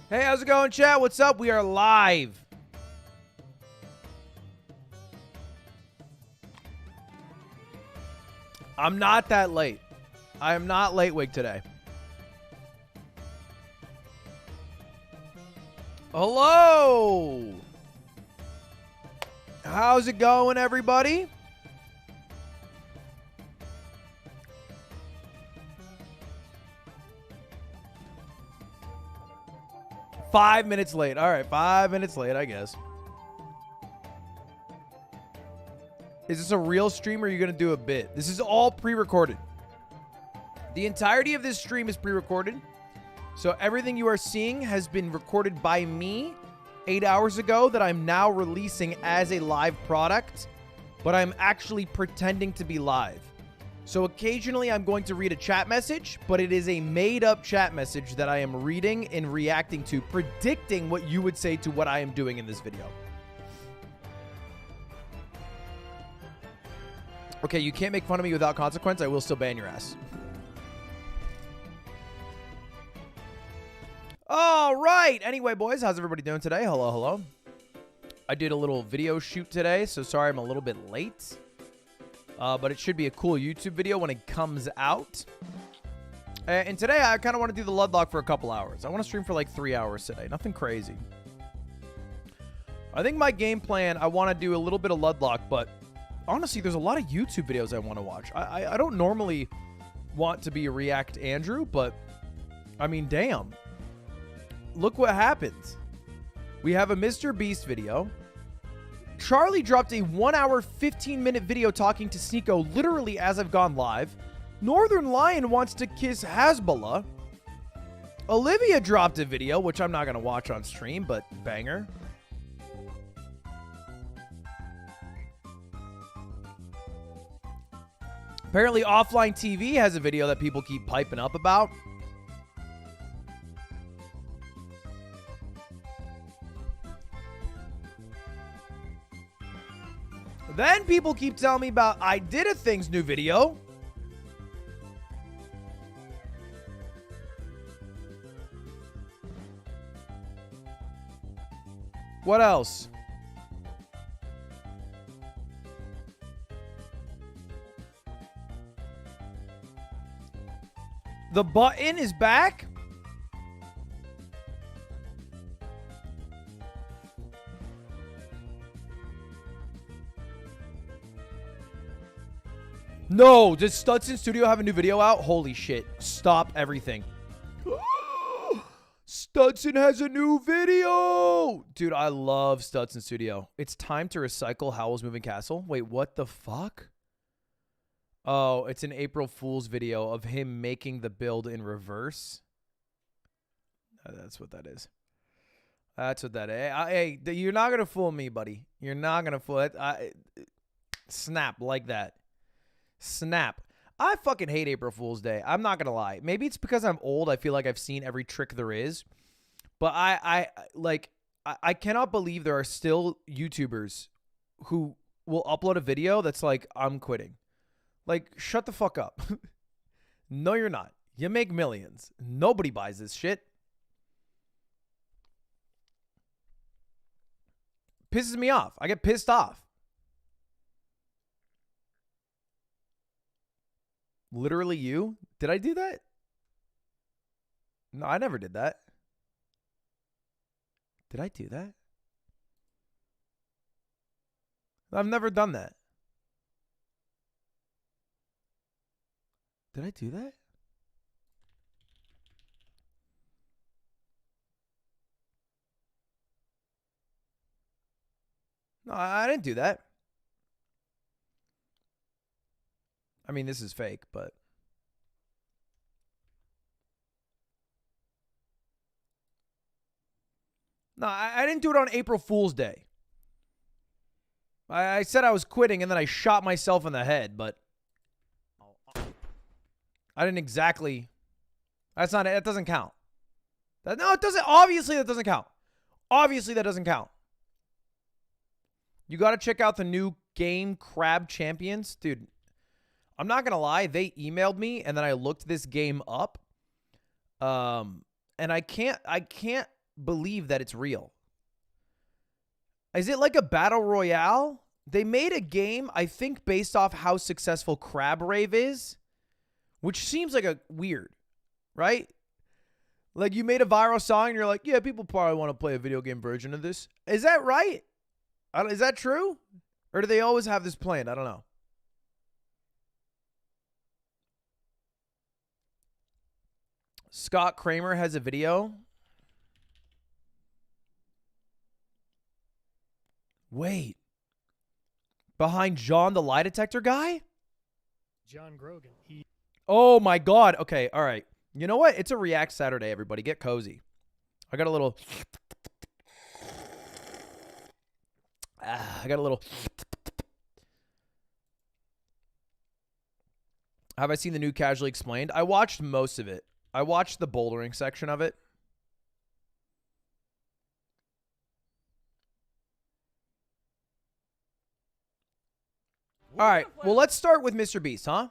Hey, how's it going, chat? What's up? We are live. I'm not that late. I am not late, Wig, today. Hello. How's it going, everybody? Five minutes late. All right, 5 minutes late, I guess. Is this a real stream or are you going to do a bit? This is all pre-recorded. The entirety of this stream is pre-recorded. So everything you are seeing has been recorded by me 8 hours ago that I'm now releasing as a live product, but I'm actually pretending to be live. So occasionally I'm going to read a chat message, but it is a made-up chat message that I am reading and reacting to, predicting what you would say to what I am doing in this video. Okay, you can't make fun of me without consequence. I will still ban your ass. All right. Anyway, boys, how's everybody doing today? Hello, hello. I did a little video shoot today, so sorry I'm a little bit late. But it should be a cool YouTube video when it comes out. And today, I kind of want to do the Ludlocke for a couple hours. I want to stream for like 3 hours today. Nothing crazy. I think my game plan, I want to do a little bit of Ludlocke, but honestly, there's a lot of YouTube videos I want to watch. I don't normally want to be a React Andrew, but I mean, damn. Look what happens. We have a Mr. Beast video. Charlie dropped a 1 hour, 15-minute video talking to Sneeko literally as I've gone live. Northern Lion wants to kiss Hasbullah. Olivia dropped a video, which I'm not going to watch on stream, but banger. Apparently, Offline TV has a video that people keep piping up about. Then people keep telling me about I Did a Thing's new video. What else? The button is back? No, does Studson Studio have a new video out? Holy shit. Stop everything. Studson has a new video. Dude, I love Studson Studio. It's time to recycle Howl's Moving Castle. Wait, what the fuck? Oh, it's an April Fool's video of him making the build in reverse. That's what that is. That's what that is. Hey, you're not going to fool me, buddy. You're not going to fool it. Snap like that. Snap. I fucking hate April Fool's Day. I'm not going to lie. Maybe it's because I'm old. I feel like I've seen every trick there is. But I cannot believe there are still YouTubers who will upload a video that's like, I'm quitting. Like, shut the fuck up. No, you're not. You make millions. Nobody buys this shit. Pisses me off. I get pissed off. Literally you? Did I do that? No, I never did that. Did I do that? I've never done that. Did I do that? No, I didn't do that. I mean, this is fake, but... No, I didn't do it on April Fool's Day. I said I was quitting, and then I shot myself in the head, but... I didn't exactly... That's not it. That doesn't count. No, it doesn't. Obviously, that doesn't count. Obviously, that doesn't count. You got to check out the new game, Crab Champions. Dude, I'm not going to lie. They emailed me, and then I looked this game up. And I can't believe that it's real. Is it like a battle royale? They made a game, I think, based off how successful Crab Rave is, which seems like a weird, right? Like you made a viral song and you're like, yeah, people probably want to play a video game version of this. Is that right? Is that true? Or do they always have this planned? I don't know. Scott Kramer has a video. Wait. Behind John, the lie detector guy? John Grogan. Oh my God. Okay. All right. You know what? It's a React Saturday, everybody. Get cozy. I got a little. Have I seen the new Casually Explained? I watched most of it. I watched the bouldering section of it. All right. Well, let's start with Mr. Beast, huh?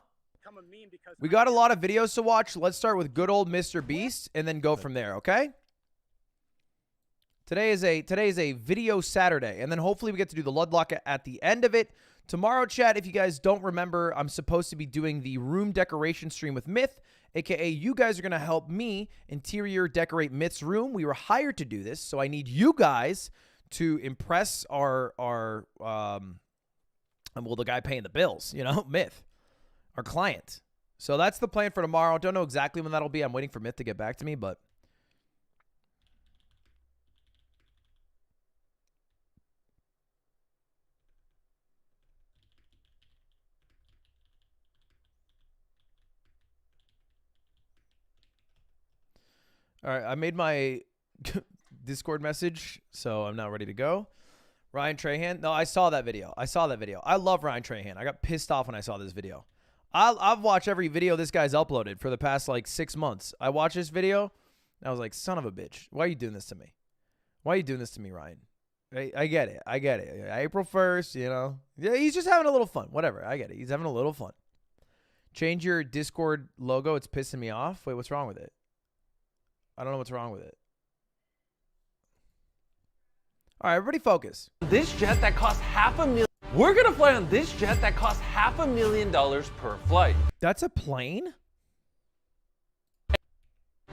We got a lot of videos to watch. Let's start with good old Mr. Beast and then go from there, okay? Today is a video Saturday, and then hopefully we get to do the Ludlocke at the end of it. Tomorrow, chat, if you guys don't remember, I'm supposed to be doing the room decoration stream with Myth, aka you guys are going to help me interior decorate Myth's room. We were hired to do this, so I need you guys to impress our well, the guy paying the bills, you know, Myth, our client. So that's the plan for tomorrow. Don't know exactly when that'll be. I'm waiting for Myth to get back to me, but all right, I made my Discord message, so I'm now ready to go. Ryan Trahan. No, I saw that video. I love Ryan Trahan. I got pissed off when I saw this video. I've watched every video this guy's uploaded for the past like 6 months. I watched this video, and I was like, son of a bitch. Why are you doing this to me? Why are you doing this to me, Ryan? I get it. April 1st, you know. Yeah, he's just having a little fun. Whatever. I get it. He's having a little fun. Change your Discord logo. It's pissing me off. Wait, what's wrong with it? I don't know what's wrong with it. All right, everybody focus. This jet that costs $500,000. We're going to fly on this jet that costs $500,000 per flight. That's a plane?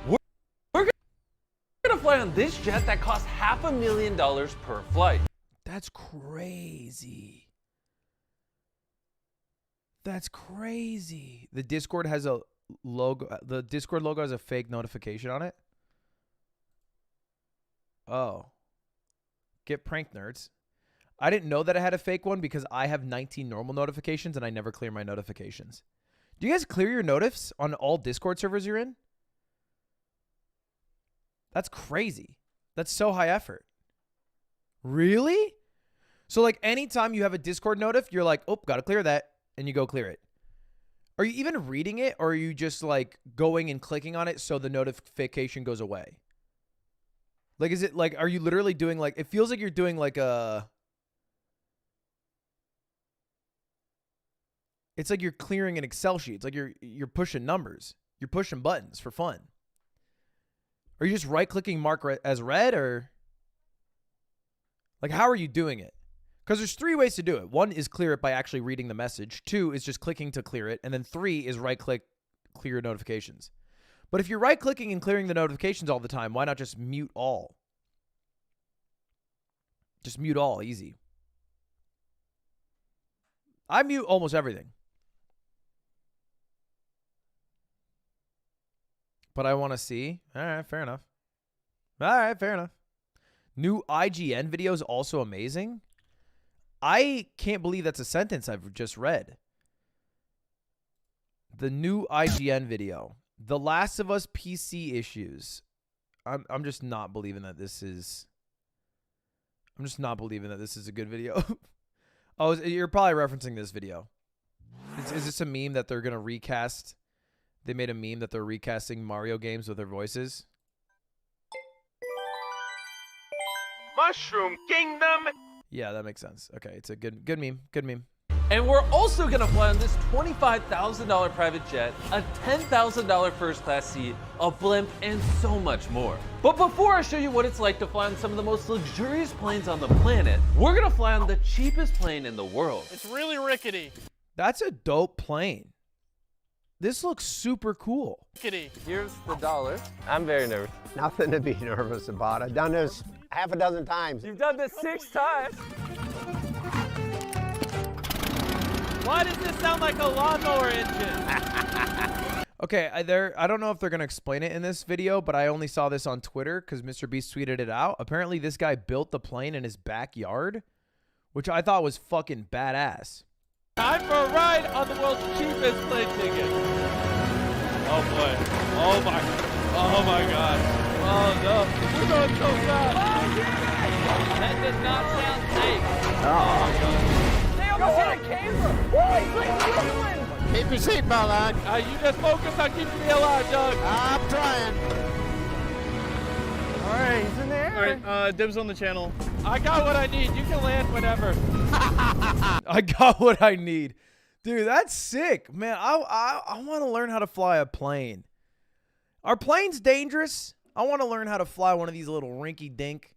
We're going to fly on this jet that costs $500,000 per flight. That's crazy. That's crazy. The Discord has a logo. The Discord logo has a fake notification on it. Oh. Get pranked, nerds. I didn't know that I had a fake one because I have 19 normal notifications and I never clear my notifications. Do you guys clear your notifs on all Discord servers you're in? That's crazy. That's so high effort. Really? So like anytime you have a Discord notif, you're like, oh, gotta clear that. And you go clear it. Are you even reading it or are you just like going and clicking on it so the notification goes away? Like, is it like, are you literally doing like, it feels like you're doing like a, it's like you're clearing an Excel sheet. It's like you're pushing numbers. You're pushing buttons for fun. Are you just right-clicking mark as read or? Like, how are you doing it? Because there's 3 ways to do it. 1 is clear it by actually reading the message. 2 is just clicking to clear it. And then 3 is right-click, clear notifications. But if you're right-clicking and clearing the notifications all the time, why not just mute all? Just mute all, easy. I mute almost everything. But I want to see. All right, fair enough. All right, fair enough. New IGN video is also amazing. I can't believe that's a sentence I've just read. The new IGN video. The Last of Us PC issues. I'm just not believing that this is. I'm just not believing that this is a good video. Oh, you're probably referencing this video. Is this a meme that they're gonna recast? They made a meme that they're recasting Mario games with their voices. Mushroom Kingdom. Yeah, that makes sense. Okay, it's a good meme. Good meme. And we're also gonna fly on this $25,000 private jet, a $10,000 first class seat, a blimp, and so much more. But before I show you what it's like to fly on some of the most luxurious planes on the planet, we're gonna fly on the cheapest plane in the world. It's really rickety. That's a dope plane. This looks super cool. Rickety. Here's the dollar. I'm very nervous. Nothing to be nervous about. I've done this half a dozen times. You've done this 6 times. Why does this sound like a lawnmower engine? Okay, I don't know if they're going to explain it in this video, but I only saw this on Twitter because Mr. Beast tweeted it out. Apparently, this guy built the plane in his backyard, which I thought was fucking badass. Time for a ride on the world's cheapest plane ticket. Oh boy. Oh my. Oh my God. Oh no. We're going so fast. That does not sound safe. Oh. They almost hit a camera. Whoa, Keep your seatbelt on. you just focus on keeping me alive, Doug. I'm trying. All right, he's in there. All right, dibs on the channel. I got what I need. You can land whenever. I got what I need. Dude, that's sick. Man, I want to learn how to fly a plane. Are planes dangerous? I want to learn how to fly one of these little rinky-dink.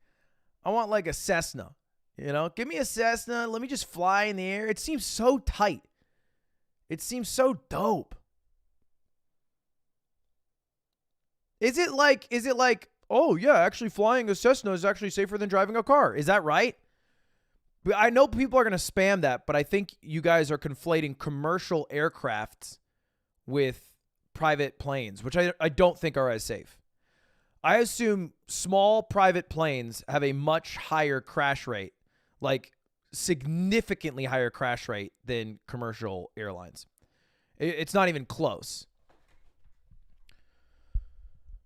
I want like a Cessna. You know, give me a Cessna. Let me just fly in the air. It seems so tight. It seems so dope. Is it like, oh yeah, actually flying a Cessna is actually safer than driving a car? Is that right? I know people are going to spam that, but I think you guys are conflating commercial aircrafts with private planes, which I don't think are as safe. I assume small private planes have a much higher crash rate, like significantly higher crash rate than commercial airlines. It's not even close.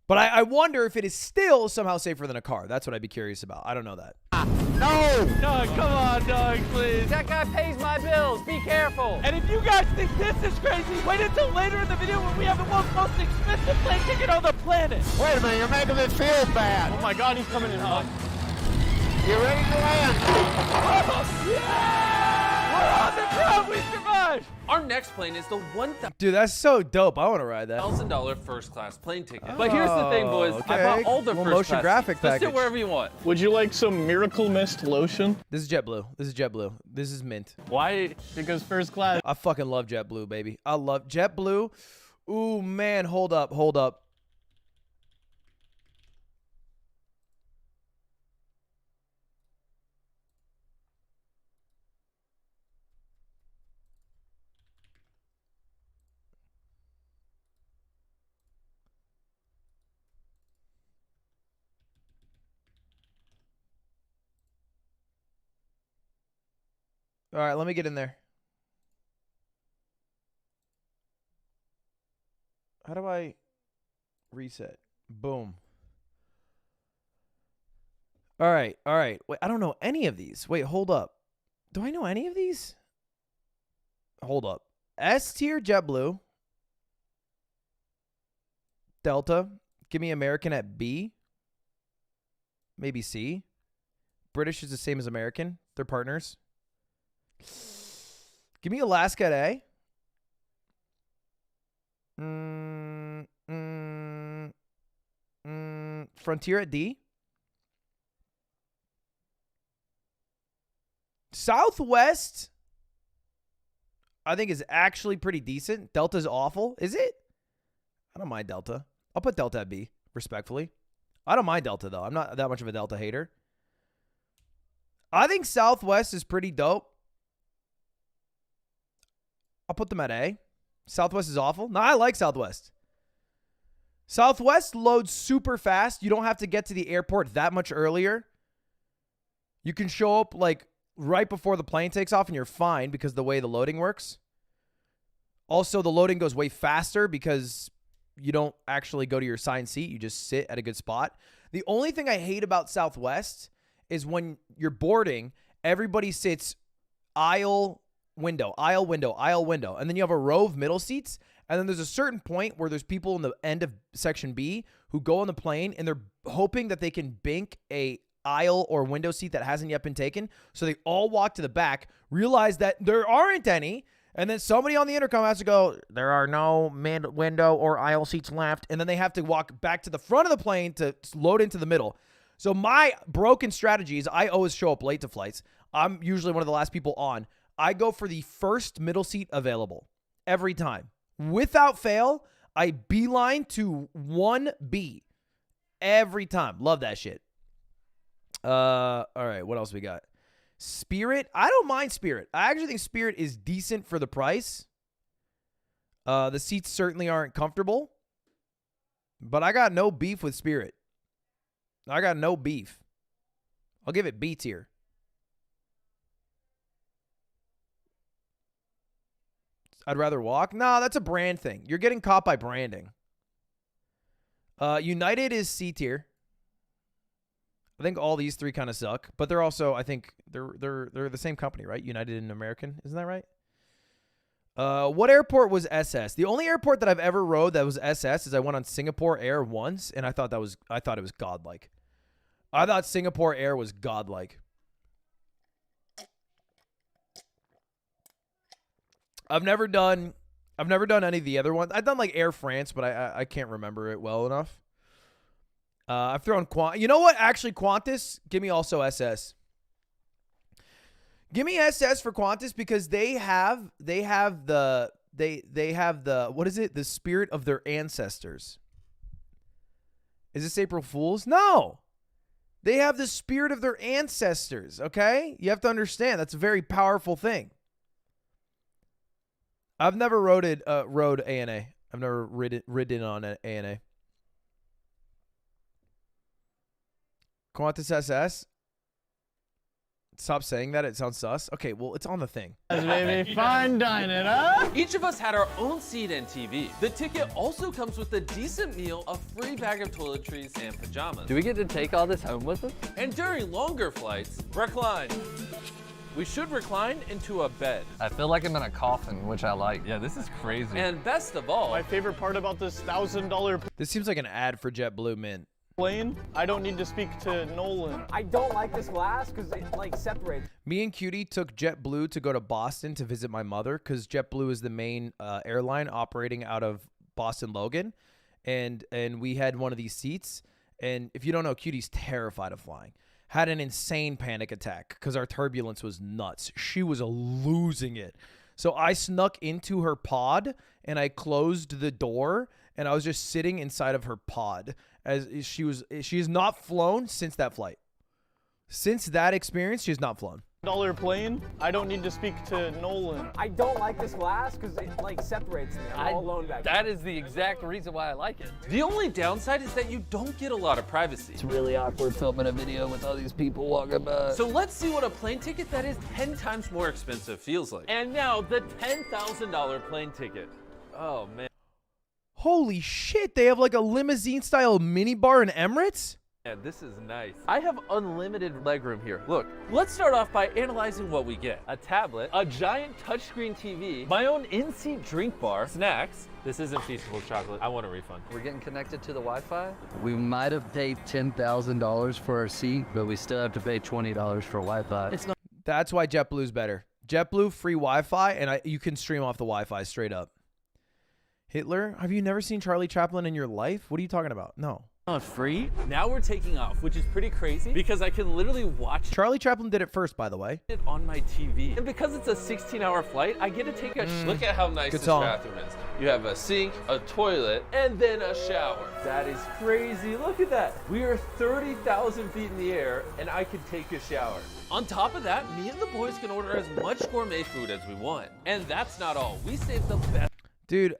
But I wonder if it is still somehow safer than a car. That's what I'd be curious about. I don't know that. No! Doug, come on, Doug, please. That guy pays my bills. Be careful. And if you guys think this is crazy, wait until later in the video when we have the most expensive plane ticket on the planet. Wait a minute, you're making me feel bad. Oh my God, he's coming in hot. You ready to land? We're on the ground. We survived. Our next plane is the Dude, that's so dope. I want to ride that. $1,000 first class plane ticket. But here's the thing, boys. I okay. bought all the Little first motion class graphic seats. Just sit package. wherever you want. Would you like some Miracle Mist lotion? This is JetBlue. This is JetBlue. This is mint. Why? Because first class. I fucking love JetBlue, baby. I love JetBlue. Ooh, man, hold up, hold up. All right, let me get in there. How do I reset? Boom. All right, all right. Wait, I don't know any of these. Wait, hold up. Do I know any of these? Hold up. S tier JetBlue. Delta. Give me American at B. Maybe C. British is the same as American. They're partners. Give me Alaska at A. Frontier at D. Southwest, I think, is actually pretty decent. Delta's awful. Is it? I don't mind Delta. I'll put Delta at B, respectfully. I don't mind Delta, though. I'm not that much of a Delta hater. I think Southwest is pretty dope. I'll put them at A. Southwest is awful. No, I like Southwest. Southwest loads super fast. You don't have to get to the airport that much earlier. You can show up like right before the plane takes off and you're fine because of the way the loading works. Also, the loading goes way faster because you don't actually go to your assigned seat. You just sit at a good spot. The only thing I hate about Southwest is when you're boarding, everybody sits aisle, window, aisle, window, aisle, window. And then you have a row of middle seats. And then there's a certain point where there's people in the end of section B who go on the plane and they're hoping that they can bank a aisle or window seat that hasn't yet been taken. So they all walk to the back, realize that there aren't any, and then somebody on the intercom has to go, there are no window or aisle seats left, and then they have to walk back to the front of the plane to load into the middle. So my broken strategy is I always show up late to flights. I'm usually one of the last people on. I go for the first middle seat available every time. Without fail, I beeline to 1B every time. Love that shit. All right, what else we got? Spirit. I don't mind Spirit. I actually think Spirit is decent for the price. The seats certainly aren't comfortable, but I got no beef with Spirit. I got no beef. I'll give it B tier. I'd rather walk. No, that's a brand thing. You're getting caught by branding. United is C tier. I think all these three kind of suck, but they're also, I think they're the same company, right? United and American, isn't that right? What airport was SS? The only airport that I've ever rode that was SS is I went on Singapore Air once, and I thought it was godlike. I thought Singapore Air was godlike. I've never done any of the other ones. I've done like Air France, but I can't remember it well enough. I've thrown you know what? Actually, Qantas, give me also SS. Give me SS for Qantas because they have the what is it? The spirit of their ancestors. Is this April Fool's? No. They have the spirit of their ancestors, okay? You have to understand that's a very powerful thing. I've never rode ANA. I've never ridden on ANA. Qantas SS. Stop saying that. It sounds sus. Okay, well, it's on the thing. Baby, fine dining, huh? Each of us had our own seat and TV. The ticket also comes with a decent meal, a free bag of toiletries, and pajamas. Do we get to take all this home with us? And during longer flights, recline. We should recline into a bed. I feel like I'm in a coffin, which I like. Yeah, this is crazy. And best of all, My favorite part about this $1,000 This seems like an ad for JetBlue Mint. plane, I don't need to speak to Nolan. I don't like this glass because it like separates. Me and Cutie took JetBlue to go to Boston to visit my mother because JetBlue is the main airline operating out of Boston Logan, and we had one of these seats. And if you don't know, Cutie's terrified of flying. Had an insane panic attack because our turbulence was nuts. She was losing it. So I snuck into her pod and I closed the door and I was just sitting inside of her pod as she has not flown since that flight. Since that experience, she has not flown. Plane, I don't need to speak to Nolan. I don't like this glass because it like separates me. I'm all alone back That is the exact reason why I like it. the only downside is that you don't get a lot of privacy. It's really awkward filming a video with all these people walking by. So let's see what a plane ticket that is 10 times more expensive feels like. And now the $10,000 plane ticket. Oh man. Holy shit, they have like a limousine-style minibar in Emirates? Yeah, this is nice. I have unlimited legroom here. Look, let's start off by analyzing what we get. A tablet, a giant touchscreen TV, my own in-seat drink bar, snacks. This isn't Feastable chocolate. I want a refund. We're getting connected to the Wi-Fi. We might have paid $10,000 for our seat, but we still have to pay $20 for Wi-Fi. It's not. That's why JetBlue's better. JetBlue, free Wi-Fi, and you can stream off the Wi-Fi straight up. Hitler? Have you never seen Charlie Chaplin in your life? What are you talking about? No. Not free. Now we're taking off, which is pretty crazy because I can literally watch Charlie Chaplin did it first, by the way. it on my TV. And because it's a 16-hour flight, I get to take a look at how nice Good this song. bathroom is. You have a sink, a toilet, and then a shower. That is crazy. Look at that. We are 30,000 feet in the air, and I can take a shower. On top of that, me and the boys can order as much gourmet food as we want. And that's not all. We saved the best. Dude,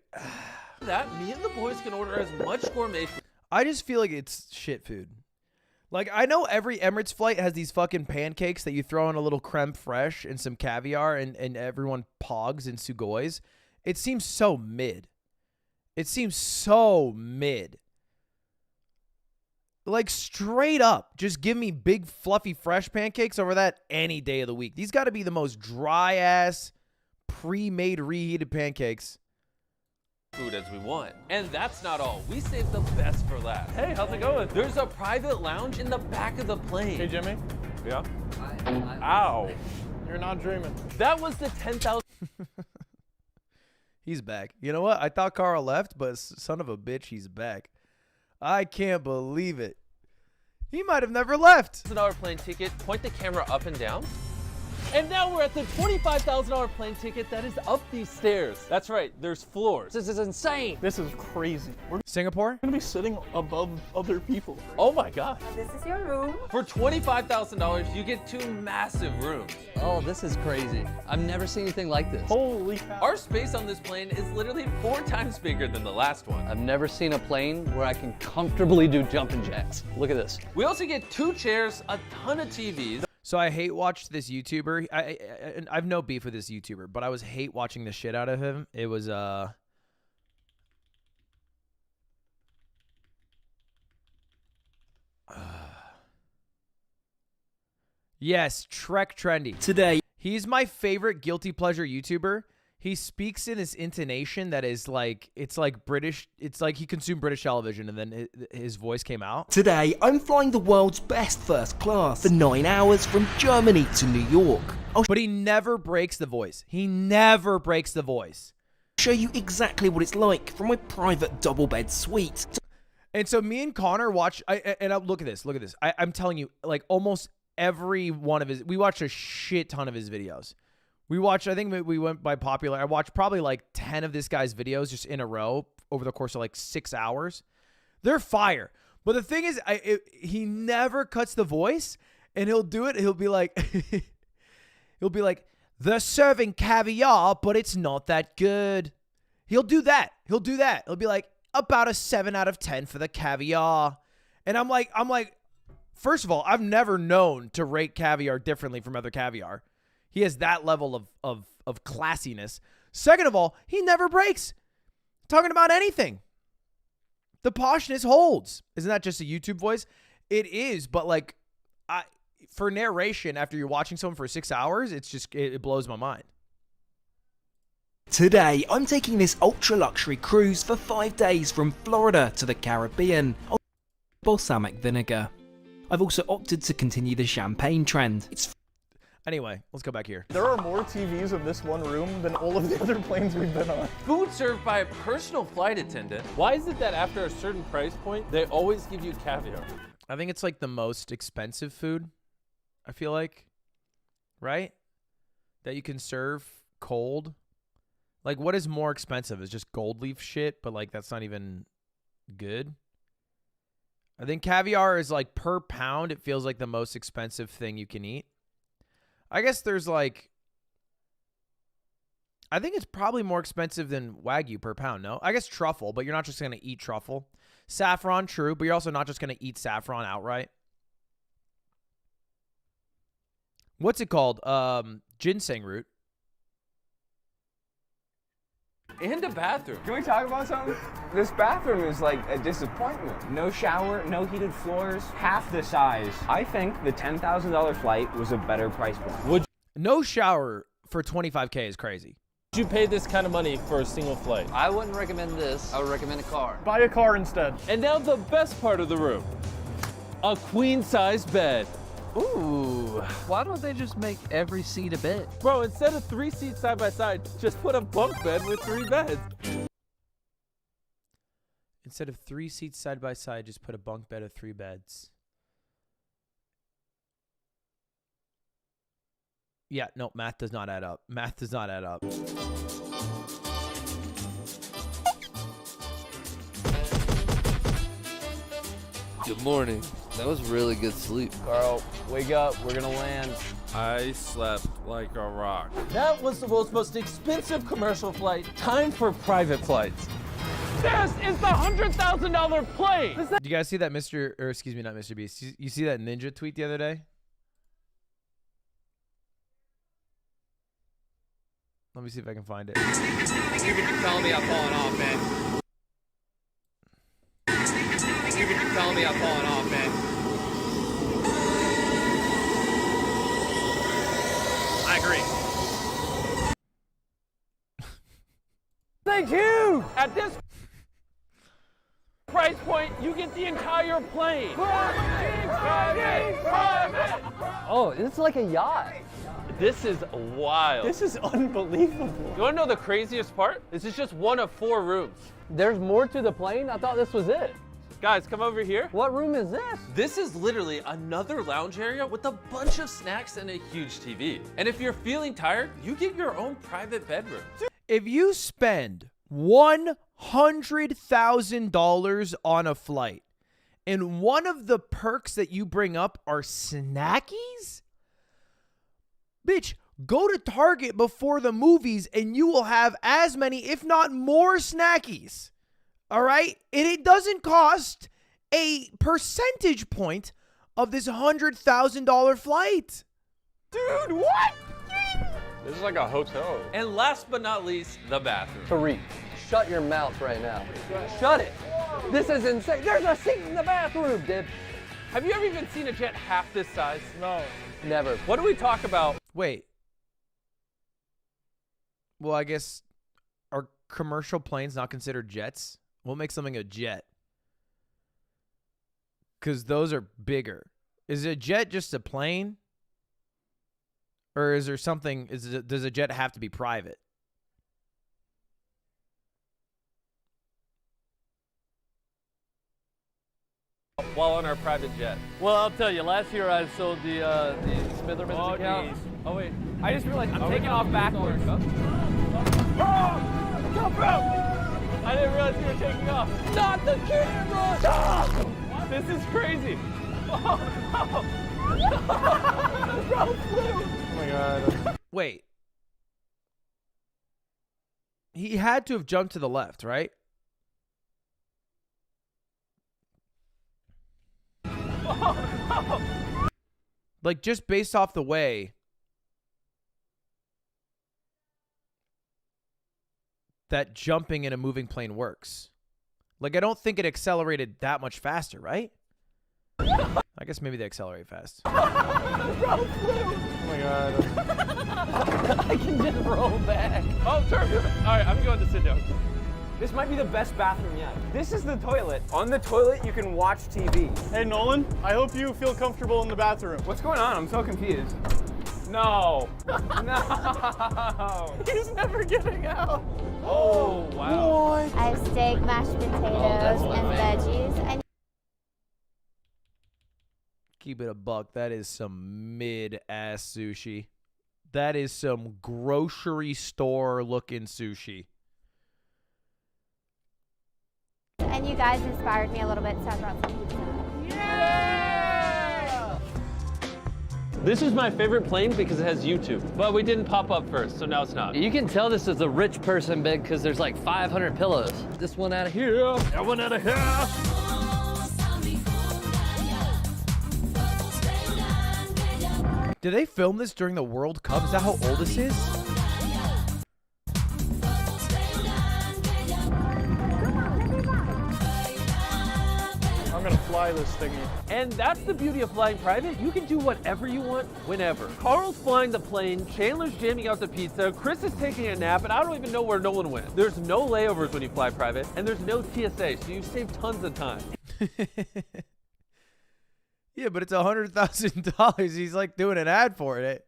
Me and the boys can order as much gourmet food. I just feel like it's shit food. Like, I know every Emirates flight has these fucking pancakes that you throw in a little creme fraiche and some caviar and everyone pogs and sugois. It seems so mid. It seems so mid. Like, straight up, just give me big, fluffy, fresh pancakes over that any day of the week. These got to be the most dry-ass, pre-made, reheated pancakes food as we want. And that's not all. We saved the best for last. Hey, how's it going? There's a private lounge in the back of the plane. Hey, Jimmy, Yeah. Ow. you're not dreaming. That was the 10,000 He's back. You know what? I thought Carl left, but son of a bitch, he's back. I can't believe it. He might have never left. plane ticket. Point the camera up and down. And now we're at the $25,000 plane ticket that is up these stairs. That's right, there's floors. This is insane. This is crazy. We're Singapore? gonna be sitting above other people. Oh my God. This is your room. For $25,000, you get 2 massive rooms. Oh, this is crazy. I've never seen anything like this. Holy cow. Our space on this plane is literally 4 times bigger than the last one. I've never seen a plane where I can comfortably do jumping jacks. Look at this. We also get 2 chairs, a ton of TVs. So I hate watched this YouTuber. I've no beef with this YouTuber, but I was hate watching the shit out of him. It was yes, Trek Trendy. Today, He's my favorite guilty pleasure YouTuber. He speaks in this intonation that is like, it's like British. It's like he consumed British television and then his voice came out. today I'm flying the world's best first class for 9 hours from Germany to New York. I'll But he never breaks the voice. He never breaks the voice. show you exactly what it's like from my private double bed suite. And so me and Connor watch, look at this. Look at this. I'm telling you, like almost every one of his, we watched a shit ton of his videos. We watched, I think we went by popular. I watched probably like 10 of this guy's videos just in a row over the course of like 6 hours. They're fire. But the thing is, he never cuts the voice, and he'll do it. He'll be like, they're serving caviar, but it's not that good. He'll do that. He'll be like, about a 7 out of 10 for the caviar. And I'm like, first of all, I've never known to rate caviar differently from other caviar. He has that level of classiness. Second of all, he never breaks talking about anything. The poshness holds. Isn't that just a YouTube voice? It is, but like, for narration after you're watching someone for 6 hours, it blows my mind. Today I'm taking this ultra luxury cruise for 5 days from Florida to the Caribbean. Balsamic vinegar. I've also opted to continue the champagne trend. It's Anyway, let's go back here. There are more TVs in this one room than all of the other planes we've been on. Food served by a personal flight attendant. Why is it that after a certain price point, they always give you caviar? I think it's like the most expensive food, I feel like, right? That you can serve cold. Like, what is more expensive? It's just gold leaf shit, but like that's not even good. I think caviar is like per pound, it feels like the most expensive thing you can eat. I guess there's like, I think it's probably more expensive than Wagyu per pound, no? I guess truffle, but you're not just going to eat truffle. Saffron, true, but you're also not just going to eat saffron outright. What's it called? Ginseng root. And a bathroom. Can we talk about something? This bathroom is like a disappointment. No shower, no heated floors, half the size. I think the $10,000 flight was a better price point. No shower for $25K is crazy. Would you pay this kind of money for a single flight? I wouldn't recommend this. I would recommend a car. Buy a car instead. And now the best part of the room. A queen-size bed. Ooh, why don't they just make every seat a bed? Bro, instead of 3 seats side by side, just put a bunk bed with 3 beds. Instead of 3 seats side by side, just put a bunk bed of 3 beds. Yeah, no, math does not add up. Math does not add up. Good morning. That was really good sleep. Carl, wake up, we're gonna land. I slept like a rock. That was the world's most expensive commercial flight. Time for private flights. This is the $100,000 plane. Do you guys see that not Mr. Beast? You see that Ninja tweet the other day? Let me see if I can find it. You've been telling me I'm falling off, man. You've been telling me I'm falling off, man. I agree. Thank you. At this price point, you get the entire plane. Oh, it's like a yacht. This is wild. This is unbelievable. You want to know the craziest part? This is just one of 4 rooms. There's more to the plane? I thought this was it. Guys, come over here. What room is this? This is literally another lounge area with a bunch of snacks and a huge TV. And if you're feeling tired, you get your own private bedroom. If you spend $100,000 on a flight, and one of the perks that you bring up are snackies, bitch, go to Target before the movies and you will have as many, if not more, snackies. All right? And it doesn't cost a percentage point of this $100,000 flight. Dude, what? This is like a hotel. And last but not least, the bathroom. Tariq, shut your mouth right now. Shut it. This is insane. There's a seat in the bathroom, Dib. Have you ever even seen a jet half this size? No. Never. What do we talk about? Wait. Well, I guess, are commercial planes not considered jets? What makes something a jet? Because those are bigger. Is a jet just a plane? Or is there something, does a jet have to be private? While on our private jet. Well, I'll tell you, last year I sold the Smitherman's account. geez. Oh, wait. I just realized I'm taking off backwards. I didn't realize you were taking off. Stop the camera! Stop! This is crazy. Bro, flew. Oh, my God. Wait. He had to have jumped to the left, right? Like, just based off the way that jumping in a moving plane works. Like, I don't think it accelerated that much faster, right? I guess maybe they accelerate fast. Bro, flew. Oh, my God. I can just roll back. Oh, turbulent. All right, I'm going to sit down. This might be the best bathroom yet. This is the toilet. On the toilet, you can watch TV. Hey, Nolan, I hope you feel comfortable in the bathroom. What's going on? I'm so confused. No. No. He's never getting out. Oh, wow. What? I have steak, mashed potatoes, and veggies. And Keep it a buck. That is some mid-ass sushi. That is some grocery store-looking sushi. and you guys inspired me a little bit, so I brought some pizza. This is my favorite plane because it has YouTube, but we didn't pop up first, so now it's not. You can tell this is a rich person bed because there's like 500 pillows. This one out of here, that one out of here. Did they film this during the World Cup? Is that how old this is? I'm gonna fly this thingy. And that's the beauty of flying private. You can do whatever you want, whenever. Carl's flying the plane, Chandler's jamming out the pizza, Chris is taking a nap, and I don't even know where Nolan went. There's no layovers when you fly private, and there's no TSA, so you save tons of time. Yeah, but it's $100,000. He's like doing an ad for it.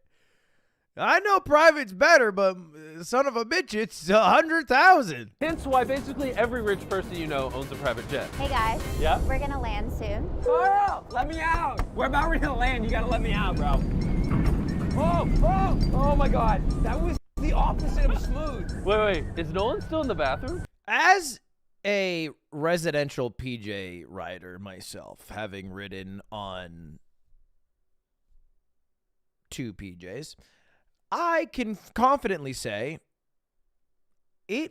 I know private's better, but son of a bitch, it's $100,000. Hence why basically every rich person you know owns a private jet. Hey guys, Yeah? we're gonna land soon. Carl, let me out. We're about ready to land. You gotta let me out, bro. Oh my God. That was the opposite of smooth. Wait, is Nolan still in the bathroom? As a residential PJ rider myself, having ridden on 2 PJs, I can confidently say if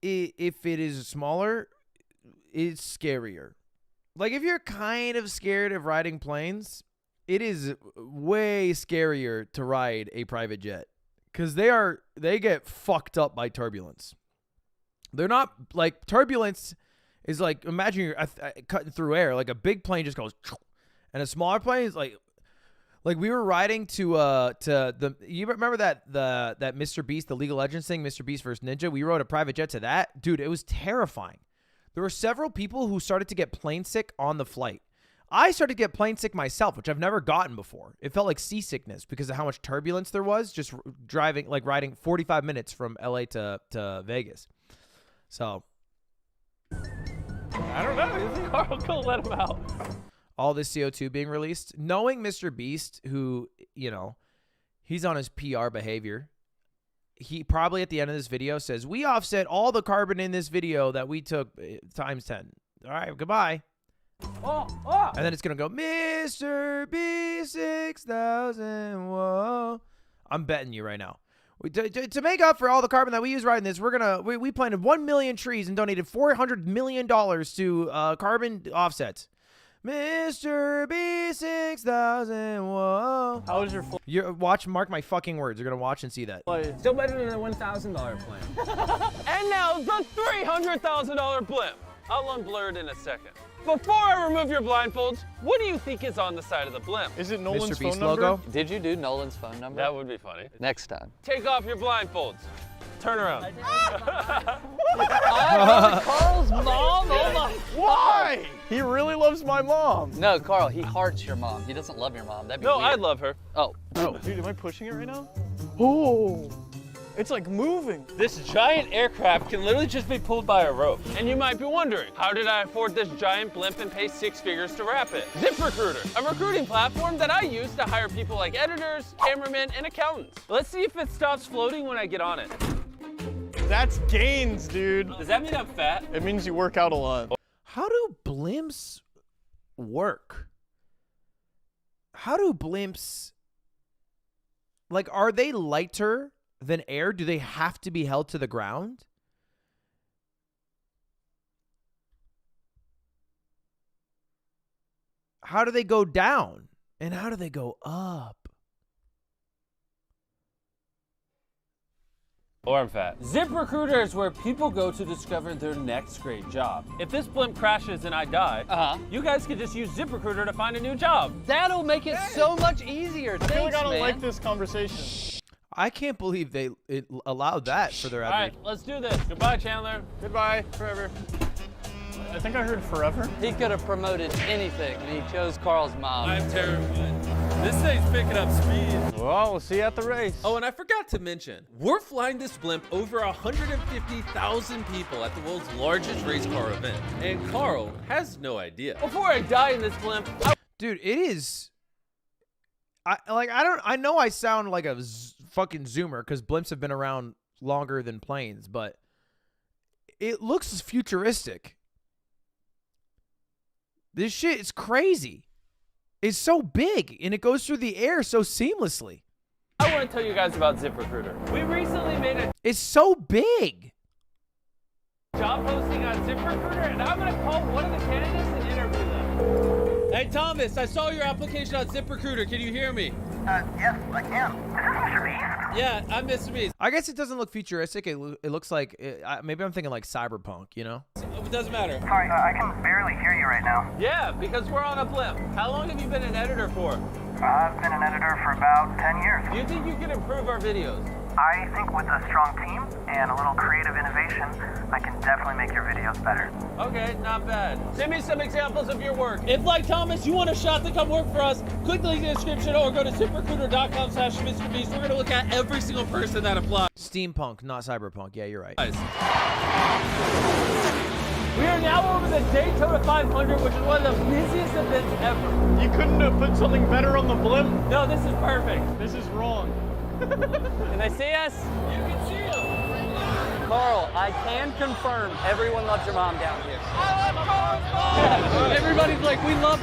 it is smaller, it's scarier. Like, if you're kind of scared of riding planes, it is way scarier to ride a private jet because they get fucked up by turbulence. They're not like turbulence is like, imagine you're cutting through air. Like a big plane just goes, and a smaller plane is like Like we were riding to the you remember that Mr. Beast, the League of Legends thing, Mr. Beast versus Ninja? We rode a private jet to that. Dude, it was terrifying. There were several people who started to get plane sick on the flight. I started to get plane sick myself, which I've never gotten before. It felt like seasickness because of how much turbulence there was just driving, like riding 45 minutes from LA to Vegas. So I don't know. Carl, go let him out. All this CO2 being released, knowing Mr. Beast, who, you know, he's on his PR behavior. He probably at the end of this video says, we offset all the carbon in this video that we took times 10. All right, goodbye. And then it's going to go, Mr. Beast 6000. Whoa. I'm betting you right now. To make up for all the carbon that we use riding this, we planted 1 million trees and donated $400 million to carbon offsets. Mr. B 6000. Whoa. How was your mark my fucking words. You're gonna watch and see that. Still better than the $1,000 plan. And now the $300,000 blimp. I'll unblur it in a second. Before I remove your blindfolds, what do you think is on the side of the blimp? Is it Nolan's Mr. Beast phone number? logo? Did you do Nolan's phone number? That would be funny. Next time. Take off your blindfolds. Turn around. Carl's mom? Oh my. Why? He really loves my mom. No, Carl, he hearts your mom. He doesn't love your mom. That'd be No, weird. I love her. Oh. Dude, am I pushing it right now? Oh, it's like moving. This giant aircraft can literally just be pulled by a rope. And you might be wondering, how did I afford this giant blimp and pay 6 figures to wrap it? ZipRecruiter, a recruiting platform that I use to hire people like editors, cameramen, and accountants. Let's see if it stops floating when I get on it. That's gains, dude. Does that mean I'm fat? It means you work out a lot. How do blimps work? How do blimps, like, are they lighter than air? Do they have to be held to the ground? How do they go down? And how do they go up? Or I'm fat. ZipRecruiter is where people go to discover their next great job. If this blimp crashes and I die, you guys can just use ZipRecruiter to find a new job. That'll make it so much easier. I feel like I don't man. like this conversation. I can't believe they allowed that for their All right, let's do this. Goodbye, Chandler. Goodbye, forever. I think I heard forever. He could have promoted anything, and he chose Carl's mom. I'm terrified. This thing's picking up speed. Well, we'll see you at the race. Oh, and I forgot to mention, we're flying this blimp over 150,000 people at the world's largest race car event. And Carl has no idea. Before I die in this blimp, Dude, it is. I know I sound like a fucking zoomer because blimps have been around longer than planes, but it looks futuristic. This shit is crazy. It's so big and it goes through the air so seamlessly. I want to tell you guys about ZipRecruiter. We recently made a It's so big. job posting on ZipRecruiter, and I'm going to call one of the candidates and interview them. Hey, Thomas, I saw your application on ZipRecruiter. Can you hear me? Yes, I can. Is this Mr. Beast? Yeah, I'm Mr. Beast. I guess it doesn't look futuristic. It looks like, maybe I'm thinking like cyberpunk, you know? It doesn't matter. Sorry, I can barely hear you right now. Yeah, because we're on a blimp. How long have you been an editor for? I've been an editor for about 10 years. Do you think you can improve our videos? I think with a strong team and a little creative innovation, I can definitely make your videos better. Okay, not bad. Send me some examples of your work. If, like Thomas, you want a shot to come work for us, click the link in the description or go to ZipRecruiter.com/MrBeast. We're going to look at every single person that applies. Steampunk, not cyberpunk. Yeah, you're right. We are now over the Daytona 500, which is one of the busiest events ever. You couldn't have put something better on the blimp? No, this is perfect. This is wrong. Can they see us? You can see them. Carl, I can confirm everyone loves your mom down here. I love Carl's mom. Everybody's like, we love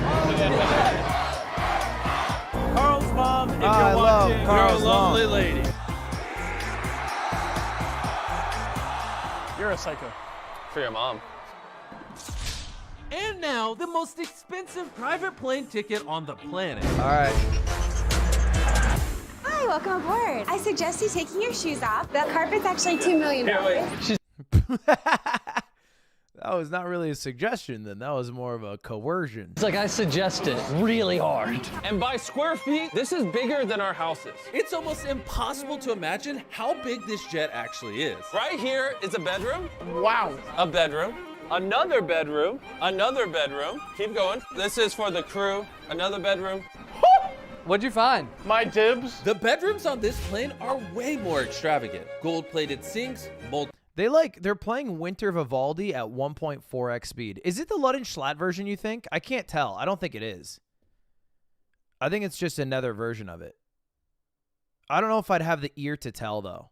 Carl's mom, if I you're love watching, Carl's you're a lovely mom. lady. You're a psycho. For your mom. And now, the most expensive private plane ticket on the planet. All right. Hi, welcome aboard. I suggest you taking your shoes off. The carpet's actually $2 million. That was not really a suggestion then. That was more of a coercion. It's like I suggest it really hard. And by square feet, this is bigger than our houses. It's almost impossible to imagine how big this jet actually is. Right here is a bedroom. Wow. A bedroom. Another bedroom. Another bedroom. Keep going. This is for the crew. Another bedroom. What'd you find? My dibs. The bedrooms on this plane are way more extravagant. Gold-plated sinks, They're playing Winter Vivaldi at 1.4x speed. Is it the Lud and Schlatt version, you think? I can't tell. I don't think it is. I think it's just another version of it. I don't know if I'd have the ear to tell, though.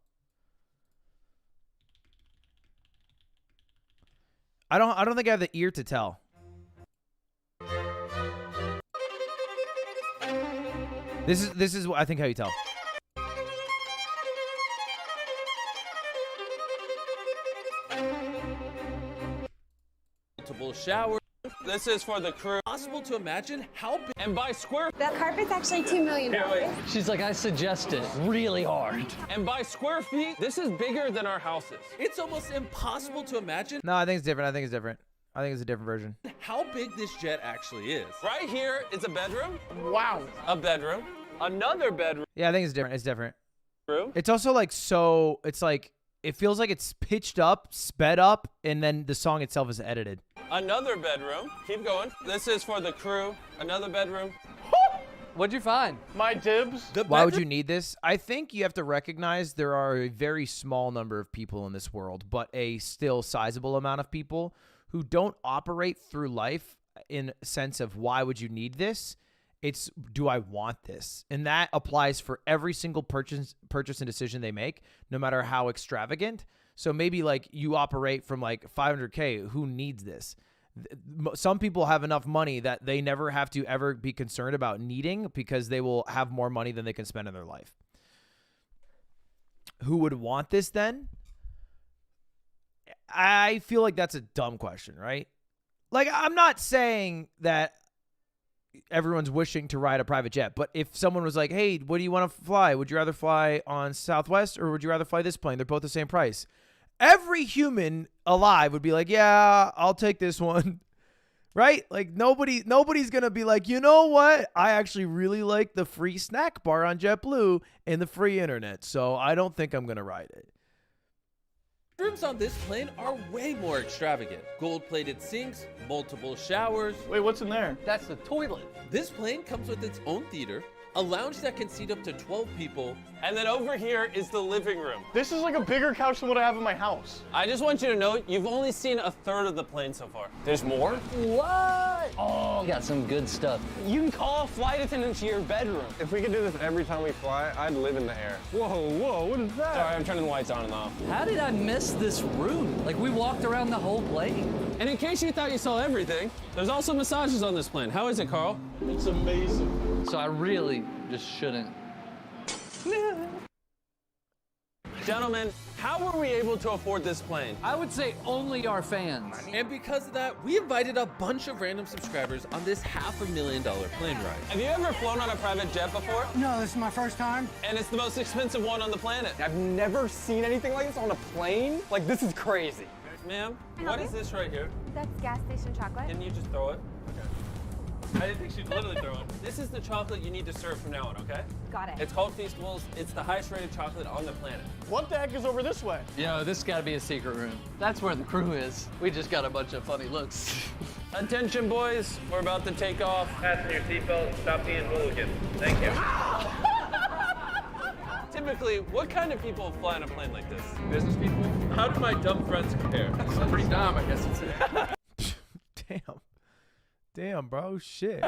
I don't think I have the ear to tell. This is I think how you tell. multiple showers. This is for the crew. Possible to imagine how big. And by square. That carpet's actually $2 million. She's like, I suggest it really hard. And by square feet, this is bigger than our houses. It's almost impossible to imagine. No, I think it's different. I think it's different. I think it's a different version. How big this jet actually is. Right here is a bedroom. Wow. A bedroom. Another bedroom. Yeah, I think it's different. It's different. It's also like so. It's like it feels like it's pitched up, sped up, and then the song itself is edited. Another bedroom. Keep going. This is for the crew. Another bedroom. What'd you find? My dibs. Why would you need this? I think you have to recognize there are a very small number of people in this world, but a still sizable amount of people who don't operate through life in a sense of why would you need this? It's, do I want this? And that applies for every single purchase and decision they make, no matter how extravagant. So maybe like you operate from like 500K, who needs this? Some people have enough money that they never have to ever be concerned about needing because they will have more money than they can spend in their life. Who would want this then? I feel like that's a dumb question, right? Like, I'm not saying that everyone's wishing to ride a private jet, but if someone was like, hey, what do you want to fly? Would you rather fly on Southwest or would you rather fly this plane? They're both the same price. Every human alive would be like, yeah, I'll take this one. Right? Like nobody's going to be like, you know what? I actually really like the free snack bar on JetBlue and the free internet, so I don't think I'm going to ride it. Rooms on this plane are way more extravagant. Gold-plated sinks, multiple showers. Wait, what's in there? That's the toilet. This plane comes with its own theater, a lounge that can seat up to 12 people, and then over here is the living room. This is like a bigger couch than what I have in my house. I just want you to know, you've only seen a third of the plane so far. There's more? What? Oh, got some good stuff. You can call a flight attendant to your bedroom. If we could do this every time we fly, I'd live in the air. Whoa, what is that? Sorry, I'm turning the lights on and off. How did I miss this room? Like, we walked around the whole plane. And in case you thought you saw everything, there's also massages on this plane. How is it, Carl? It's amazing. So I really just shouldn't. Gentlemen, how were we able to afford this plane? I would say only our fans. And because of that, we invited a bunch of random subscribers on this $500,000 plane ride. Have you ever flown on a private jet before? No, this is my first time. And it's the most expensive one on the planet. I've never seen anything like this on a plane. Like, this is crazy. Ma'am, what is this right here? That's gas station chocolate. Can you just throw it? I didn't think she'd literally throw it. This is the chocolate you need to serve from now on, okay? Got it. It's called Feastables. It's the highest rated chocolate on the planet. What the heck is over this way? Yo, this has got to be a secret room. That's where the crew is. We just got a bunch of funny looks. Attention, boys. We're about to take off. Fasten your seatbelt and stop being hooligans. Thank you. Typically, what kind of people fly on a plane like this? Business people? How do my dumb friends compare? That's pretty dumb, I guess it's Damn, bro, shit.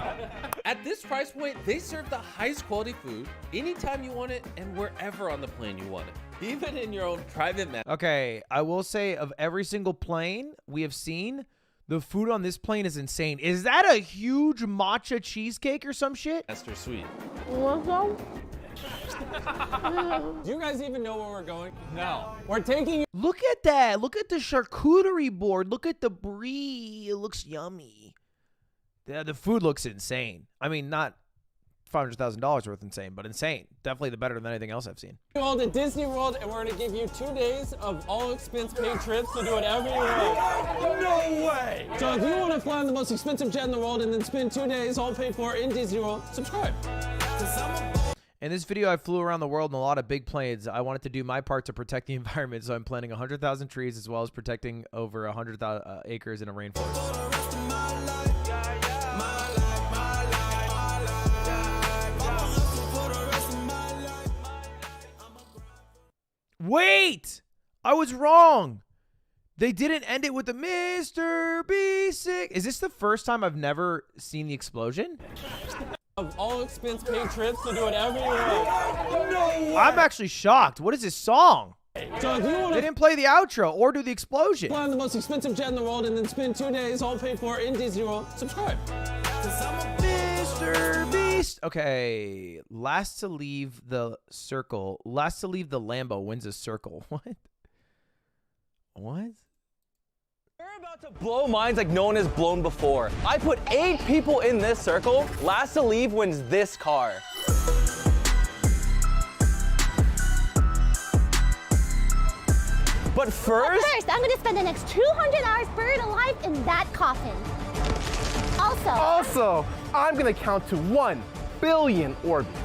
At this price point, they serve the highest quality food anytime you want it and wherever on the plane you want it. Even in your own private Okay, I will say of every single plane we have seen, the food on this plane is insane. Is that a huge matcha cheesecake or some shit? master suite. Do you guys even know where we're going? No. We're taking you. Look at that. Look at the charcuterie board. Look at the brie. It looks yummy. Yeah, the food looks insane. I mean, not $500,000 worth insane, but insane. Definitely the better than anything else I've seen. World at Disney World, and we're going to give you 2 days of all expense paid trips to do whatever you want. No way! So if you want to fly on the most expensive jet in the world and then spend 2 days all paid for in Disney World, subscribe. In this video, I flew around the world in a lot of big planes. I wanted to do my part to protect the environment, so I'm planting 100,000 trees as well as protecting over 100,000 acres in a rainforest. Wait! I was wrong. They didn't end it with the Mr. B6. Is this the first time I've never seen the explosion? Of all expense paid trips to do whatever you want. No way! I'm actually shocked. What is this song? So if you want They to didn't play the outro or do the explosion. fly on the most expensive jet in the world and then spend 2 days all paid for in Disney World, subscribe. Mr. Beast. Okay. Last to leave the circle. Last to leave the Lambo wins a circle. What? What? We're about to blow minds like no one has blown before. I put 8 people in this circle. Last to leave wins this car. But first, I'm going to spend the next 200 hours buried alive in that coffin. Also, I'm gonna count to 1 billion orbits.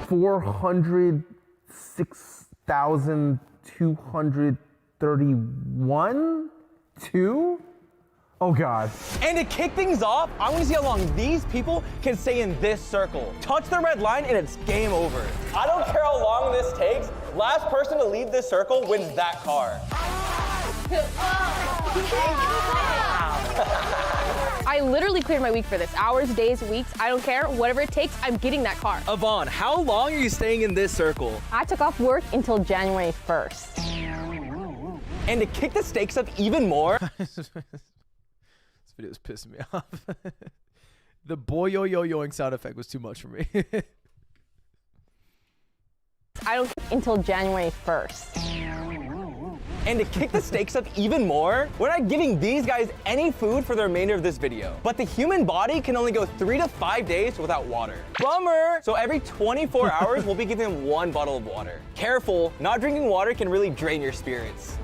406,231? 2? Oh God. and to kick things off, I want to see how long these people can stay in this circle. Touch the red line and it's game over. I don't care how long this takes. Last person to leave this circle wins that car. I literally cleared my week for this. Hours, days, weeks, I don't care. Whatever it takes, I'm getting that car. Yvonne, how long are you staying in this circle? I took off work until January 1st. And to kick the stakes up even more, This video is pissing me off. The boy yo-yo-yoing sound effect was too much for me. I don't care until January 1st. and to kick the stakes up even more, we're not giving these guys any food for the remainder of this video. But the human body can only go 3 to 5 days without water. Bummer! So every 24 hours, we'll be giving them 1 bottle of water. Careful, not drinking water can really drain your spirits.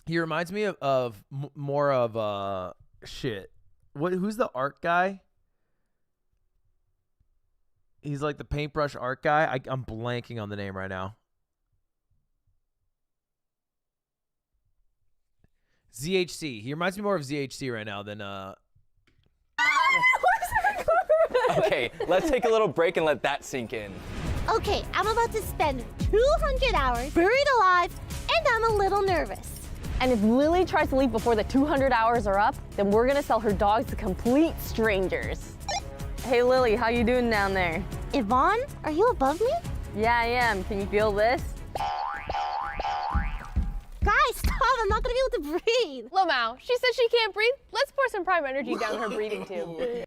He reminds me of more of shit. Who's the art guy? He's like the paintbrush art guy. I'm blanking on the name right now. ZHC. He reminds me more of ZHC right now than Okay, let's take a little break and let that sink in. Okay, I'm about to spend 200 hours buried alive, and I'm a little nervous. And if Lily tries to leave before the 200 hours are up, then we're gonna sell her dogs to complete strangers. Hey Lily, how you doing down there? Yvonne, are you above me? Yeah, I am. Can you feel this? Guys, stop, I'm not gonna be able to breathe. Lamau, she said she can't breathe. Let's pour some prime energy down her breathing tube.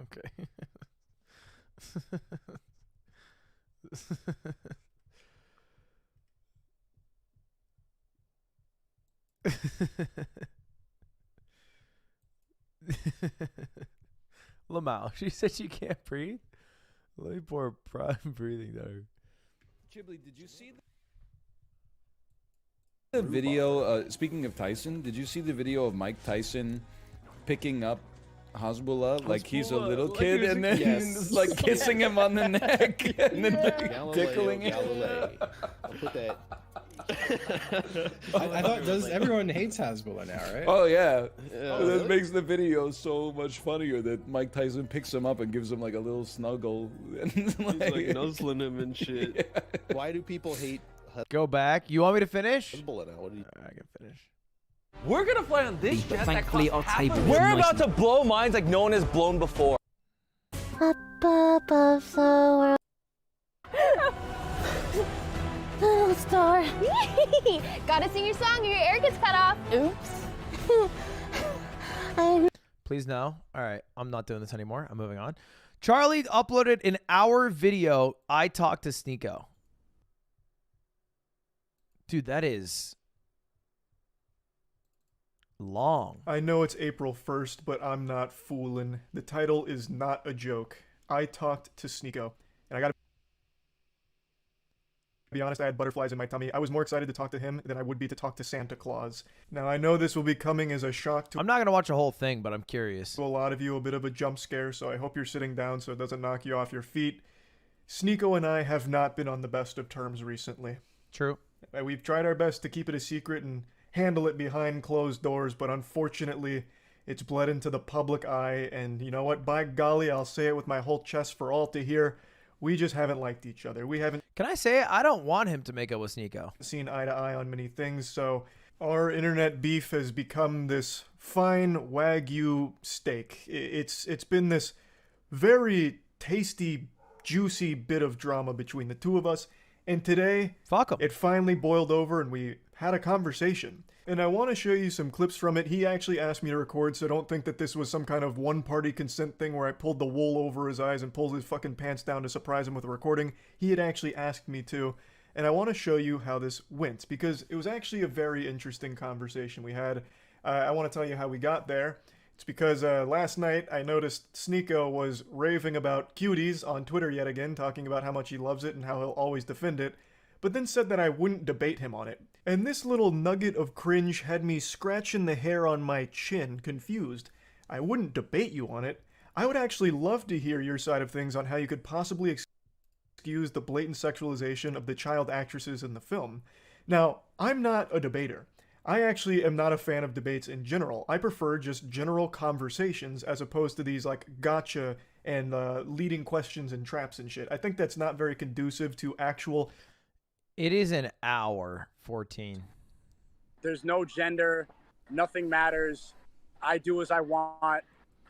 Okay. Lamau, she said she can't breathe. Let me pour prime breathing down. Chibli, did you see the video? Speaking of Tyson, did you see the video of Mike Tyson picking up Hasbullah like he's a little kid and then just, like kissing him on the neck and then like, tickling him? I'll put that. I thought everyone hates Hasbullah now, right? Oh yeah. Yeah. That makes the video so much funnier that Mike Tyson picks him up and gives him like a little snuggle and like nuzzling him and shit. Yeah. Why do people hate Go back. You want me to finish? Hasbullah now? What do you... I can finish. We're gonna fly on this jet thankfully that our costs table half is a- We're nice about to blow minds like no one has blown before. Up above the world. Little star. Gotta sing your song or your air gets cut off. Oops. Please no. All right. I'm not doing this anymore. I'm moving on. Charlie uploaded an hour video. I talked to Sneeko. Dude, that is long. I know it's April 1st, but I'm not fooling. The title is not a joke. I talked to Sneeko, and I gotta be honest, I had butterflies in my tummy. I was more excited to talk to him than I would be to talk to Santa Claus. Now, I know this will be coming as a shock to I'm not going to watch a whole thing, but I'm curious. a lot of you, a bit of a jump scare, so I hope you're sitting down so it doesn't knock you off your feet. Sneeko and I have not been on the best of terms recently. True. We've tried our best to keep it a secret and handle it behind closed doors, but unfortunately, it's bled into the public eye, and you know what? By golly, I'll say it with my whole chest for all to hear. We just haven't liked each other. We haven't Can I say it? I don't want him to make up with Sneeko. seen eye to eye on many things, so our internet beef has become this fine Wagyu steak. It's been this very tasty, juicy bit of drama between the two of us, and today, fuck 'em, it finally boiled over and we had a conversation. And I want to show you some clips from it. He actually asked me to record, so don't think that this was some kind of one-party consent thing where I pulled the wool over his eyes and pulled his fucking pants down to surprise him with a recording. He had actually asked me to. And I want to show you how this went, because it was actually a very interesting conversation we had. I want to tell you how we got there. It's because last night I noticed Sneeko was raving about cuties on Twitter yet again, talking about how much he loves it and how he'll always defend it, but then said that I wouldn't debate him on it. And this little nugget of cringe had me scratching the hair on my chin, confused. I wouldn't debate you on it. I would actually love to hear your side of things on how you could possibly excuse the blatant sexualization of the child actresses in the film. Now, I'm not a debater. I actually am not a fan of debates in general. I prefer just general conversations as opposed to these like gotcha and leading questions and traps and shit. I think that's not very conducive to actual... It is an hour 14. There's no gender. Nothing matters. I do as I want.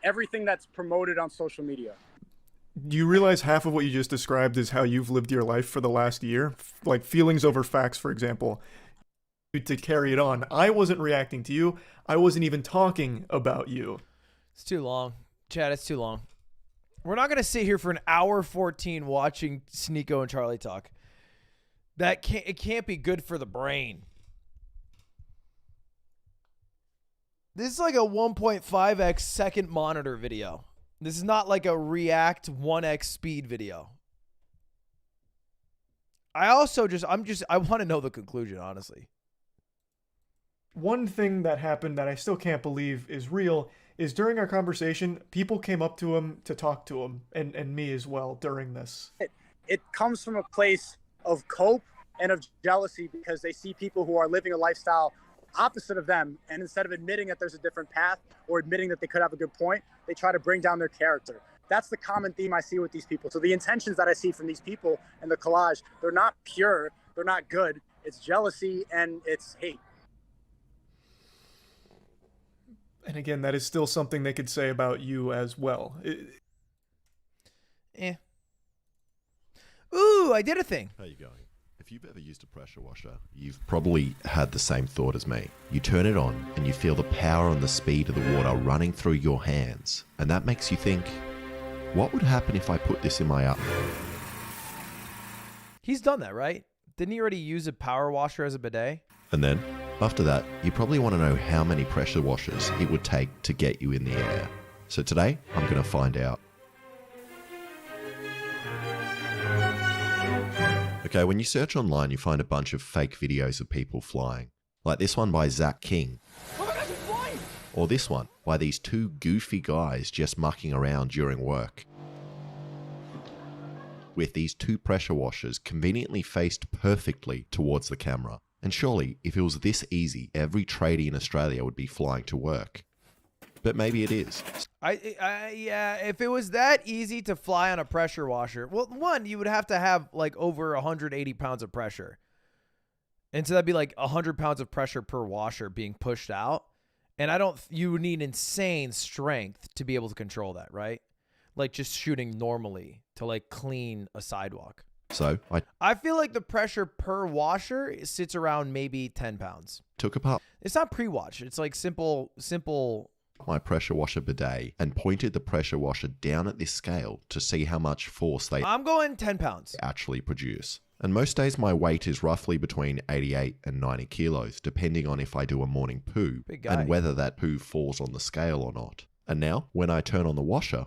Everything that's promoted on social media. Do you realize half of what you just described is how you've lived your life for the last year? Like feelings over facts, for example. To carry it on. I wasn't reacting to you. I wasn't even talking about you. It's too long. Chad, it's too long. We're not going to sit here for an hour 14 watching Sneeko and Charlie talk. It can't be good for the brain. This is like a 1.5x second monitor video. This is not like a React 1x speed video. I want to know the conclusion, honestly. One thing that happened that I still can't believe is real is during our conversation, people came up to him to talk to him, and me as well during this. It comes from a place of cope and of jealousy because they see people who are living a lifestyle opposite of them, and instead of admitting that there's a different path or admitting that they could have a good point, they try to bring down their character. That's the common theme I see with these people. So the intentions that I see from these people in the collage, they're not pure, they're not good. It's jealousy and it's hate. And again, that is still something they could say about you as well. Ooh, I did a thing. How you going? If you've ever used a pressure washer, you've probably had the same thought as me. You turn it on and you feel the power and the speed of the water running through your hands. And that makes you think, what would happen if I put this in my oven? He's done that, right? Didn't he already use a power washer as a bidet? And then, after that, you probably want to know how many pressure washers it would take to get you in the air. So today, I'm going to find out. Okay, when you search online, you find a bunch of fake videos of people flying. Like this one by Zach King. Oh my gosh, it's flying! Or this one by these two goofy guys just mucking around during work. With these two pressure washers conveniently faced perfectly towards the camera. And surely, if it was this easy, every tradie in Australia would be flying to work. But maybe it is. Yeah, if it was that easy to fly on a pressure washer, well, one, you would have to have like over 180 pounds of pressure. And so that'd be like 100 pounds of pressure per washer being pushed out. And you would need insane strength to be able to control that, right? Like just shooting normally to like clean a sidewalk. So I feel like the pressure per washer sits around maybe 10 pounds. Took apart. It's not pre-wash. It's like simple my pressure washer bidet and pointed the pressure washer down at this scale to see how much force they I'm going 10 pounds. actually produce. And most days my weight is roughly between 88 and 90 kilos, depending on if I do a morning poo Big guy. and whether that poo falls on the scale or not. And now, when I turn on the washer,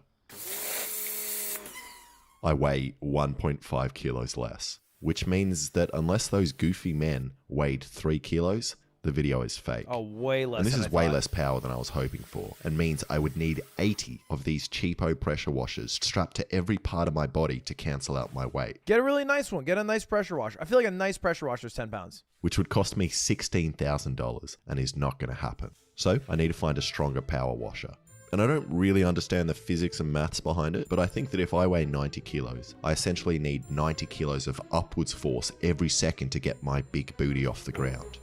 I weigh 1.5 kilos less, which means that unless those goofy men weighed 3 kilos, the video is fake. Oh, way less. And this than is I way thought. less power than I was hoping for, and means I would need 80 of these cheapo pressure washers strapped to every part of my body to cancel out my weight, Get a really nice one. Get a nice pressure washer. I feel like a nice pressure washer is 10 pounds. which would cost me $16,000 and is not going to happen. So I need to find a stronger power washer. And I don't really understand the physics and maths behind it, but I think that if I weigh 90 kilos, I essentially need 90 kilos of upwards force every second to get my big booty off the ground.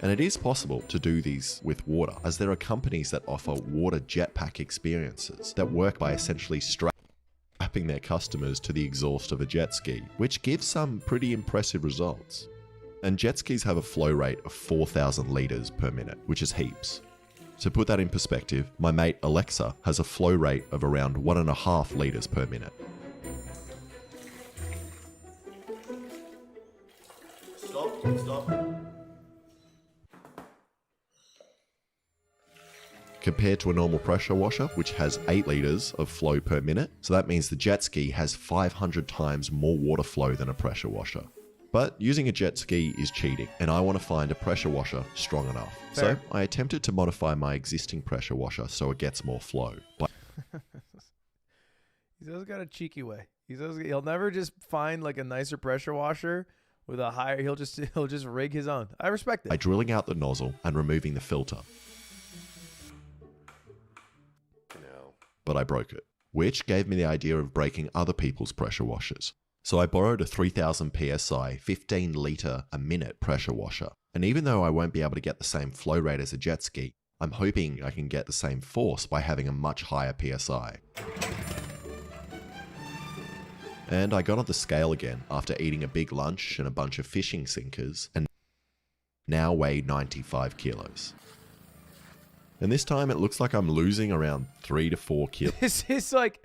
And it is possible to do these with water, as there are companies that offer water jetpack experiences that work by essentially strapping their customers to the exhaust of a jet ski, which gives some pretty impressive results. And jet skis have a flow rate of 4,000 litres per minute, which is heaps. To put that in perspective, my mate Alexa has a flow rate of around 1.5 litres per minute. Stop. Compared to a normal pressure washer, which has 8 litres of flow per minute, so that means the jet ski has 500 times more water flow than a pressure washer. But using a jet ski is cheating, and I want to find a pressure washer strong enough. Fair. So I attempted to modify my existing pressure washer so it gets more flow. He's always got a cheeky way. He'll never just find like a nicer pressure washer with a higher. He'll just rig his own. I respect By it. drilling out the nozzle and removing the filter. But I broke it, which gave me the idea of breaking other people's pressure washers. So I borrowed a 3000 psi, 15 litre a minute pressure washer. And even though I won't be able to get the same flow rate as a jet ski, I'm hoping I can get the same force by having a much higher psi. And I got on the scale again after eating a big lunch and a bunch of fishing sinkers, and now weigh 95 kilos. And this time it looks like I'm losing around 3 to 4 kilos. This is like,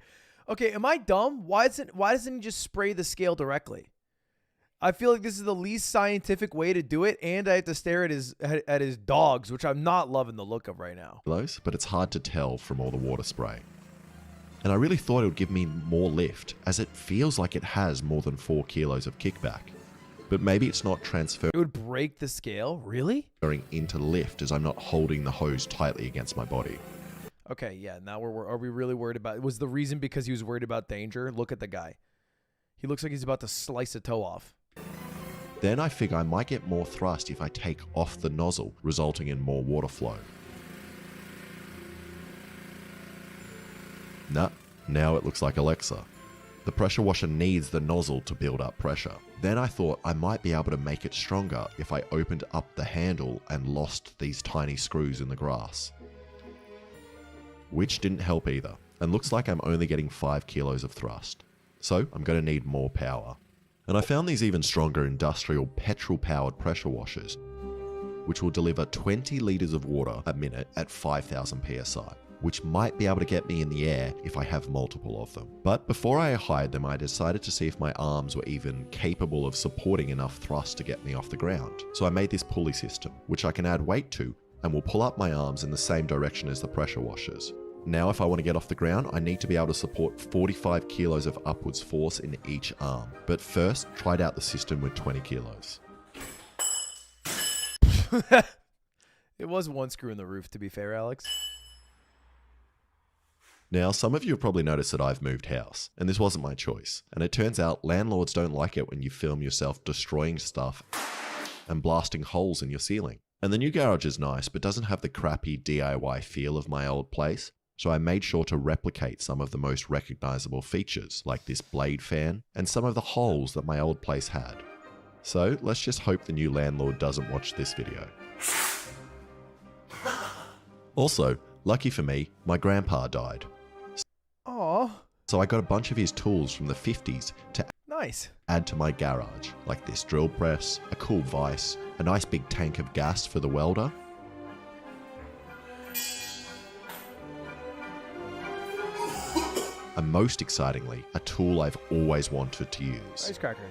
okay, am I dumb? Why doesn't he just spray the scale directly? I feel like this is the least scientific way to do it, and I have to stare at his dogs, which I'm not loving the look of right now. But it's hard to tell from all the water spray. And I really thought it would give me more lift, as it feels like it has more than 4 kilos of kickback. But maybe it's not transferring It would break the scale? Really? into lift, as I'm not holding the hose tightly against my body. Okay, yeah, now are we really worried about it? Was the reason because he was worried about danger? Look at the guy. He looks like he's about to slice a toe off. Then I figure I might get more thrust if I take off the nozzle, resulting in more water flow. Nah, now it looks like Alexa. The pressure washer needs the nozzle to build up pressure. Then I thought I might be able to make it stronger if I opened up the handle and lost these tiny screws in the grass. Which didn't help either, and looks like I'm only getting 5 kilos of thrust. So I'm going to need more power. And I found these even stronger industrial petrol-powered pressure washers, which will deliver 20 litres of water a minute at 5,000 psi. Which might be able to get me in the air if I have multiple of them. But before I hired them, I decided to see if my arms were even capable of supporting enough thrust to get me off the ground. So I made this pulley system, which I can add weight to, and will pull up my arms in the same direction as the pressure washers. Now if I want to get off the ground, I need to be able to support 45 kilos of upwards force in each arm. But first, tried out the system with 20 kilos. It was one screw in the roof, to be fair, Alex. Now, some of you have probably noticed that I've moved house, and this wasn't my choice. And it turns out landlords don't like it when you film yourself destroying stuff and blasting holes in your ceiling. And the new garage is nice, but doesn't have the crappy DIY feel of my old place, so I made sure to replicate some of the most recognizable features, like this blade fan, and some of the holes that my old place had. So, let's just hope the new landlord doesn't watch this video. Also, lucky for me, my grandpa died. Aww. So I got a bunch of his tools from the 50s to Nice. add to my garage, like this drill press, a cool vise, a nice big tank of gas for the welder, and most excitingly, a tool I've always wanted to use. Ice cracker.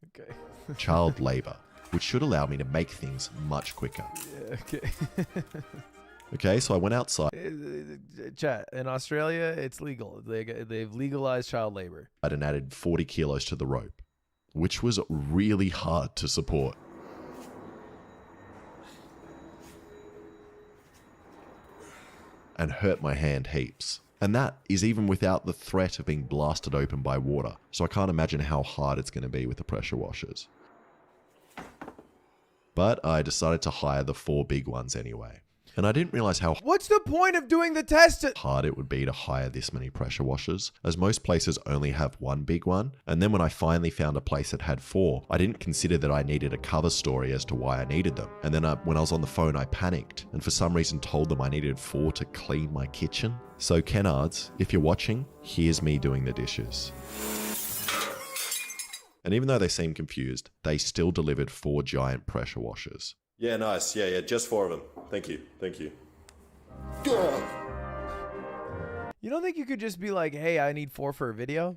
Okay. Child labor, which should allow me to make things much quicker. Yeah, okay. Okay, so I went outside Chat, in Australia, it's legal. They've legalized child labor. and added 40 kilos to the rope, which was really hard to support. And hurt my hand heaps. And that is even without the threat of being blasted open by water. So I can't imagine how hard it's going to be with the pressure washers. But I decided to hire the 4 big ones anyway. And I didn't realize how What's the point of doing the test? hard it would be to hire this many pressure washers, as most places only have 1 big one. And then when I finally found a place that had 4, I didn't consider that I needed a cover story as to why I needed them. And then when I was on the phone, I panicked and for some reason told them I needed 4 to clean my kitchen. So Kennards, if you're watching, here's me doing the dishes. And even though they seemed confused, they still delivered 4 giant pressure washers. Yeah, nice. Yeah, just 4 of them. Thank you. You don't think you could just be like, hey, I need 4 for a video?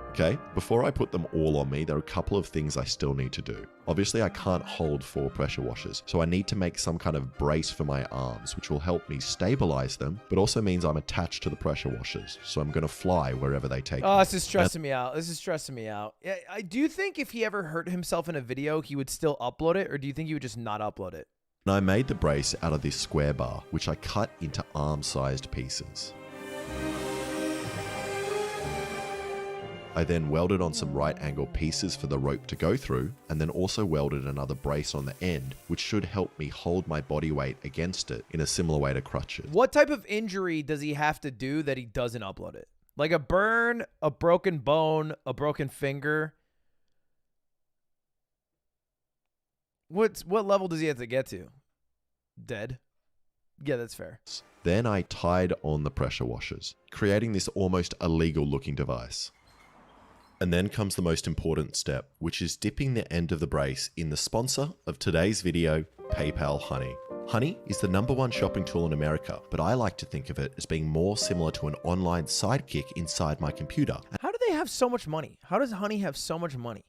Okay, before I put them all on me, there are a couple of things I still need to do. Obviously, I can't hold 4 pressure washers, so I need to make some kind of brace for my arms, which will help me stabilize them, but also means I'm attached to the pressure washers, so I'm going to fly wherever they take me. Oh, this is stressing me out. Yeah, do you think if he ever hurt himself in a video, he would still upload it, or do you think he would just not upload it? And I made the brace out of this square bar, which I cut into arm-sized pieces. I then welded on some right angle pieces for the rope to go through, and then also welded another brace on the end, which should help me hold my body weight against it in a similar way to crutches. What type of injury does he have to do that he doesn't upload it? Like a burn, a broken bone, a broken finger? What level does he have to get to? Dead? Yeah, that's fair. Then I tied on the pressure washers, creating this almost illegal looking device. And then comes the most important step, which is dipping the end of the brace in the sponsor of today's video, PayPal Honey. Honey is the #1 shopping tool in America, but I like to think of it as being more similar to an online sidekick inside my computer. How do they have so much money? How does Honey have so much money?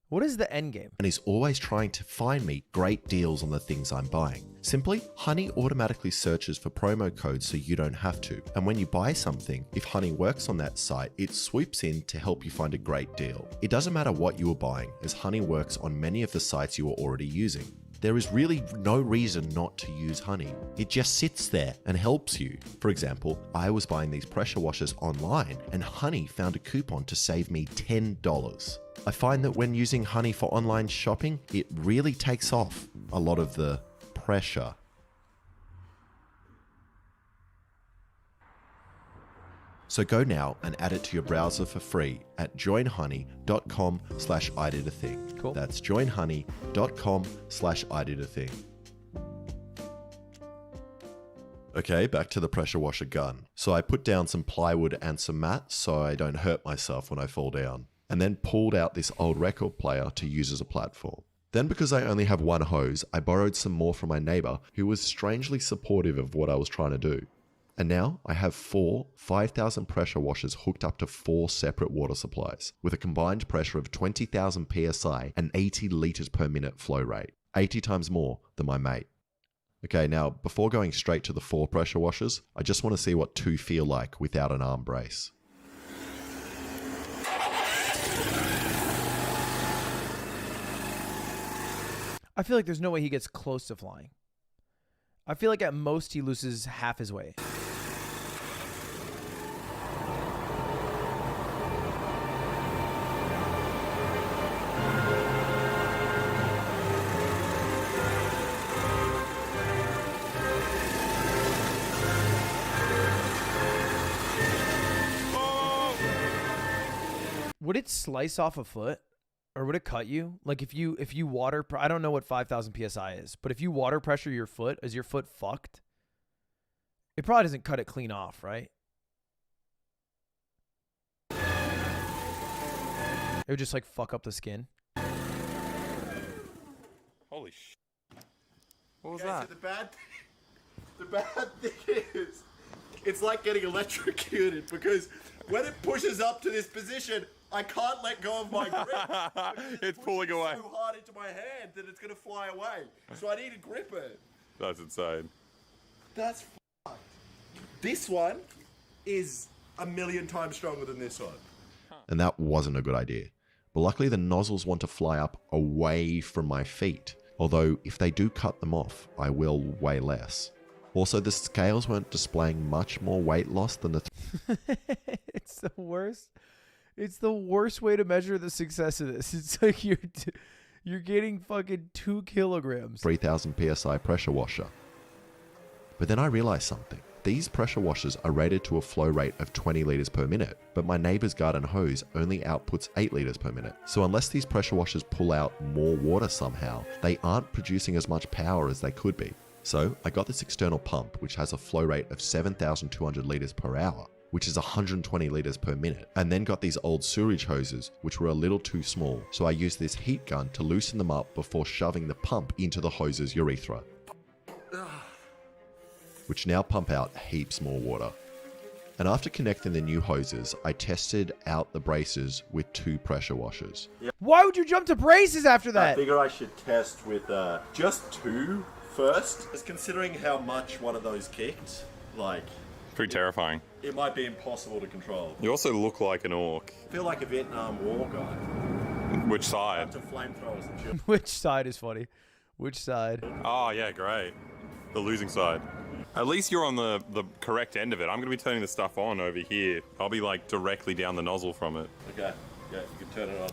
What is the end game? And is always trying to find me great deals on the things I'm buying. Simply, Honey automatically searches for promo codes so you don't have to. And when you buy something, if Honey works on that site, it swoops in to help you find a great deal. It doesn't matter what you are buying, as Honey works on many of the sites you are already using. There is really no reason not to use Honey. It just sits there and helps you. For example, I was buying these pressure washers online and Honey found a coupon to save me $10. I find that when using Honey for online shopping, it really takes off a lot of the pressure. So go now and add it to your browser for free at joinhoney.com/iditathing. Cool. That's joinhoney.com/iditathing. Okay, back to the pressure washer gun. So I put down some plywood and some mats so I don't hurt myself when I fall down, and then pulled out this old record player to use as a platform. Then, because I only have 1 hose, I borrowed some more from my neighbor who was strangely supportive of what I was trying to do. And now I have 4 5,000 pressure washers hooked up to 4 separate water supplies with a combined pressure of 20,000 psi and 80 liters per minute flow rate, 80 times more than my mate. Okay, now before going straight to the 4 pressure washers, I just want to see what 2 feel like without an arm brace. I feel like there's no way he gets close to flying. I feel like at most he loses half his weight. Would it slice off a foot? Or would it cut you? Like if you water, I don't know what 5,000 PSI is, but if you water pressure your foot, is your foot fucked? It probably doesn't cut it clean off, right? It would just like fuck up the skin. Holy sh! What was Okay, that? so the bad thing is, it's like getting electrocuted because when it pushes up to this position, I can't let go of my grip. It's pulling away so hard into my hand that it's gonna fly away. So I need to grip it. That's insane. That's fucked. This one is 1,000,000 times stronger than this one. And that wasn't a good idea. But luckily the nozzles want to fly up away from my feet. Although if they do cut them off, I will weigh less. Also, the scales weren't displaying much more weight loss than the... It's the worst. It's the worst way to measure the success of this. It's like you're getting fucking 2 kilograms. 3,000 PSI pressure washer. But then I realized something. These pressure washers are rated to a flow rate of 20 litres per minute, but my neighbour's garden hose only outputs 8 litres per minute. So unless these pressure washers pull out more water somehow, they aren't producing as much power as they could be. So I got this external pump which has a flow rate of 7,200 litres per hour, which is 120 litres per minute, and then got these old sewerage hoses which were a little too small, so I used this heat gun to loosen them up before shoving the pump into the hose's urethra, which now pump out heaps more water. And after connecting the new hoses, I tested out the braces with 2 pressure washers. Why would you jump to braces after that? I figure I should test with just 2 first. Just considering how much one of those kicked, like... Pretty terrifying. It might be impossible to control. You also look like an orc. I feel like a Vietnam War guy. Which side? To flamethrowers and shit. Which side is funny? Which side? Oh, yeah, great. The losing side. At least you're on the correct end of it. I'm going to be turning the stuff on over here. I'll be like directly down the nozzle from it. Okay, yeah, you can turn it on.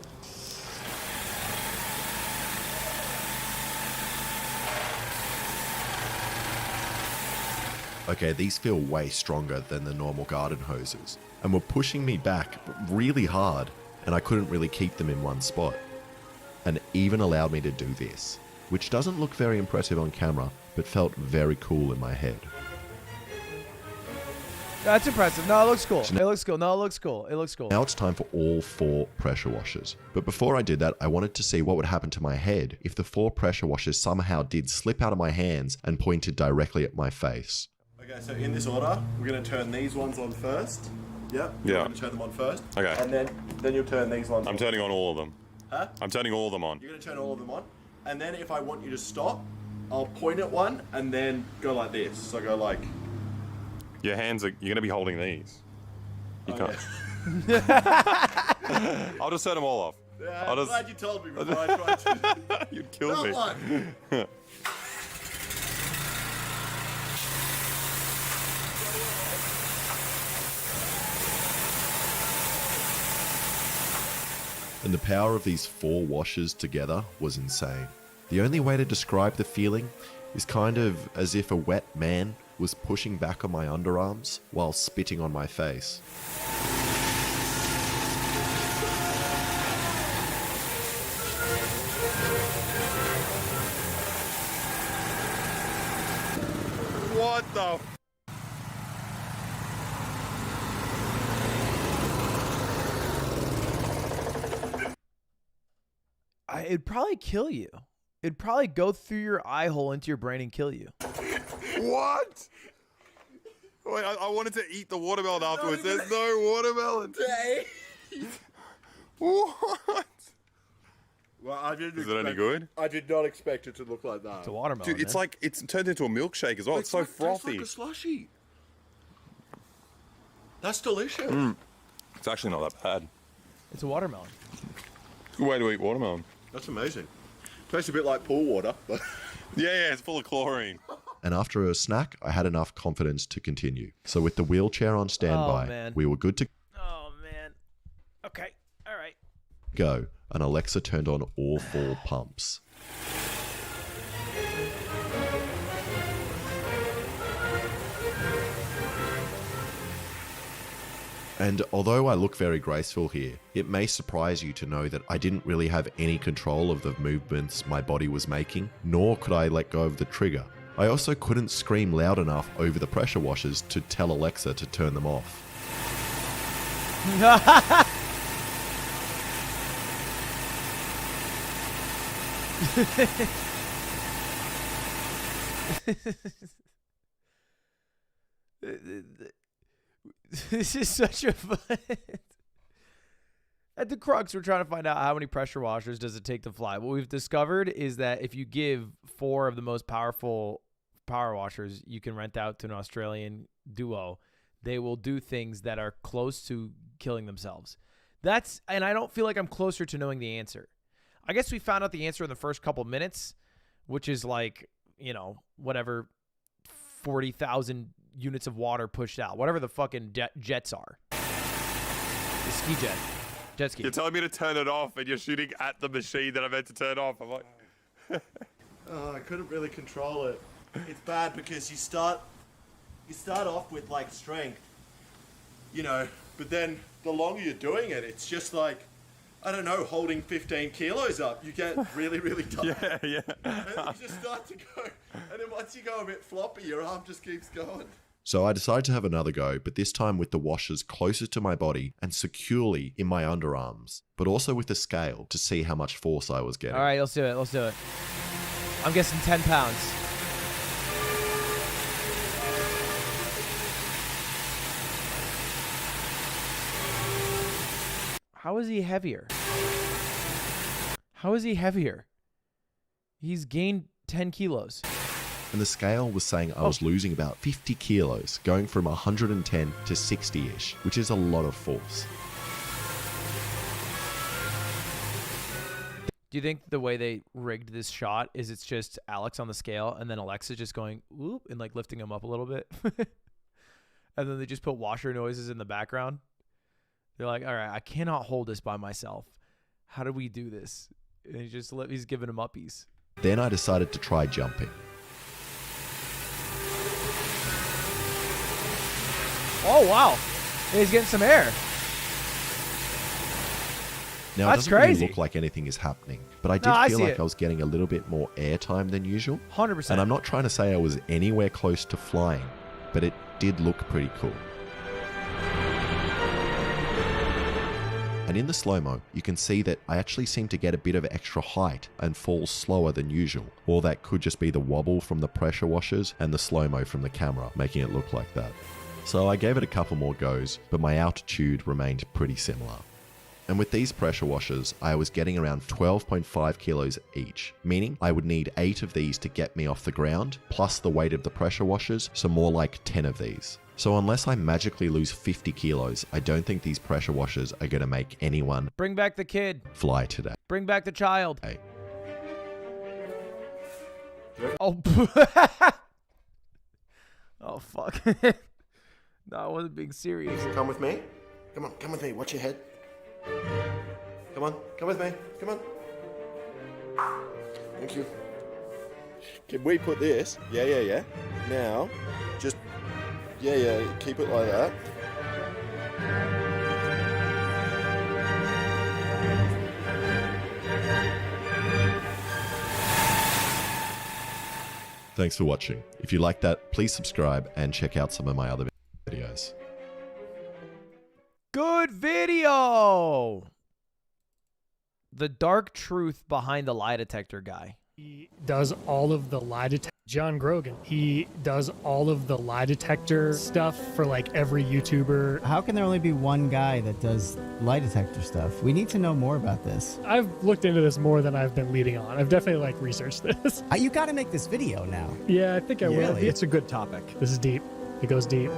Okay, these feel way stronger than the normal garden hoses, and were pushing me back really hard, and I couldn't really keep them in one spot. And even allowed me to do this, which doesn't look very impressive on camera, but felt very cool in my head. That's impressive. No, it looks cool. It looks cool. No, it looks cool. It looks cool. Now it's time for all 4 pressure washers. But before I did that, I wanted to see what would happen to my head if the 4 pressure washers somehow did slip out of my hands and pointed directly at my face. Okay, so in this order, we're going to turn these ones on first. Yep. Yeah. We're going to turn them on first. Okay. And then you'll turn these ones on. I'm turning on all of them. Huh? I'm turning all of them on. You're going to turn all of them on. And then if I want you to stop, I'll point at one and then go like this. So go like... Your hands are... You're going to be holding these. You can't. Yeah. I'll just turn them all off. Yeah, I'm glad you told me before I tried to... You'd kill me. And the power of these 4 washers together was insane. The only way to describe the feeling is kind of as if a wet man was pushing back on my underarms while spitting on my face. What the... It'd probably kill you. It'd probably go through your eye hole into your brain and kill you. What? Wait, I wanted to eat the watermelon afterwards. There's no watermelon. What? Well, Is it any good? I did not expect it to look like that. It's a watermelon. Dude, it's like, it's turned into a milkshake as well. It's so frothy. It's like a slushy. That's delicious. It's actually not that bad. It's a watermelon. Good way to eat watermelon. That's amazing. Tastes a bit like pool water. But yeah, it's full of chlorine. And after a snack, I had enough confidence to continue. So with the wheelchair on standby, we were good to Oh, man. Okay. All right. go, and Alexa turned on all 4 pumps. And although I look very graceful here, it may surprise you to know that I didn't really have any control of the movements my body was making, nor could I let go of the trigger. I also couldn't scream loud enough over the pressure washers to tell Alexa to turn them off. This is such a fun. At the crux, we're trying to find out how many pressure washers does it take to fly. What we've discovered is that if you give 4 of the most powerful power washers you can rent out to an Australian duo, they will do things that are close to killing themselves. And I don't feel like I'm closer to knowing the answer. I guess we found out the answer in the first couple minutes, which is like, you know, whatever 40,000 units of water pushed out, whatever the fucking jets are. The ski jet. Jet ski. You're telling me to turn it off and you're shooting at the machine that I meant to turn off. I'm like... Oh, I couldn't really control it. It's bad because you start off with like strength, you know, but then the longer you're doing it, it's just like, I don't know, holding 15 kilos up. You get really, really tired. Yeah. And then you just start to go, and then once you go a bit floppy, your arm just keeps going. So I decided to have another go, but this time with the washers closer to my body and securely in my underarms, but also with a scale to see how much force I was getting. All right, let's do it. Let's do it. I'm guessing 10 pounds. How is he heavier? How is he heavier? He's gained 10 kilos. And the scale was saying I was losing about 50 kilos, going from 110 to 60-ish, which is a lot of force. Do you think the way they rigged this shot is it's just Alex on the scale and then Alexa just going whoop and like lifting him up a little bit? And then they just put washer noises in the background? They're like, all right, I cannot hold this by myself. How do we do this? And he's giving him uppies. Then I decided to try jumping. Oh, wow. He's getting some air. Now, That's it doesn't crazy. really look like anything is happening, but I did feel like I was getting a little bit more airtime than usual. 100%. And I'm not trying to say I was anywhere close to flying, but it did look pretty cool. And in the slow-mo, you can see that I actually seem to get a bit of extra height and fall slower than usual. Or that could just be the wobble from the pressure washers and the slow-mo from the camera, making it look like that. So I gave it a couple more goes, but my altitude remained pretty similar. And with these pressure washers, I was getting around 12.5 kilos each, meaning I would need 8 of these to get me off the ground, plus the weight of the pressure washers, so more like 10 of these. So unless I magically lose 50 kilos, I don't think these pressure washers are going to make anyone Bring back the kid. fly today. Bring back the child. Hey. Oh. Oh, fuck. No, I wasn't being serious. Come with me. Come with me. Watch your head. Come with me. Come on. Thank you. Can we put this? Yeah. Now, just, yeah, keep it like that. Thanks for watching. If you like that, please subscribe and check out some of my other videos. Good video. The dark truth behind the lie detector guy. He does all of the lie detector. John Grogan. He does all of the lie detector stuff for like every YouTuber. How can there only be one guy that does lie detector stuff? We need to know more about this. I've looked into this more than I've been leading on. I've definitely like researched this. You got to make this video now. Yeah, I think I will. Really? It's a good topic. This is deep. It goes deep.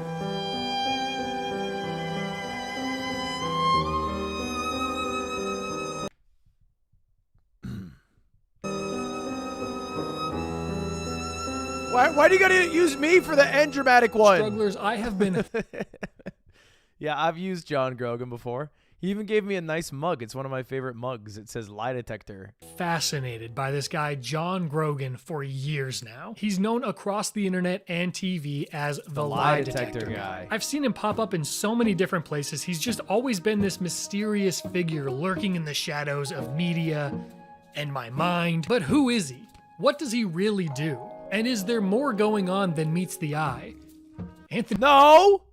Why do you gotta use me for the end dramatic one? Strugglers, I have been... Yeah, I've used John Grogan before. He even gave me a nice mug. It's one of my favorite mugs. It says lie detector. Fascinated by this guy, John Grogan, for years now. He's known across the internet and TV as the lie detector guy. I've seen him pop up in so many different places. He's just always been this mysterious figure lurking in the shadows of media and my mind. But who is he? What does he really do? And is there more going on than meets the eye? Anthony? No!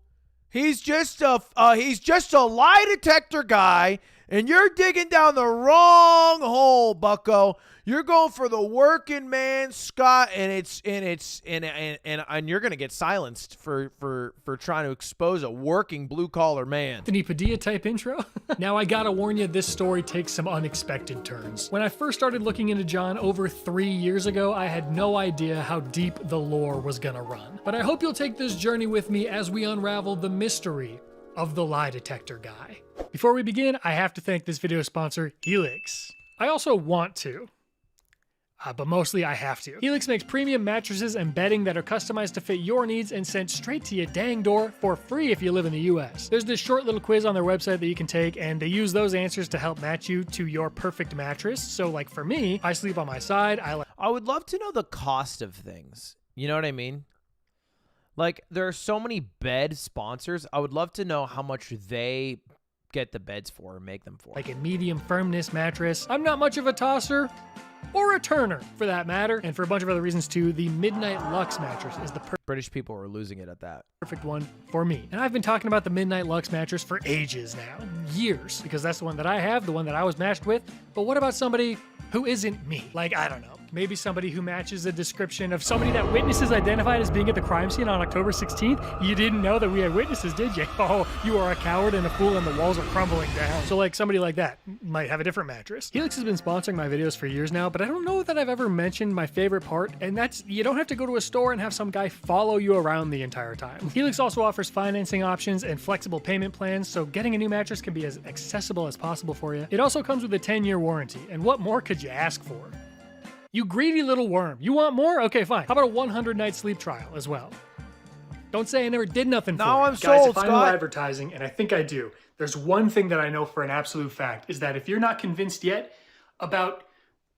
He's just a lie detector guy And you're digging down the wrong hole, bucko. You're going for the working man, Scott, and you're gonna get silenced for trying to expose a working blue collar man. Anthony Padilla type intro. Now I gotta warn you, this story takes some unexpected turns. When I first started looking into John over 3 years ago, I had no idea how deep the lore was gonna run. But I hope you'll take this journey with me as we unravel the mystery of the lie detector guy. Before we begin, I have to thank this video sponsor, Helix. I also want to, but mostly I have to. Helix makes premium mattresses and bedding that are customized to fit your needs and sent straight to your dang door for free if you live in the US. There's this short little quiz on their website that you can take, and they use those answers to help match you to your perfect mattress. So like for me, I sleep on my side. I would love to know the cost of things. You know what I mean? Like, there are so many bed sponsors. I would love to know how much they get the beds for or make them for. Like a medium firmness mattress. I'm not much of a tosser or a turner for that matter. And for a bunch of other reasons too, the Midnight Lux mattress is the British people are losing it at that. Perfect one for me. And I've been talking about the Midnight Lux mattress for ages now. Years. Because that's the one that I have, the one that I was matched with. But what about somebody who isn't me? Like, I don't know. Maybe somebody who matches a description of somebody that witnesses identified as being at the crime scene on October 16th. You didn't know that we had witnesses, did you? Oh, you are a coward and a fool and the walls are crumbling down. So like somebody like that might have a different mattress. Helix has been sponsoring my videos for years now, but I don't know that I've ever mentioned my favorite part, and that's you don't have to go to a store and have some guy follow you around the entire time. Helix also offers financing options and flexible payment plans, so getting a new mattress can be as accessible as possible for you. It also comes with a 10-year warranty, and what more could you ask for? You greedy little worm. You want more? Okay, fine. How about a 100-night sleep trial as well? Don't say I never did nothing for you. Now I'm Guys, sold, if I know Scott. advertising, and I think I do, there's one thing that I know for an absolute fact, is that if you're not convinced yet, about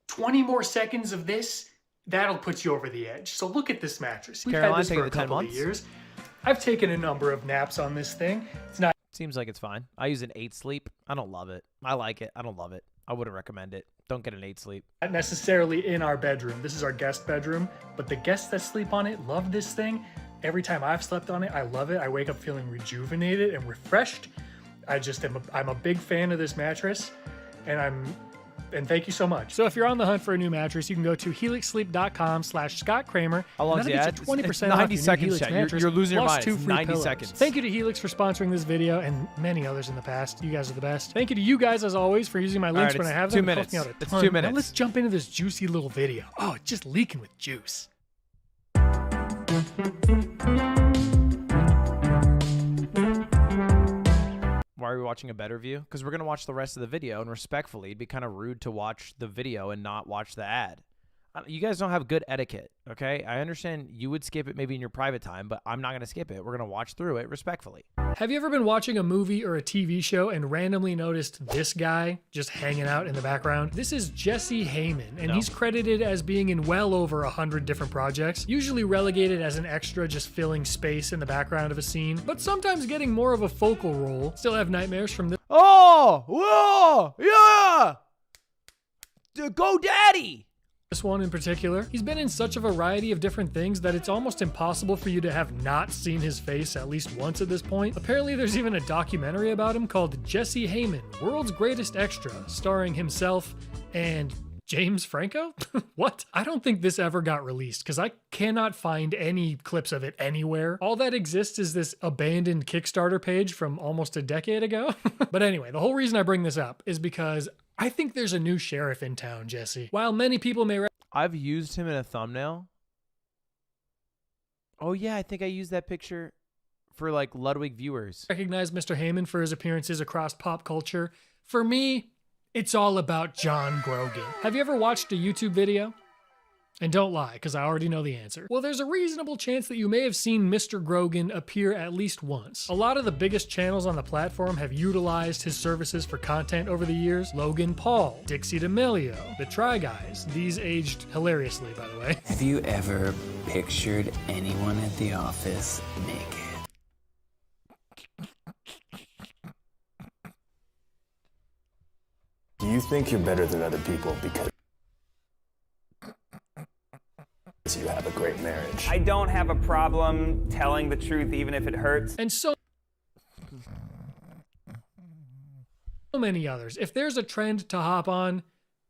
20 more seconds of this, that'll put you over the edge. So look at this mattress. We've Caroline, had this taking for a the 10 couple of months? years. I've taken a number of naps on this thing. It's not Seems like it's fine. I use an 8 sleep. I don't love it. I like it. I don't love it. I wouldn't recommend it. Don't get an 8 sleep. not necessarily in our bedroom. This is our guest bedroom, but the guests that sleep on it love this thing. Every time I've slept on it, I love it. I wake up feeling rejuvenated and refreshed. I'm a big fan of this mattress, and thank you so much. So if you're on the hunt for a new mattress, you can go to helixsleep.com/Scott Kramer. How long is the ad? 20% It's off 90 your new seconds, Helix chat. mattress, You're losing your plus mind. 2 It's free 90 pillows. seconds. Thank you to Helix for sponsoring this video and many others in the past. You guys are the best. Thank you to you guys as always for using my links right, when I it's have 2 them. It helps minutes. me out a It's ton. 2 minutes. Now let's jump into this juicy little video. Oh, it's just leaking with juice. Why are we watching a better view? Because we're going to watch the rest of the video, and respectfully, it'd be kind of rude to watch the video and not watch the ad. You guys don't have good etiquette, okay? I understand you would skip it maybe in your private time, but I'm not going to skip it. We're going to watch through it respectfully. Have you ever been watching a movie or a TV show and randomly noticed this guy just hanging out in the background? This is Jesse Heyman, and he's credited as being in well over 100 different projects, usually relegated as an extra just filling space in the background of a scene, but sometimes getting more of a focal role. Still have nightmares from this. Oh! Whoa! Yeah! Go Daddy! This one in particular, he's been in such a variety of different things that it's almost impossible for you to have not seen his face at least once at this point. Apparently there's even a documentary about him called Jesse Heyman, World's Greatest Extra, starring himself and James Franco? What? I don't think this ever got released because I cannot find any clips of it anywhere. All that exists is this abandoned Kickstarter page from almost a decade ago. But anyway, the whole reason I bring this up is because I think there's a new sheriff in town, Jesse. While many people may... I've used him in a thumbnail. Oh, yeah, I think I used that picture for, like, Ludwig viewers. Recognize Mr. Heyman for his appearances across pop culture. For me, it's all about John Grogan. Have you ever watched a YouTube video? And don't lie, because I already know the answer. Well, there's a reasonable chance that you may have seen Mr. Grogan appear at least once. A lot of the biggest channels on the platform have utilized his services for content over the years. Logan Paul, Dixie D'Amelio, the Try Guys. These aged hilariously, by the way. Have you ever pictured anyone at the office naked? Do you think you're better than other people because you have a great marriage? I don't have a problem telling the truth even if it hurts. And so so many others. If there's a trend to hop on,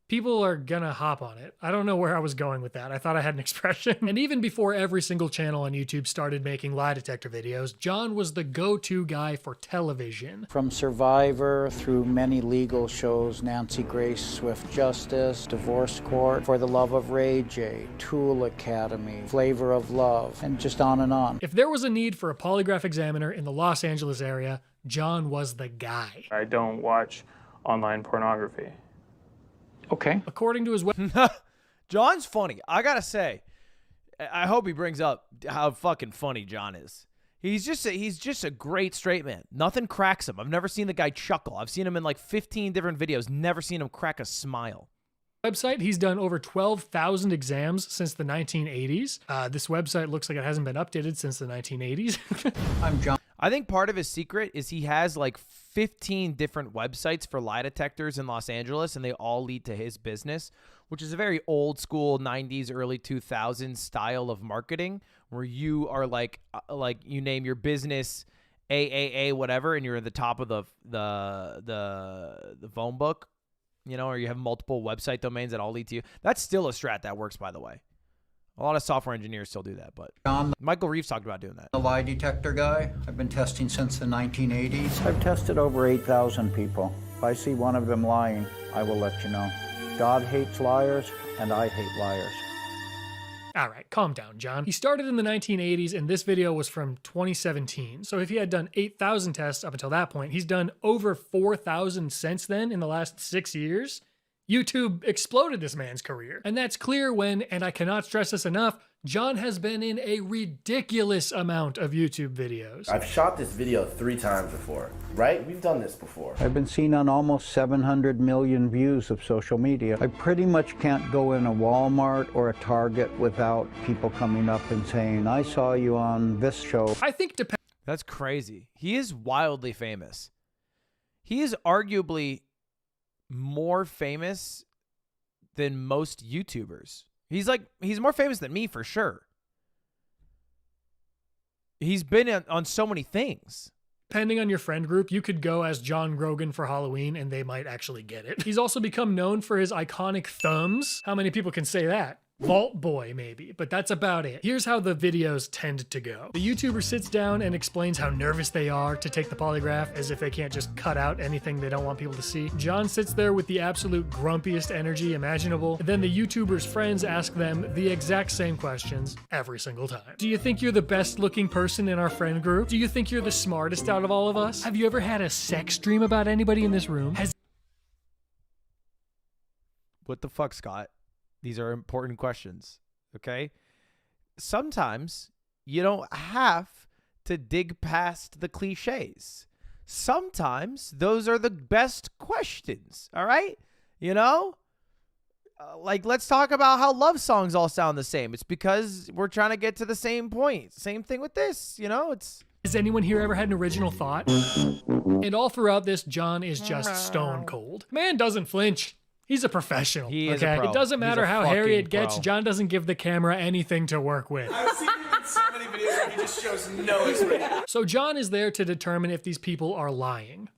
people are gonna hop on it. I don't know where I was going with that. I thought I had an expression. And even before every single channel on YouTube started making lie detector videos, John was the go-to guy for television. From Survivor through many legal shows, Nancy Grace, Swift Justice, Divorce Court, For the Love of Ray J, Tool Academy, Flavor of Love, and just on and on. If there was a need for a polygraph examiner in the Los Angeles area, John was the guy. I don't watch online pornography. Okay. According to his John's funny. I gotta say, I hope he brings up how fucking funny John is. He's just a great straight man. Nothing cracks him. I've never seen the guy chuckle. I've seen him in like 15 different videos. Never seen him crack a smile. Website, he's done over 12,000 exams since the 1980s. This website looks like it hasn't been updated since the 1980s. I'm John. I think part of his secret is he has like 15 different websites for lie detectors in Los Angeles, and they all lead to his business, which is a very old school 90s, early 2000s style of marketing where you are like you name your business AAA whatever, and you're at the top of the phone book, you know, or you have multiple website domains that all lead to you. That's still a strat that works, by the way. A lot of software engineers still do that, but John, Michael Reeves talked about doing that. The lie detector guy. I've been testing since the 1980s. I've tested over 8,000 people. If I see one of them lying, I will let you know. God hates liars, and I hate liars. All right, calm down, John. He started in the 1980s, and this video was from 2017. So if he had done 8,000 tests up until that point, he's done over 4,000 since then in the last 6 years. YouTube exploded this man's career. And that's clear when, and I cannot stress this enough, John has been in a ridiculous amount of YouTube videos. I've shot this video 3 times before, right? We've done this before. I've been seen on almost 700 million views of social media. I pretty much can't go in a Walmart or a Target without people coming up and saying, I saw you on this show. I think that's crazy. He is wildly famous. He is arguably more famous than most YouTubers. He's more famous than me for sure. He's been on so many things. Depending on your friend group, you could go as John Grogan for Halloween and they might actually get it. He's also become known for his iconic thumbs. How many people can say that? Vault Boy, maybe, but that's about it. Here's how the videos tend to go. The YouTuber sits down and explains how nervous they are to take the polygraph, as if they can't just cut out anything they don't want people to see. John sits there with the absolute grumpiest energy imaginable. And then the YouTuber's friends ask them the exact same questions every single time. Do you think you're the best looking person in our friend group? Do you think you're the smartest out of all of us? Have you ever had a sex dream about anybody in this room? What the fuck, Scott? These are important questions, okay? Sometimes you don't have to dig past the cliches. Sometimes those are the best questions, all right? You know? Like, let's talk about how love songs all sound the same. It's because we're trying to get to the same point. Same thing with this, you know? Has anyone here ever had an original thought? And all throughout this, John is just stone cold. Man doesn't flinch. He's a professional. He is a pro. It doesn't matter how hairy it gets. pro. John doesn't give the camera anything to work with. I've seen him in so many videos where he just shows no expression. So John is there to determine if these people are lying.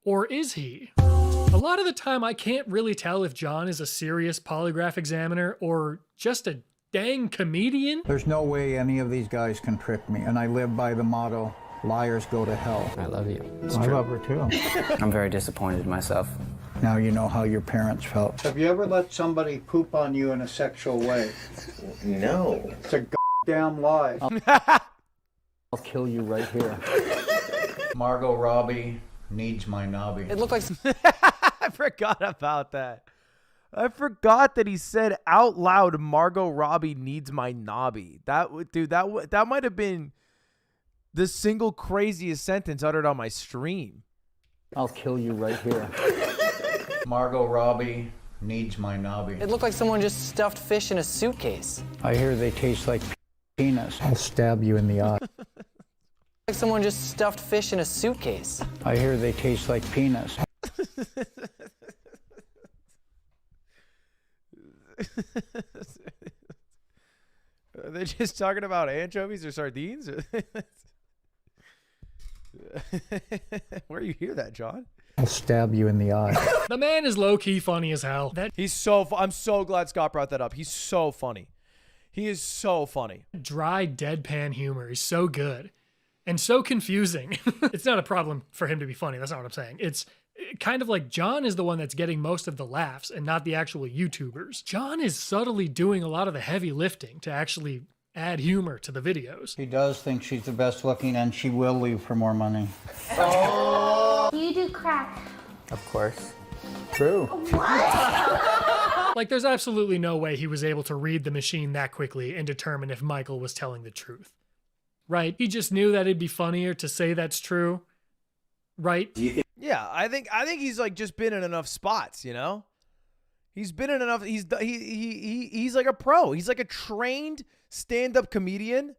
Or is he? A lot of the time, I can't really tell if John is a serious polygraph examiner or just a dang comedian. There's no way any of these guys can trick me, and I live by the motto, liars go to hell. I love you. I love her too. I'm very disappointed in myself. Now you know how your parents felt. Have you ever let somebody poop on you in a sexual way? No. It's a goddamn lie. I'll kill you right here. Margot Robbie needs my knobby. It looked like I forgot about that. I forgot that he said out loud, Margot Robbie needs my knobby. That might have been the single craziest sentence uttered on my stream. I'll kill you right here. Margot Robbie needs my knobby. It looked like someone just stuffed fish in a suitcase. I hear they taste like penis. I'll stab you in the eye. Like someone just stuffed fish in a suitcase. I hear they taste like penis. Are they just talking about anchovies or sardines? Where do you hear that, John? I'll stab you in the eye. The man is low-key funny as hell. I'm so glad Scott brought that up. He's so funny. He is so funny. Dry, deadpan humor is so good and so confusing. It's not a problem for him to be funny. That's not what I'm saying. It's kind of like John is the one that's getting most of the laughs and not the actual YouTubers. John is subtly doing a lot of the heavy lifting to actually add humor to the videos. He does think she's the best looking and she will leave for more money. You do crack. Of course. True. Like, there's absolutely no way he was able to read the machine that quickly and determine if Michael was telling the truth. Right? He just knew that it'd be funnier to say that's true. Right? Yeah, I think he's like just been in enough spots, you know? He's been in enough. He's like a pro. He's like a trained stand-up comedian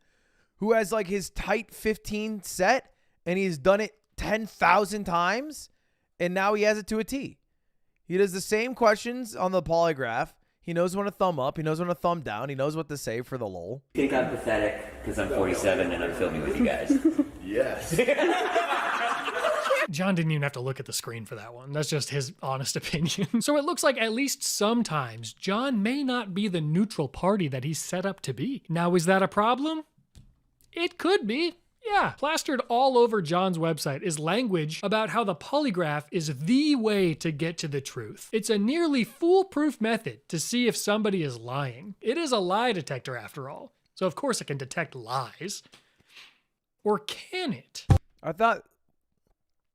who has like his tight 15 set, and he's done it 10,000 times, and now he has it to a T. He does the same questions on the polygraph. He knows when to thumb up. He knows when to thumb down. He knows what to say for the lol. You think I'm pathetic because I'm 47 and I'm filming with you guys? Yes. John didn't even have to look at the screen for that one. That's just his honest opinion. So it looks like at least sometimes John may not be the neutral party that he's set up to be. Now, is that a problem? It could be. Yeah, plastered all over John's website is language about how the polygraph is the way to get to the truth. It's a nearly foolproof method to see if somebody is lying. It is a lie detector after all, so of course it can detect lies. Or can it? I thought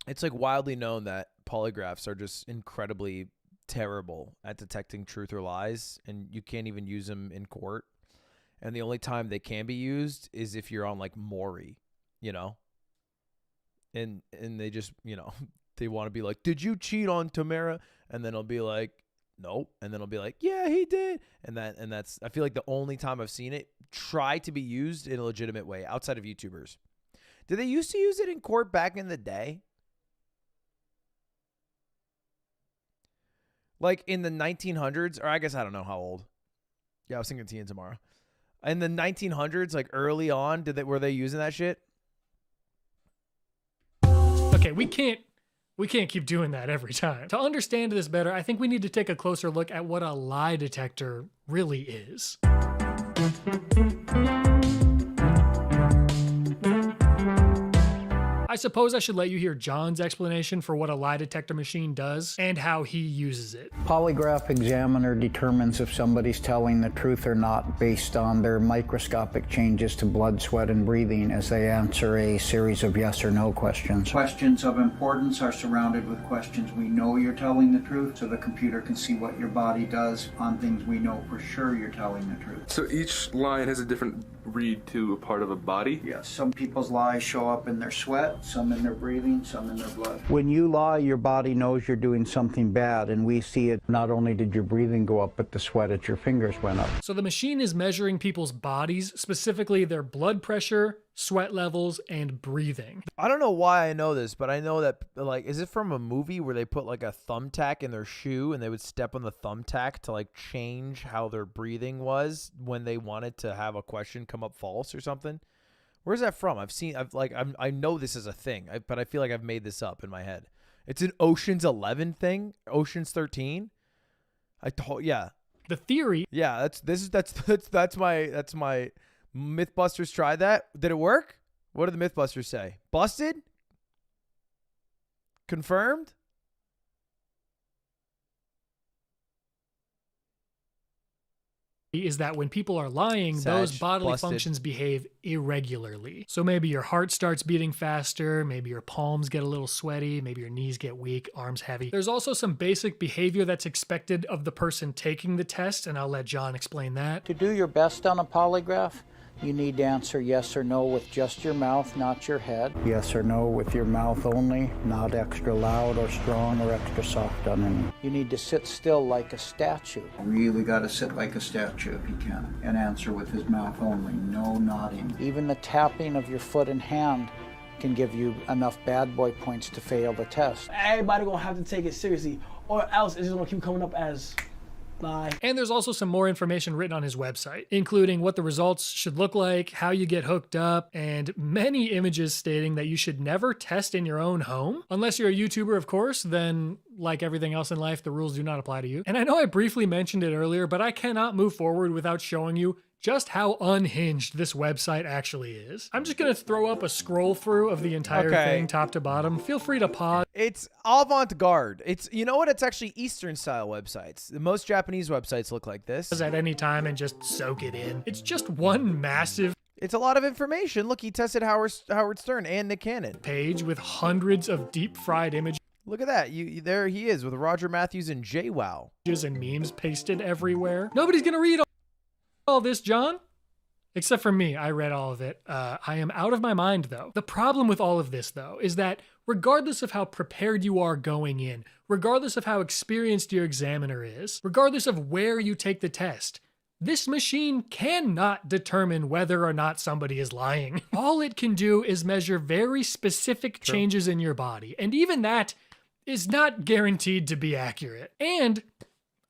it's like widely known that polygraphs are just incredibly terrible at detecting truth or lies, and you can't even use them in court. And the only time they can be used is if you're on like Maury. You know, and they just, you know, they want to be like, did you cheat on Tamara? And then it'll be like, nope. And then it'll be like, yeah, he did. And that's, I feel like the only time I've seen it try to be used in a legitimate way outside of YouTubers. Did they used to use it in court back in the day? Like in the 1900s, or I guess I don't know how old. Yeah, I was thinking Tia tomorrow. In the 1900s, like early on, were they using that shit? Okay, we can't keep doing that every time. To understand this better, I think we need to take a closer look at what a lie detector really is. I suppose I should let you hear John's explanation for what a lie detector machine does and how he uses it. Polygraph examiner determines if somebody's telling the truth or not based on their microscopic changes to blood, sweat, and breathing as they answer a series of yes or no questions. Questions of importance are surrounded with questions we know you're telling the truth, so the computer can see what your body does on things we know for sure you're telling the truth. So each line has a different read to a part of a body? Yes, some people's lies show up in their sweat, some in their breathing, some in their blood. When you lie, your body knows you're doing something bad, and we see it. Not only did your breathing go up, but the sweat at your fingers went up. So the machine is measuring people's bodies, specifically their blood pressure, sweat levels, and breathing. I don't know why I know this, but I know that, like, is it from a movie where they put like a thumbtack in their shoe and they would step on the thumbtack to like change how their breathing was when they wanted to have a question come up false or something? Where's that from? I know this is a thing, but I feel like I've made this up in my head. It's an Ocean's 11 thing, Ocean's 13. Yeah. The theory. Yeah, that's my Mythbusters tried that. Did it work? What did the Mythbusters say? Busted? Confirmed? Is that when people are lying, those bodily functions behave irregularly. So maybe your heart starts beating faster, maybe your palms get a little sweaty, maybe your knees get weak, arms heavy. There's also some basic behavior that's expected of the person taking the test, and I'll let John explain that. To do your best on a polygraph, you need to answer yes or no with just your mouth, not your head. Yes or no with your mouth only, not extra loud or strong or extra soft underneath. You need to sit still like a statue. Really got to sit like a statue if you can. And answer with his mouth only, no nodding. Even the tapping of your foot and hand can give you enough bad boy points to fail the test. Everybody gonna have to take it seriously, or else it's just gonna keep coming up as Bye. And there's also some more information written on his website, including what the results should look like, how you get hooked up, and many images stating that you should never test in your own home. Unless you're a YouTuber, of course, then like everything else in life, the rules do not apply to you. And I know I briefly mentioned it earlier, but I cannot move forward without showing you just how unhinged this website actually is. I'm just gonna throw up a scroll through of the entire thing top to bottom. Feel free to pause. It's avant-garde. It's, you know what? It's actually Eastern style websites. Most Japanese websites look like this. At any time and just soak it in. It's just one massive... It's a lot of information. Look, he tested Howard Stern and Nick Cannon. Page with hundreds of deep fried images. Look at that. There he is with Roger Matthews and JWoww. And memes pasted everywhere. Nobody's gonna read all this, John. Except for me, I read all of it. I am out of my mind, though. The problem with all of this, though, is that regardless of how prepared you are going in, regardless of how experienced your examiner is, regardless of where you take the test, this machine cannot determine whether or not somebody is lying. All it can do is measure very specific changes in your body, and even that is not guaranteed to be accurate. And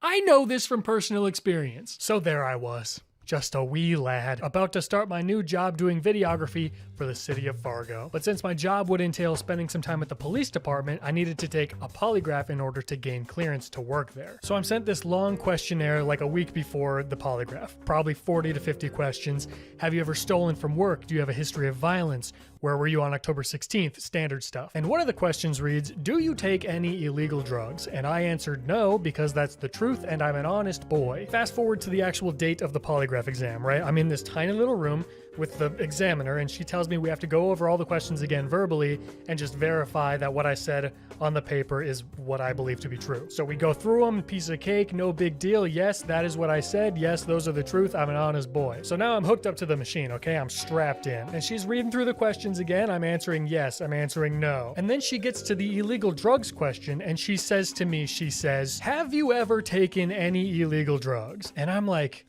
I know this from personal experience. So there I was. Just a wee lad, about to start my new job doing videography for the city of Fargo. But since my job would entail spending some time at the police department, I needed to take a polygraph in order to gain clearance to work there. So I'm sent this long questionnaire like a week before the polygraph, probably 40 to 50 questions. Have you ever stolen from work? Do you have a history of violence? Where were you on October 16th? Standard stuff. And one of the questions reads, do you take any illegal drugs? And I answered no, because that's the truth and I'm an honest boy. Fast forward to the actual date of the polygraph exam, right? I'm in this tiny little room with the examiner and she tells me we have to go over all the questions again verbally and just verify that what I said on the paper is what I believe to be true. So we go through them, piece of cake, no big deal. Yes, that is what I said. Yes, those are the truth. I'm an honest boy. So now I'm hooked up to the machine, okay? I'm strapped in. And she's reading through the questions again. I'm answering yes, I'm answering no. And then she gets to the illegal drugs question and she says to me, she says, have you ever taken any illegal drugs? And I'm like,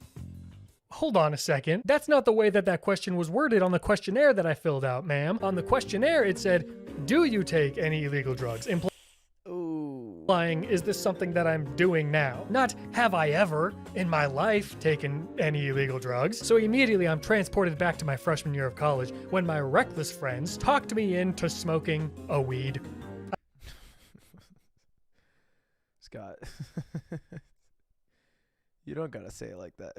hold on a second. That's not the way that that question was worded on the questionnaire that I filled out, ma'am. On the questionnaire, it said, do you take any illegal drugs? Implying, is this something that I'm doing now? Not, have I ever in my life taken any illegal drugs? So immediately I'm transported back to my freshman year of college when my reckless friends talked me into smoking a weed. Scott. You don't gotta say it like that.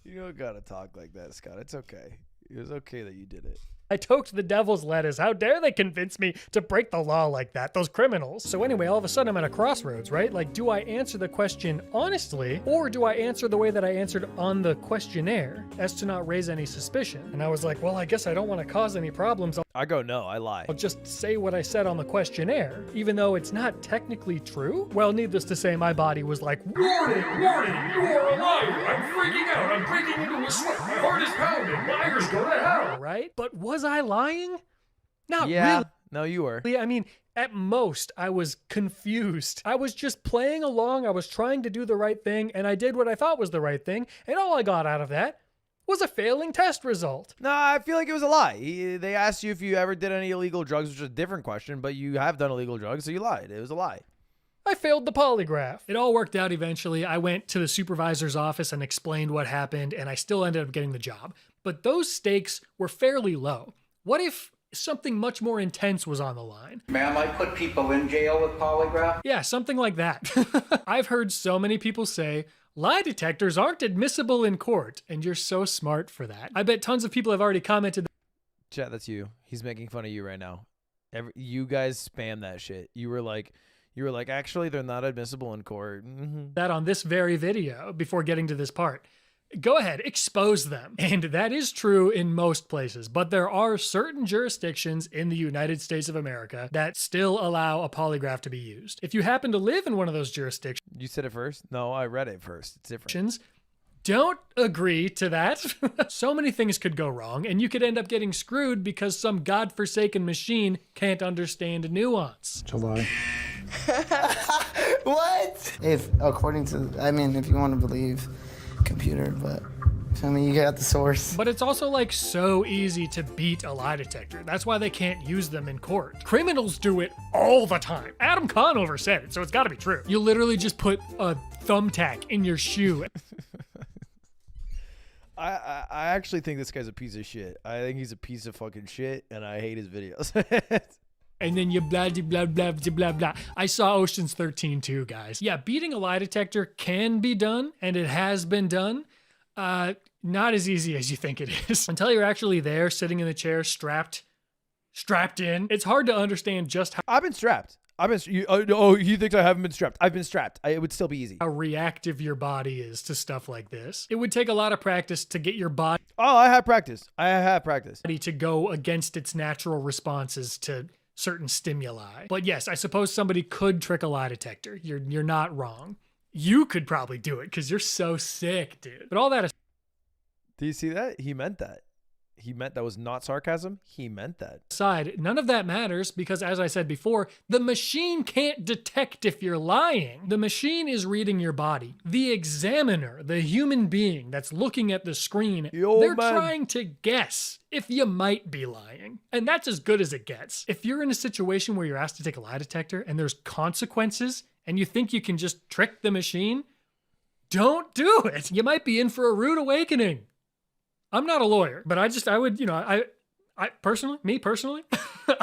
You don't gotta talk like that, Scott. It's okay. It was okay that you did it. I toked the devil's lettuce. How dare they convince me to break the law like that? Those criminals. So anyway, all of a sudden I'm at a crossroads, right? Like, do I answer the question honestly, or do I answer the way that I answered on the questionnaire as to not raise any suspicion? And I was like, well, I guess I don't want to cause any problems. I go, no, I lie. I'll just say what I said on the questionnaire, even though it's not technically true. Well, needless to say, my body was like, warning, warning, you are a liar. I'm freaking out. I'm breaking into a sweat. My heart is pounding. Liars go to hell. Right? But was I lying? Not really. No, you were. I mean, at most, I was confused. I was just playing along. I was trying to do the right thing, and I did what I thought was the right thing, and all I got out of that was a failing test result. No, I feel like it was a lie. They asked you if you ever did any illegal drugs, which is a different question, but you have done illegal drugs, so you lied. It was a lie. I failed the polygraph. It all worked out eventually. I went to the supervisor's office and explained what happened, and I still ended up getting the job. But those stakes were fairly low. What if something much more intense was on the line? Ma'am, I put people in jail with polygraph? Yeah, something like that. I've heard so many people say, lie detectors aren't admissible in court, and you're so smart for that. I bet tons of people have already commented. Chat, that's you. He's making fun of you right now. You guys spam that shit. You were like, actually, they're not admissible in court. That on this very video before getting to this part. Go ahead, expose them. And that is true in most places, but there are certain jurisdictions in the United States of America that still allow a polygraph to be used. If you happen to live in one of those jurisdictions... You said it first? No, I read it first. It's different. Don't agree to that. So many things could go wrong, and you could end up getting screwed because some godforsaken machine can't understand nuance. It's a lie. What? If, according to, I mean, if you want to believe computer, but Tell me you got the source. But it's also like so easy to beat a lie detector. That's why they can't use them in court. Criminals do it all the time. Adam Conover said it, so it's gotta be true. You literally just put a thumbtack in your shoe. I actually think this guy's a piece of shit. I think he's a piece of fucking shit, and I hate his videos. And then you blah, blah, blah, blah, blah, blah. I saw Ocean's 13 too, guys. Yeah, beating a lie detector can be done, and it has been done. Not as easy as you think it is. Until you're actually there, sitting in the chair, strapped in. It's hard to understand just how— I've been strapped. He thinks I haven't been strapped. I've been strapped. It would still be easy. how reactive your body is to stuff like this. It would take a lot of practice to get your body— Oh, I have practice. to go against its natural responses to certain stimuli. But yes, I suppose somebody could trick a lie detector. You're not wrong. You could probably do it because you're so sick, dude. But all that Do you see that? He meant that. That was not sarcasm. He meant that. aside, none of that matters because, as I said before, the machine can't detect if you're lying. The machine is reading your body. The examiner, the human being that's looking at the screen, they're trying to guess if you might be lying. And that's as good as it gets. If you're in a situation where you're asked to take a lie detector and there's consequences and you think you can just trick the machine, don't do it. You might be in for a rude awakening. I'm not a lawyer, but I would, I personally,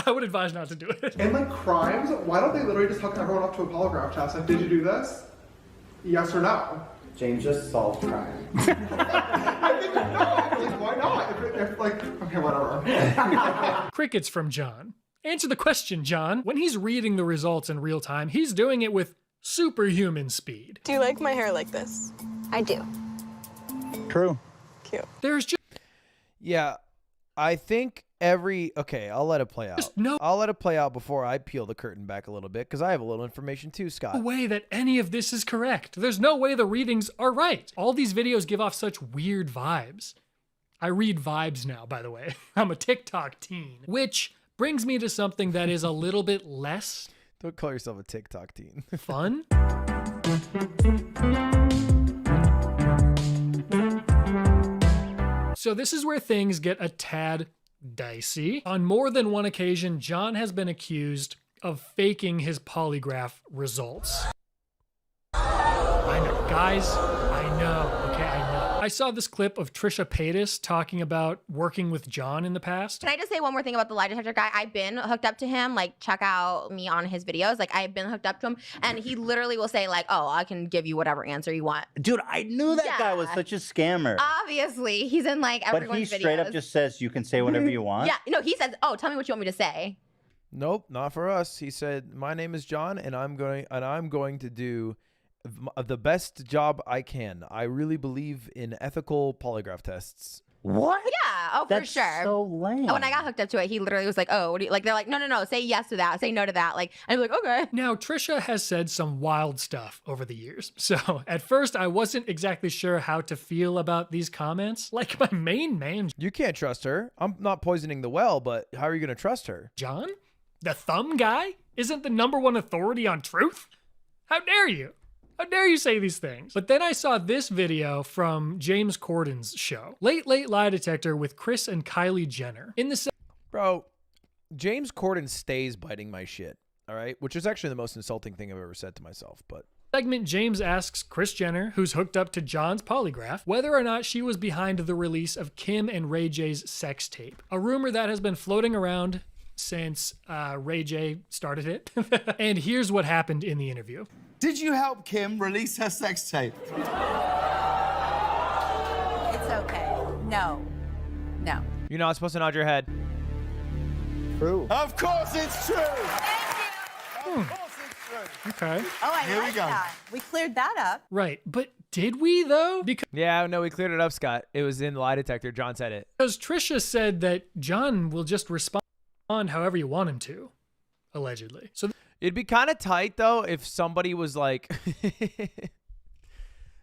I would advise not to do it. In like crimes, why don't they literally just hook everyone up to a polygraph test? Like, did you do this? Yes or no? James just solved crime. I think not. Like, why not? If like, okay, whatever. Crickets from John. Answer the question, John. When he's reading the results in real time, he's doing it with superhuman speed. Do you like my hair like this? I do. True. Cute. There's just— Yeah, I think okay, I'll let it play out. I'll let it play out before I peel the curtain back a little bit because I have a little information too, Scott. no way that any of this is correct. There's no way the readings are right. All these videos give off such weird vibes. I read vibes now, by the way. I'm a TikTok teen, which brings me to something that is a little bit less— Don't call yourself a TikTok teen. Fun. So this is where things get a tad dicey. On more than one occasion, John has been accused of faking his polygraph results. I know, guys, I know, okay, I know. I saw this clip of Trisha Paytas talking about working with John in the past. Can I just say one more thing about the lie detector guy? I've been hooked up to him. Like, check out me on his videos. Like, I've been hooked up to him, and he literally will say, like, oh, I can give you whatever answer you want. Dude, I knew that guy was such a scammer. Obviously, he's in, like, everyone's videos. But he straight up just says, you can say whatever you want? Yeah, no, he says, oh, tell me what you want me to say. Nope, not for us. He said, my name is John, and I'm going to do the best job I can. I really believe in ethical polygraph tests. What? Yeah, oh, That's for sure. so lame. When I got hooked up to it, he literally was like, oh, what do you, like, they're like, no, say yes to that, say no to that. Like, I'm like, okay. Now, Trisha has said some wild stuff over the years. So at first, I wasn't exactly sure how to feel about these comments. Like my main man. You can't trust her. I'm not poisoning the well, but how are you going to trust her? John? The thumb guy? Isn't the #1 authority on truth? How dare you? How dare you say these things? But then I saw this video from James Corden's show, Late Lie Detector with Chris and Kylie Jenner. Bro, James Corden stays biting my shit, all right? Which is actually the most insulting thing I've ever said to myself, but... segment, James asks Kris Jenner, who's hooked up to John's polygraph, whether or not she was behind the release of Kim and Ray J's sex tape. A rumor that has been floating around since Ray J started it. And here's what happened in the interview. Did you help Kim release her sex tape? It's okay. No. You're not supposed to nod your head. True. Of course it's true. Thank you. Of course it's true. Okay. Oh, I Here we like go. that. We cleared that up. Right, but did we though? Yeah, no, we cleared it up, Scott. It was in the lie detector. John said it. Because Trisha said that John will just respond however you want him to, allegedly. So it'd be kind of tight though if somebody was like,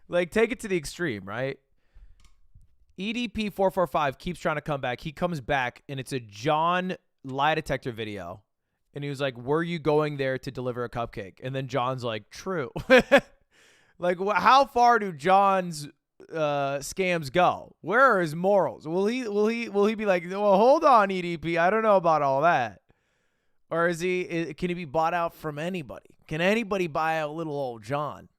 like take it to the extreme, right? EDP 445 keeps trying to come back. He comes back and it's a John lie detector video. And he was like, were you going there to deliver a cupcake? And then John's like, true. Like, how far do John's scams go? Where are his morals? Will he be like, well, hold on, EDP, I don't know about all that, or can he be bought out from anybody? Can anybody buy out little old John?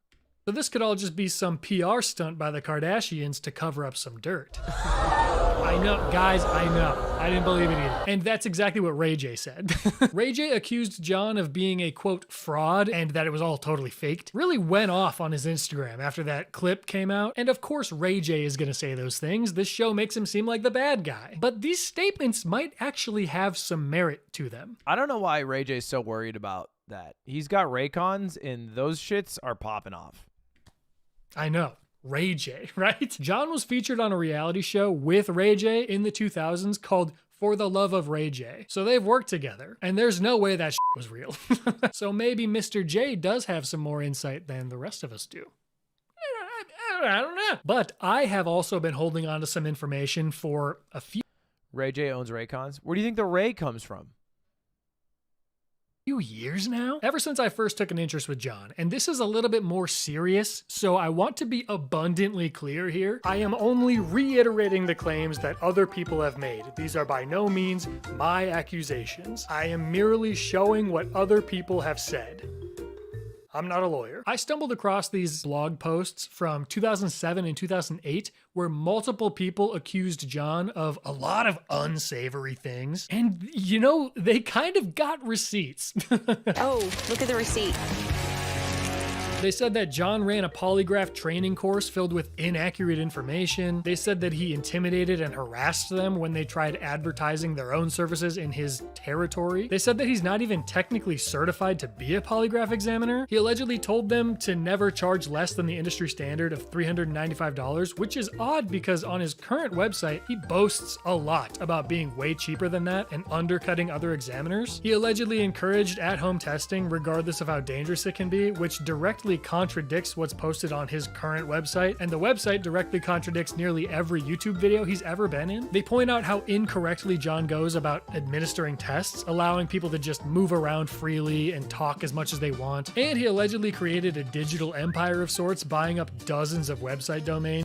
So this could all just be some PR stunt by the Kardashians to cover up some dirt. I know, guys, I know. I didn't believe it either. And that's exactly what Ray J said. Ray J accused John of being a, quote, fraud, and that it was all totally faked. Really went off on his Instagram after that clip came out. And of course, Ray J is going to say those things. This show makes him seem like the bad guy. But these statements might actually have some merit to them. I don't know why Ray J is so worried about that. He's got Raycons, and those shits are popping off. I know. Ray J, right? John was featured on a reality show with Ray J in the 2000s called For the Love of Ray J. So they've worked together, and there's no way that shit was real. So maybe Mr. J does have some more insight than the rest of us do. I don't know. But I have also been holding on to some information for a few. Ray J owns Raycons. Where do you think the Ray comes from? Years now? Ever since I first took an interest with John, and this is a little bit more serious, so I want to be abundantly clear here. I am only reiterating the claims that other people have made. These are by no means my accusations. I am merely showing what other people have said. I'm not a lawyer. I stumbled across these blog posts from 2007 and 2008 where multiple people accused John of a lot of unsavory things. And, you know, they kind of got receipts. Oh, look at the receipt. They said that John ran a polygraph training course filled with inaccurate information. They said that he intimidated and harassed them when they tried advertising their own services in his territory. They said that he's not even technically certified to be a polygraph examiner. He allegedly told them to never charge less than the industry standard of $395, which is odd because on his current website, he boasts a lot about being way cheaper than that and undercutting other examiners. He allegedly encouraged at-home testing regardless of how dangerous it can be, which directly contradicts what's posted on his current website, and the website directly contradicts nearly every YouTube video he's ever been in. They point out how incorrectly John goes about administering tests, allowing people to just move around freely and talk as much as they want, and he allegedly created a digital empire of sorts, buying up dozens of website domains.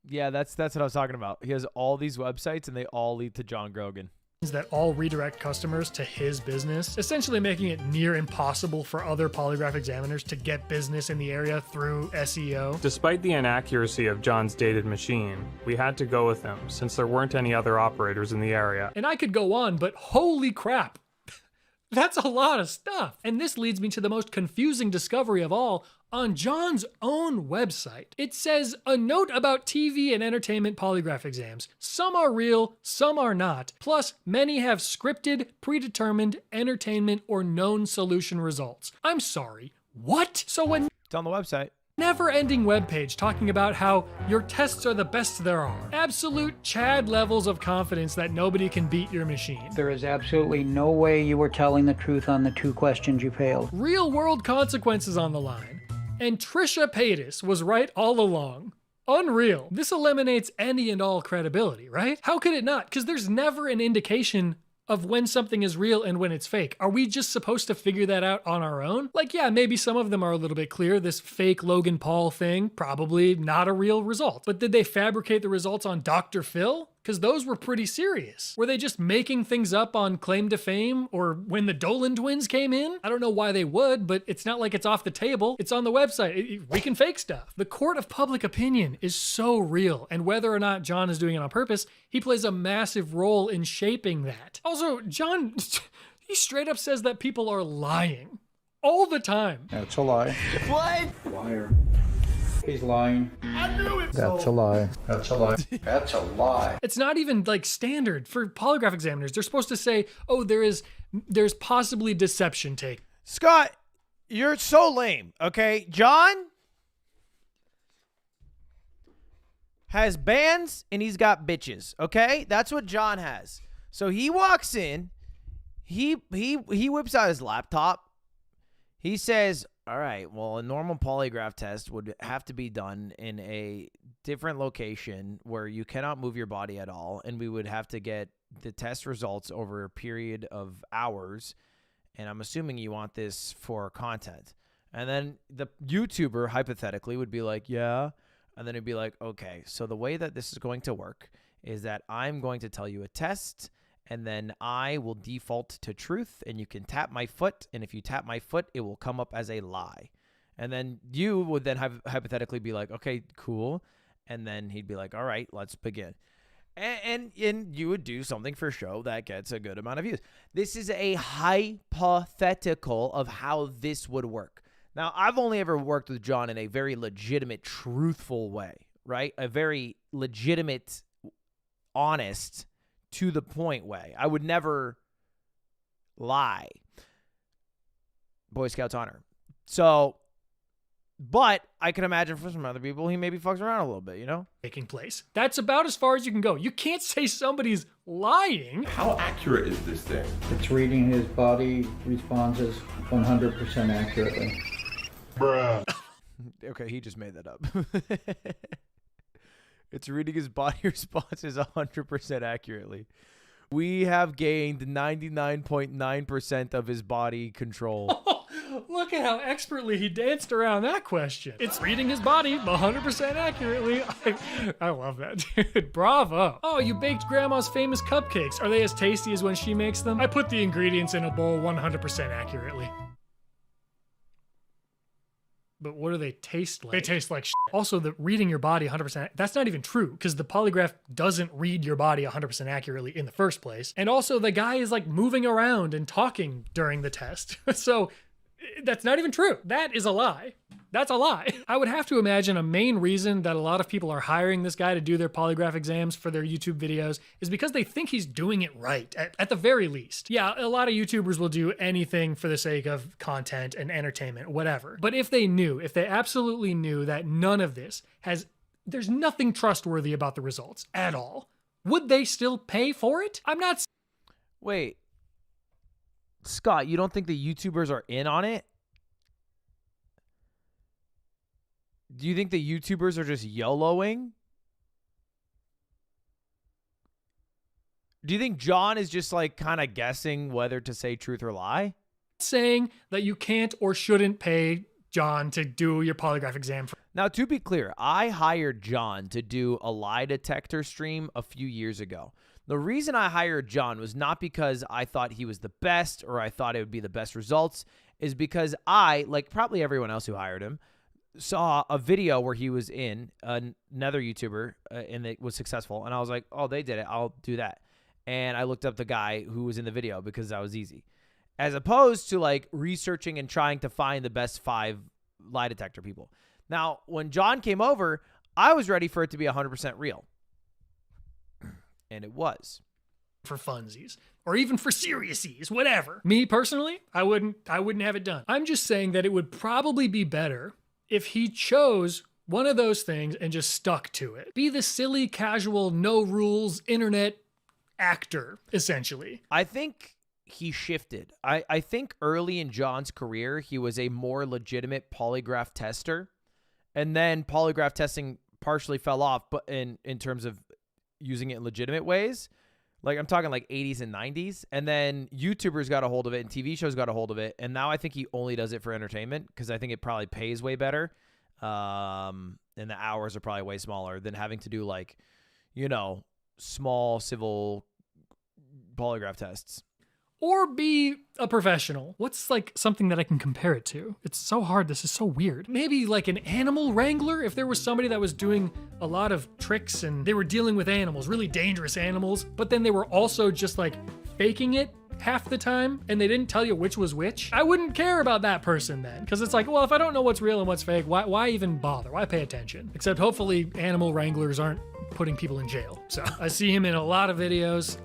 Yeah, that's what I was talking about. He has all these websites, and they all lead to John Grogan. That all redirect customers to his business, essentially making it near impossible for other polygraph examiners to get business in the area through SEO. Despite the inaccuracy of John's dated machine, we had to go with him since there weren't any other operators in the area. And I could go on, but holy crap, that's a lot of stuff. And this leads me to the most confusing discovery of all. On John's own website, it says a note about TV and entertainment polygraph exams. Some are real, some are not. Plus, many have scripted, predetermined, entertainment, or known solution results. I'm sorry, what? So when it's on the website. Never-ending webpage talking about how your tests are the best there are. Absolute Chad levels of confidence that nobody can beat your machine. There is absolutely no way you were telling the truth on the 2 questions you failed. Real-world consequences on the line. And Trisha Paytas was right all along. Unreal. This eliminates any and all credibility, right? How could it not? Because there's never an indication of when something is real and when it's fake. Are we just supposed to figure that out on our own? Like, yeah, maybe some of them are a little bit clear. This fake Logan Paul thing, probably not a real result. But did they fabricate the results on Dr. Phil? Because those were pretty serious. Were they just making things up on claim to fame or when the Dolan twins came in? I don't know why they would, but it's not like it's off the table. It's on the website. We can fake stuff. The court of public opinion is so real, and whether or not John is doing it on purpose, he plays a massive role in shaping that. Also, John, he straight up says that people are lying all the time. That's a lie. What? Liar. He's lying. I knew it. That's a lie. That's a lie. That's a lie. It's not even like standard for polygraph examiners. They're supposed to say, oh, there's possibly deception take. Scott, you're so lame, okay? John has bands and he's got bitches, okay? That's what John has. So he walks in, he whips out his laptop. He says, all right, well, a normal polygraph test would have to be done in a different location where you cannot move your body at all, and we would have to get the test results over a period of hours, and I'm assuming you want this for content. And then the YouTuber, hypothetically, would be like, yeah, And then he'd be like, okay, so the way that this is going to work is that I'm going to tell you a test, and then I will default to truth, and you can tap my foot, and if you tap my foot, it will come up as a lie. And then you would then hypothetically be like, okay, cool. And then he'd be like, all right, let's begin. And you would do something for show that gets a good amount of views. This is a hypothetical of how this would work. Now, I've only ever worked with John in a very legitimate, truthful way, right? A very legitimate, honest, to the point way. I would never lie. Boy Scouts honor. So, but I can imagine for some other people, he maybe fucks around a little bit, you know? Taking place. That's about as far as you can go. You can't say somebody's lying. How accurate is this thing? It's reading his body responses 100% accurately. Bruh. Okay, he just made that up. It's reading his body responses 100% accurately. We have gained 99.9% of his body control. Look at how expertly he danced around that question. It's reading his body 100% accurately. I love that, dude. Bravo. Oh, you baked grandma's famous cupcakes. Are they as tasty as when she makes them? I put the ingredients in a bowl 100% accurately. But what do they taste like? They taste like shit. Also, the reading your body 100%, that's not even true because the polygraph doesn't read your body 100% accurately in the first place. And also, the guy is like moving around and talking during the test. So that's not even true. That is a lie. That's a lie. I would have to imagine a main reason that a lot of people are hiring this guy to do their polygraph exams for their YouTube videos is because they think he's doing it right, at the very least. Yeah, a lot of YouTubers will do anything for the sake of content and entertainment, whatever. But if they absolutely knew that none of this there's nothing trustworthy about the results at all, would they still pay for it? I'm not. Wait. Scott, you don't think the YouTubers are in on it? Do you think the YouTubers are just YOLOing? Do you think John is just like kind of guessing whether to say truth or lie? Saying that you can't or shouldn't pay John to do your polygraph exam. Now, to be clear, I hired John to do a lie detector stream a few years ago. The reason I hired John was not because I thought he was the best or I thought it would be the best results, is because I, like probably everyone else who hired him, saw a video where he was in another YouTuber and it was successful. And I was like, oh, they did it. I'll do that. And I looked up the guy who was in the video because that was easy. As opposed to like researching and trying to find the best 5 lie detector people. Now, when John came over, I was ready for it to be 100% real. And it was. For funsies. Or even for seriousies, whatever. Me personally, I wouldn't have it done. I'm just saying that it would probably be better if he chose one of those things and just stuck to it. Be the silly, casual, no rules, internet actor, essentially. I think he shifted. I think early in John's career, he was a more legitimate polygraph tester. And then polygraph testing partially fell off, but in terms of using it in legitimate ways. Like I'm talking like 80s and 90s. And then YouTubers got a hold of it and TV shows got a hold of it. And now I think he only does it for entertainment because I think it probably pays way better. And the hours are probably way smaller than having to do like, you know, small civil polygraph tests. Or be a professional. What's like something that I can compare it to? It's so hard. This is so weird. Maybe like an animal wrangler. If there was somebody that was doing a lot of tricks and they were dealing with animals, really dangerous animals, but then they were also just like faking it half the time and they didn't tell you which was which, I wouldn't care about that person then. Because it's like, well, if I don't know what's real and what's fake, why even bother? Why pay attention? Except hopefully animal wranglers aren't putting people in jail. So I see him in a lot of videos.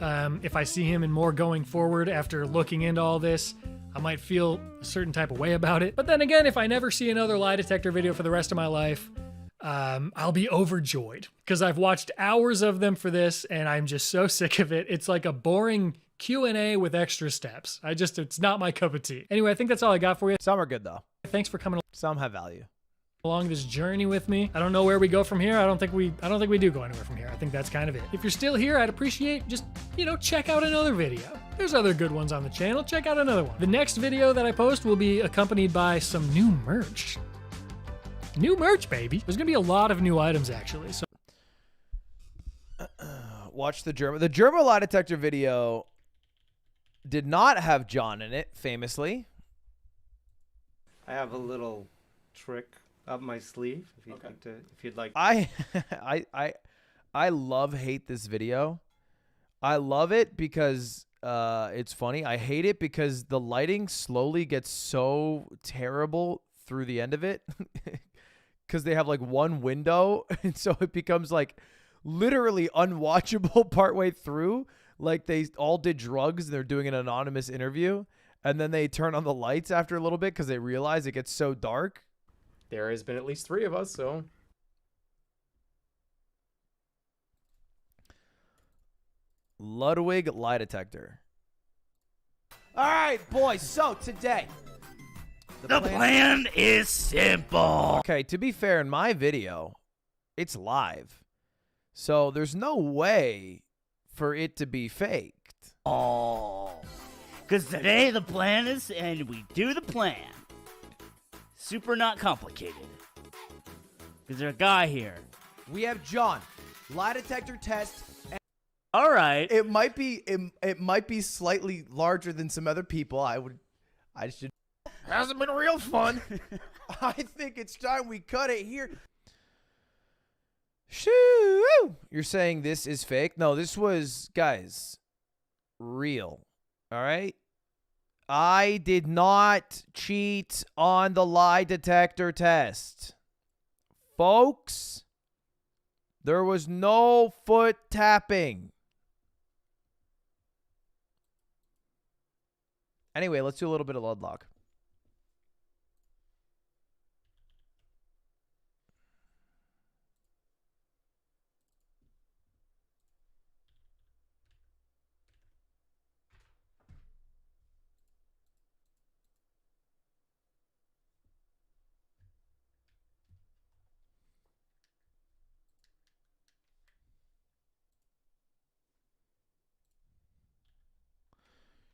If I see him in more going forward after looking into all this, I might feel a certain type of way about it. But then again, if I never see another lie detector video for the rest of my life, I'll be overjoyed because I've watched hours of them for this and I'm just so sick of it. It's like a boring Q&A with extra steps. It's not my cup of tea. Anyway, I think that's all I got for you. Some are good though. Thanks for coming. Some have value. Along this journey with me. I don't know where we go from here. I don't think we do go anywhere from here. I think that's kind of it. If you're still here, I'd appreciate just, check out another video. There's other good ones on the channel. Check out another one. The next video that I post will be accompanied by some new merch. New merch, baby. There's gonna be a lot of new items actually. So Watch the German. The German lie detector video did not have John in it, famously. I have a little trick up my sleeve if you'd like to. If you'd like. I love hate this video. I love it because it's funny. I hate it because the lighting slowly gets so terrible through the end of it because they have like one window, and so it becomes like literally unwatchable partway through. Like they all did drugs and they're doing an anonymous interview, and then they turn on the lights after a little bit because they realize it gets so dark. There has been at least 3 of us, so. Ludwig lie detector. All right, boys. So today, the plan is simple. Okay, to be fair, in my video, it's live, so there's no way for it to be faked. Oh, because today the plan is, and we do the plan. Super not complicated. Because there's a guy here. We have John, lie detector test. All right. It might be slightly larger than some other people. I should. Hasn't been real fun. I think it's time we cut it here. Shoo! You're saying this is fake? No, this was, guys, real. All right? I did not cheat on the lie detector test. Folks, there was no foot tapping. Anyway, let's do a little bit of Ludlocke.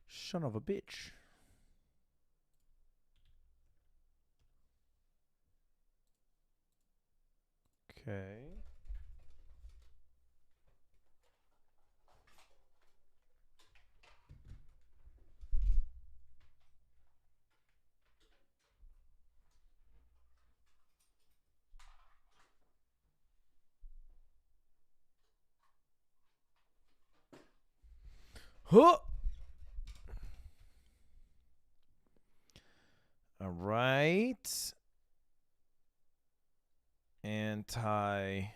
Son of a bitch. Okay. Huh. All right. Anti-load.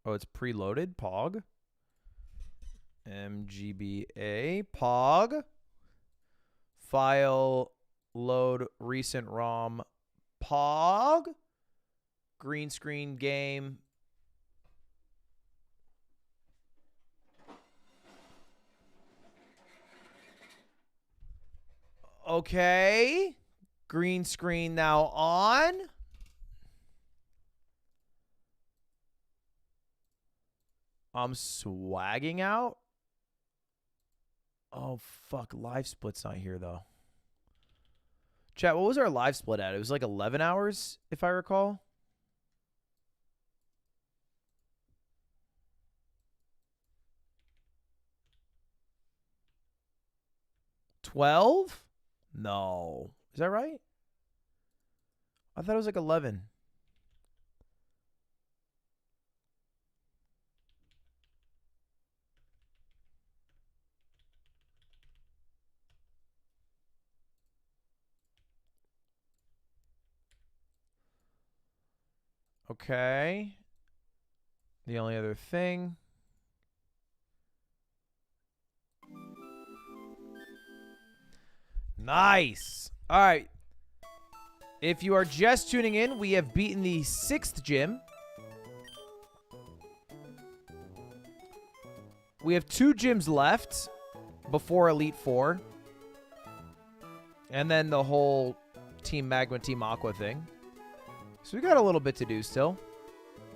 Oh, it's preloaded. Pog. MGBA. Pog. File load recent ROM. Pog. Green screen game. Okay. Green screen now on. I'm swagging out. Oh, fuck. Live split's not here, though. Chat, what was our live split at? It was like 11 hours, if I recall. $12? No. Is that right? I thought it was like 11. Okay. The only other thing. Nice. All right. If you are just tuning in, we have beaten the 6th gym. We have 2 gyms left before Elite 4. And then the whole Team Magma, Team Aqua thing. So we got a little bit to do still.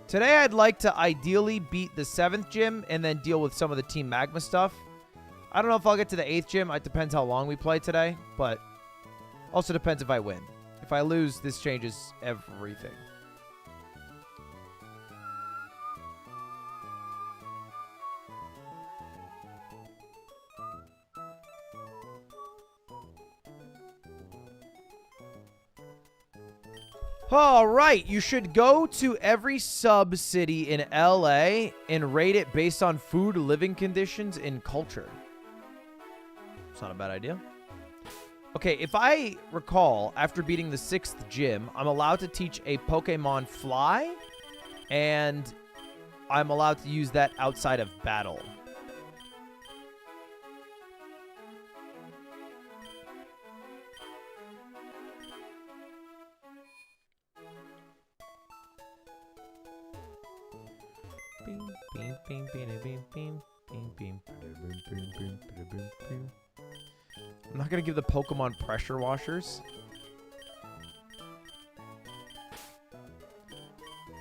Today I'd like to ideally beat the 7th gym and then deal with some of the Team Magma stuff. I don't know if I'll get to the 8th gym. It depends how long we play today, but Also depends if I win. If I lose, this changes everything. All right, you should go to every sub-city in LA and rate it based on food, living conditions, and culture. It's not a bad idea. Okay, if I recall, after beating the 6th gym, I'm allowed to teach a Pokemon fly, and I'm allowed to use that outside of battle. I'm not going to give the Pokemon pressure washers.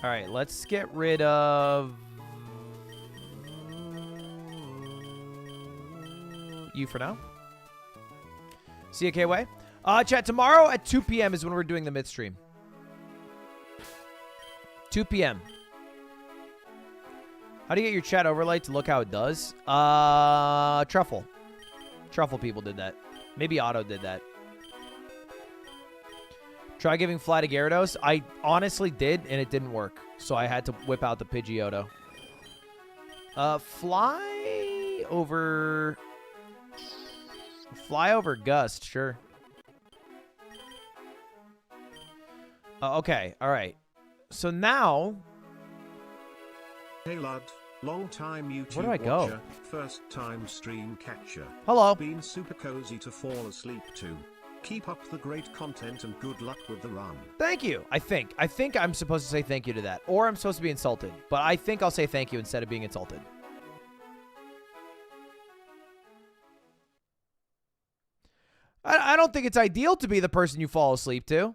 All right, let's get rid of you for now. See you, K-Way. Chat, tomorrow at 2 p.m. is when we're doing the myth stream. 2 p.m. How do you get your chat overlay to look how it does? Truffle. Truffle people did that. Maybe Otto did that. Try giving fly to Gyarados. I honestly did, and it didn't work. So I had to whip out the Pidgeotto. Fly over Gust, sure. Okay, all right. So now... Hey Lud, long time YouTube Where do I go? watcher, first time stream catcher. Hello. Been super cozy to fall asleep to. Keep up the great content and good luck with the run. Thank you. I think I'm supposed to say thank you to that. Or I'm supposed to be insulted. But I think I'll say thank you instead of being insulted. I don't think it's ideal to be the person you fall asleep to.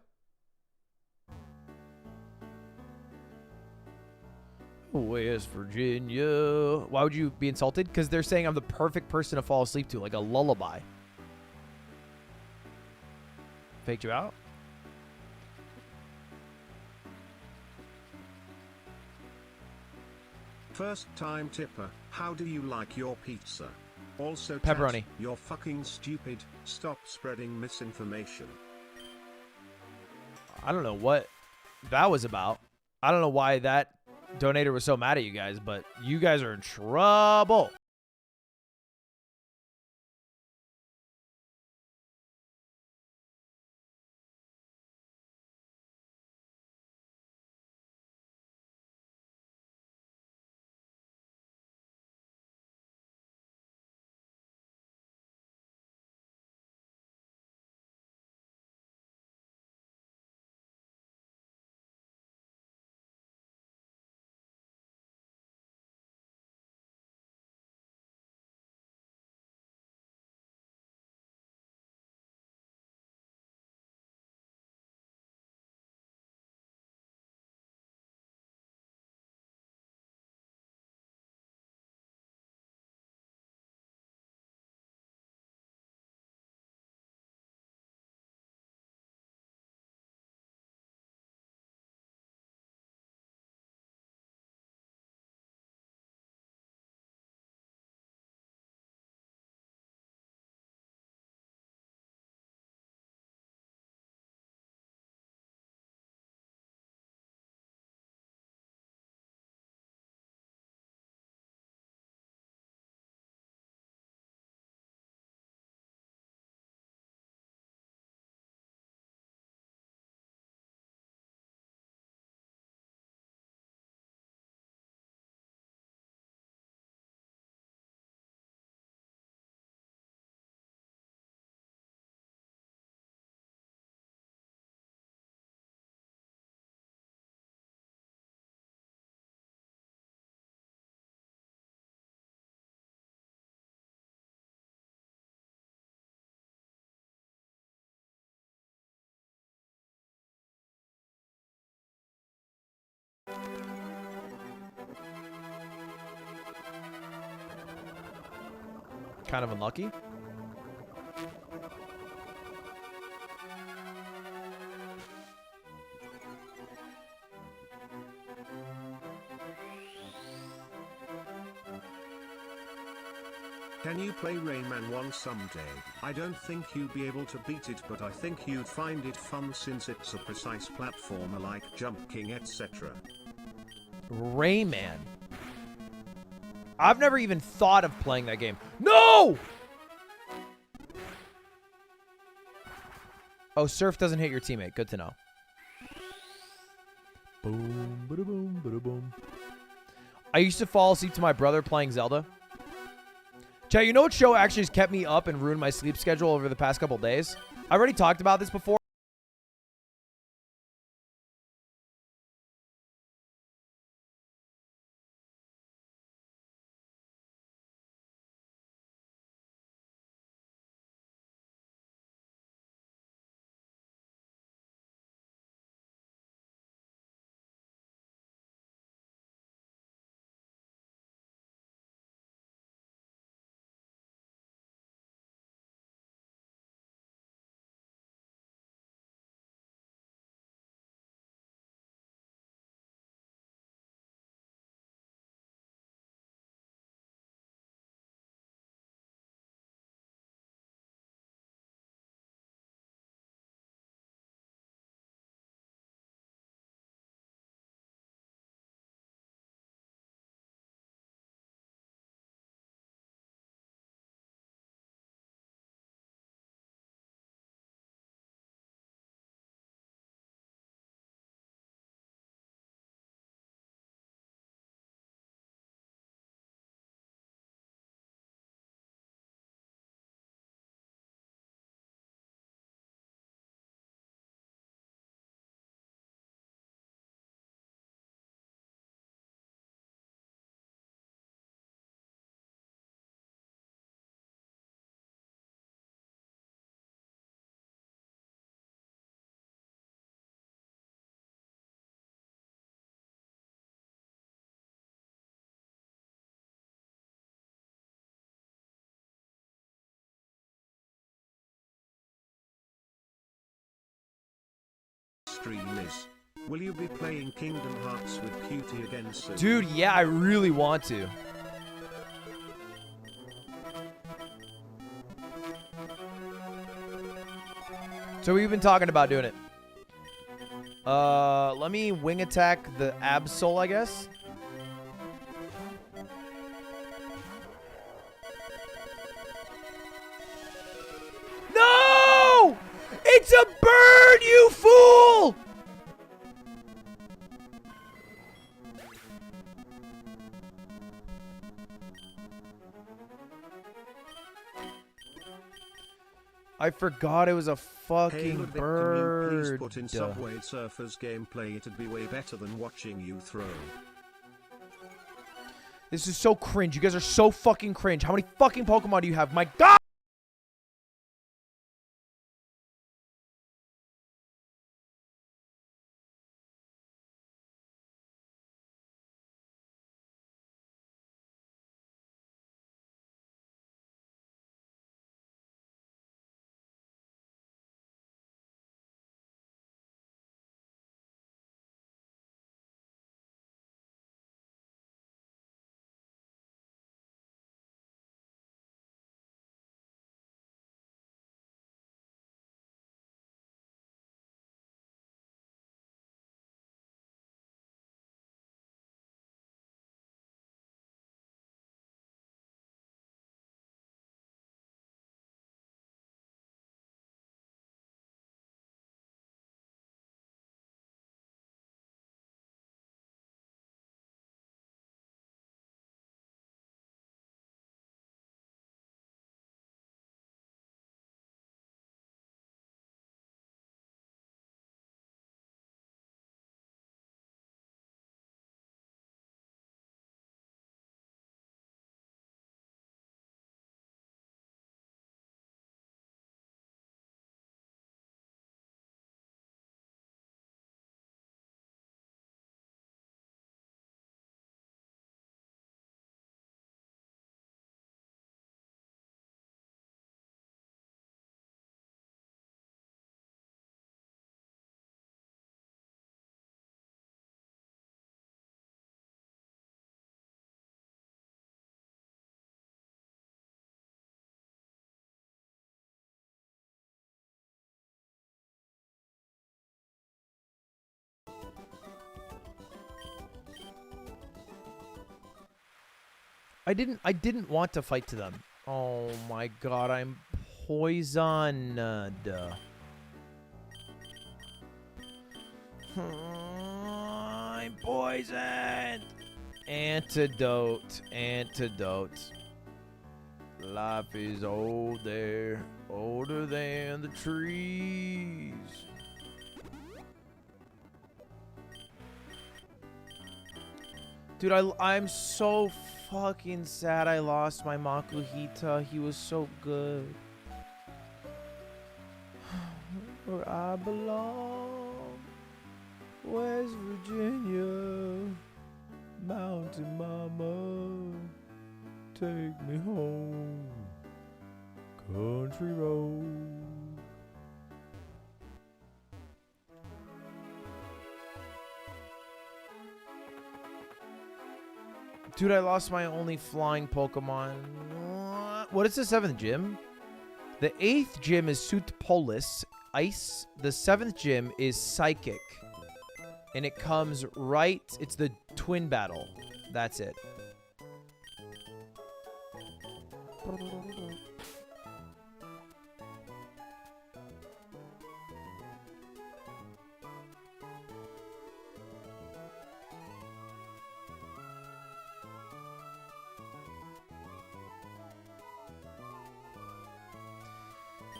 West Virginia. Why would you be insulted? Because they're saying I'm the perfect person to fall asleep to, like a lullaby. Faked you out? First time tipper, how do you like your pizza? Also, pepperoni. You're fucking stupid. Stop spreading misinformation. I don't know what that was about. I don't know why that donator was so mad at you guys, but you guys are in trouble. Kind of unlucky. Can you play Rayman 1 someday? I don't think you'd be able to beat it, but I think you'd find it fun since it's a precise platformer like Jump King, etc. Rayman. I've never even thought of playing that game. No! Oh, Surf doesn't hit your teammate. Good to know. Boom, bada boom, bada boom. I used to fall asleep to my brother playing Zelda. Chat, you know what show actually has kept me up and ruined my sleep schedule over the past couple days? I already talked about this before. Stream is. Will you be playing Kingdom Hearts with Cutie again soon? Dude, yeah, I really want to. So we've been talking about doing it. Let me wing attack the Absol, I guess. No! It's a bird, you fool! I forgot it was a fucking Hey Ludwig, bird. can you please put in Subway Surfers gameplay? It'd be way better than watching you throw. This is so cringe. You guys are so fucking cringe. How many fucking Pokemon do you have? My God! I didn't want to fight to them. Oh my god, I'm poisoned. I'm poisoned. Antidote. Life is old there, older than the trees. Dude, I'm so fucking sad I lost my Makuhita. He was so good. Where I belong, West Virginia, Mountain Mama, take me home, country road. Dude, I lost my only flying Pokemon. What is the 7th gym? The 8th gym is Sutpolis, Ice. The 7th gym is Psychic. And it comes right... It's the twin battle. That's it.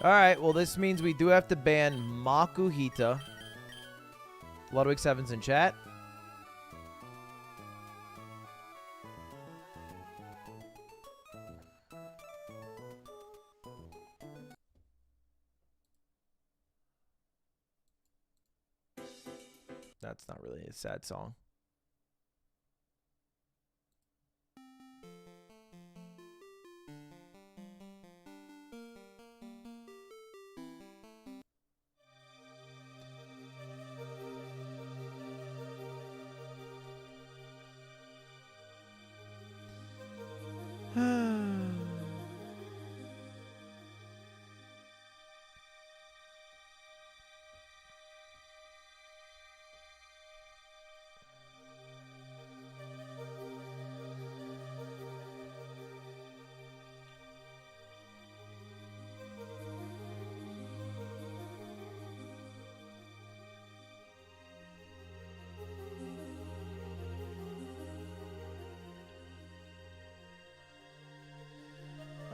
Alright, well this means we do have to ban Makuhita. Ludwig 7's in chat. That's not really a sad song.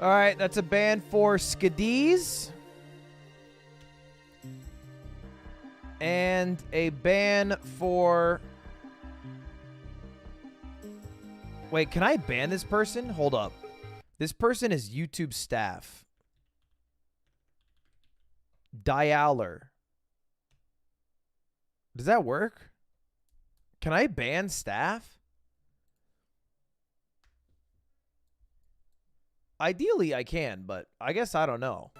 All right, that's a ban for Skadiz. And a ban for... Wait, can I ban this person? Hold up. This person is YouTube staff. Dialer. Does that work? Can I ban staff? Ideally, I can, but I guess I don't know.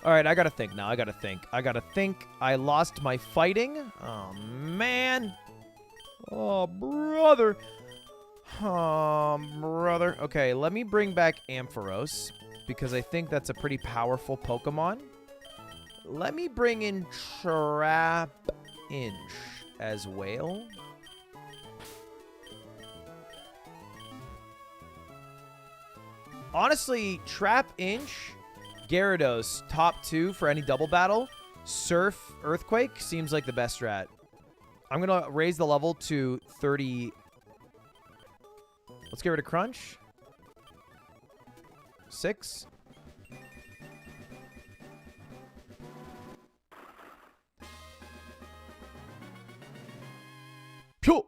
All right, I gotta think now. I gotta think. I lost my fighting. Oh, man. Oh, brother. Oh, brother. Okay, let me bring back Ampharos, because I think that's a pretty powerful Pokemon. Let me bring in Trap Inch as well. Honestly, Trap Inch, Gyarados, top 2 for any double battle. Surf, Earthquake seems like the best strat. I'm going to raise the level to 30. Let's get rid of Crunch. 6. Phew!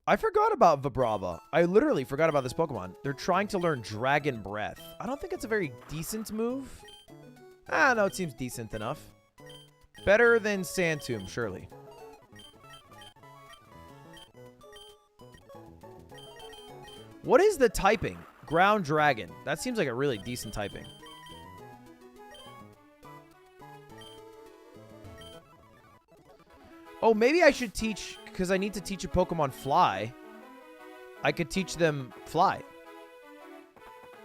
I forgot about Vibrava. I literally forgot about this Pokemon. They're trying to learn Dragon Breath. I don't think it's a very decent move. Ah, no, it seems decent enough. Better than Sand Tomb, surely. What is the typing? Ground Dragon. That seems like a really decent typing. Oh, maybe I should teach... Because I need to teach a Pokemon Fly. I could teach them Fly.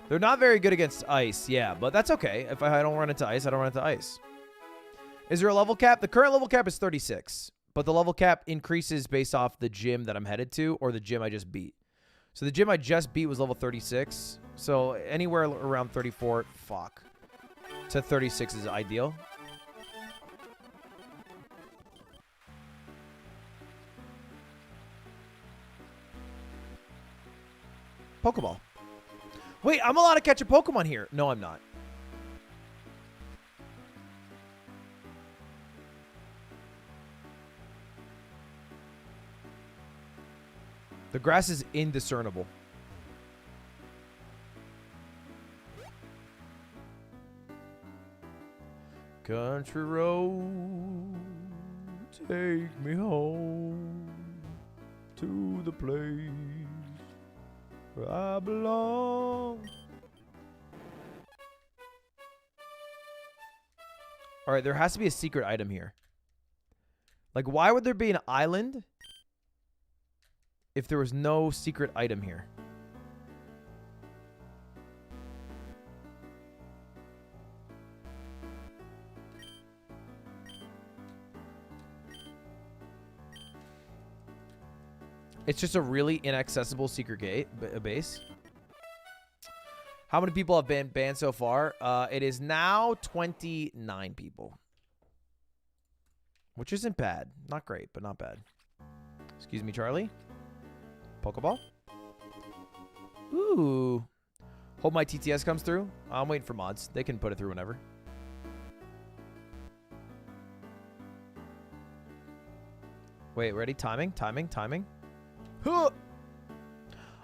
They're not very good against ice, yeah, but that's okay. If I don't run into ice, I don't run into ice. Is there a level cap? The current level cap is 36, but the level cap increases based off the gym that I'm headed to or the gym I just beat. So the gym I just beat was level 36, so anywhere around 34, to 36 is ideal. Pokeball. Wait, I'm allowed to catch a Pokemon here. No, I'm not. The grass is indiscernible. Country road, take me home to the place where I belong. All right, there has to be a secret item here. Like, why would there be an island if there was no secret item here? It's just a really inaccessible secret base. How many people have been banned so far? It is now 29 people. Which isn't bad. Not great, but not bad. Excuse me, Charlie. Pokeball. Ooh. Hope my TTS comes through. I'm waiting for mods. They can put it through whenever. Wait, ready? Timing, timing, timing. Huh.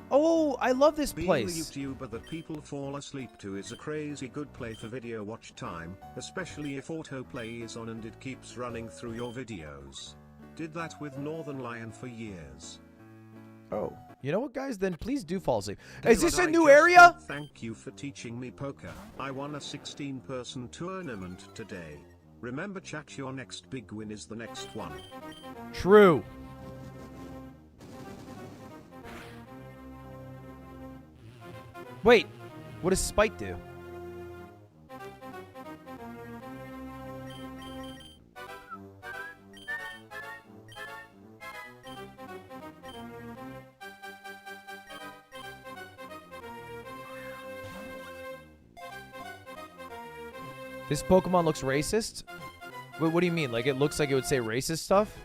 Oh, I love this place. Being the YouTuber that people fall asleep to is a crazy good play for video watch time, especially if autoplay is on and it keeps running through your videos. Did that with Northern Lion for years. Oh, you know what, guys? Then please do fall asleep. Dude, Is this a I new just area? want to thank you for teaching me poker. I won a 16-person tournament today. Remember, chat, your next big win is the next one. True. Wait, what does Spite do? This Pokemon looks racist? Wait, what do you mean? Like, it looks like it would say racist stuff?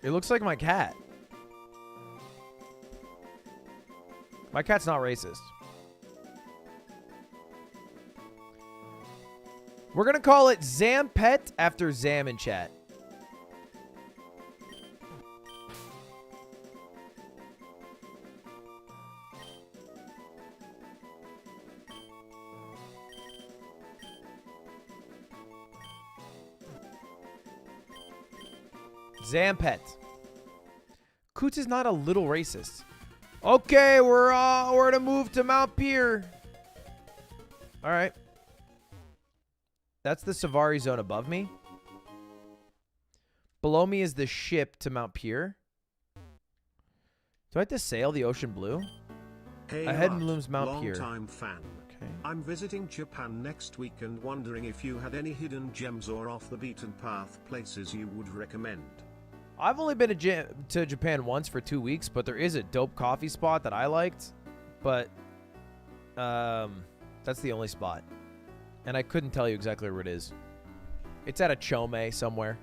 It looks like my cat. My cat's not racist. We're going to call it Zampet after Zam in chat. Zampet. Coots is not a little racist. Okay, we're to move to Mount Pier. All right. That's the Savari zone above me. Below me is the ship to Mount Pier. Do I have to sail the ocean blue? Hey, Ahead Art, looms Mount Pier. long-time fan. Okay. I'm visiting Japan next week and wondering if you had any hidden gems or off-the-beaten-path places you would recommend. I've only been to Japan once for 2 weeks, but there is a dope coffee spot that I liked. But that's the only spot. And I couldn't tell you exactly where it is. It's at a Chome somewhere.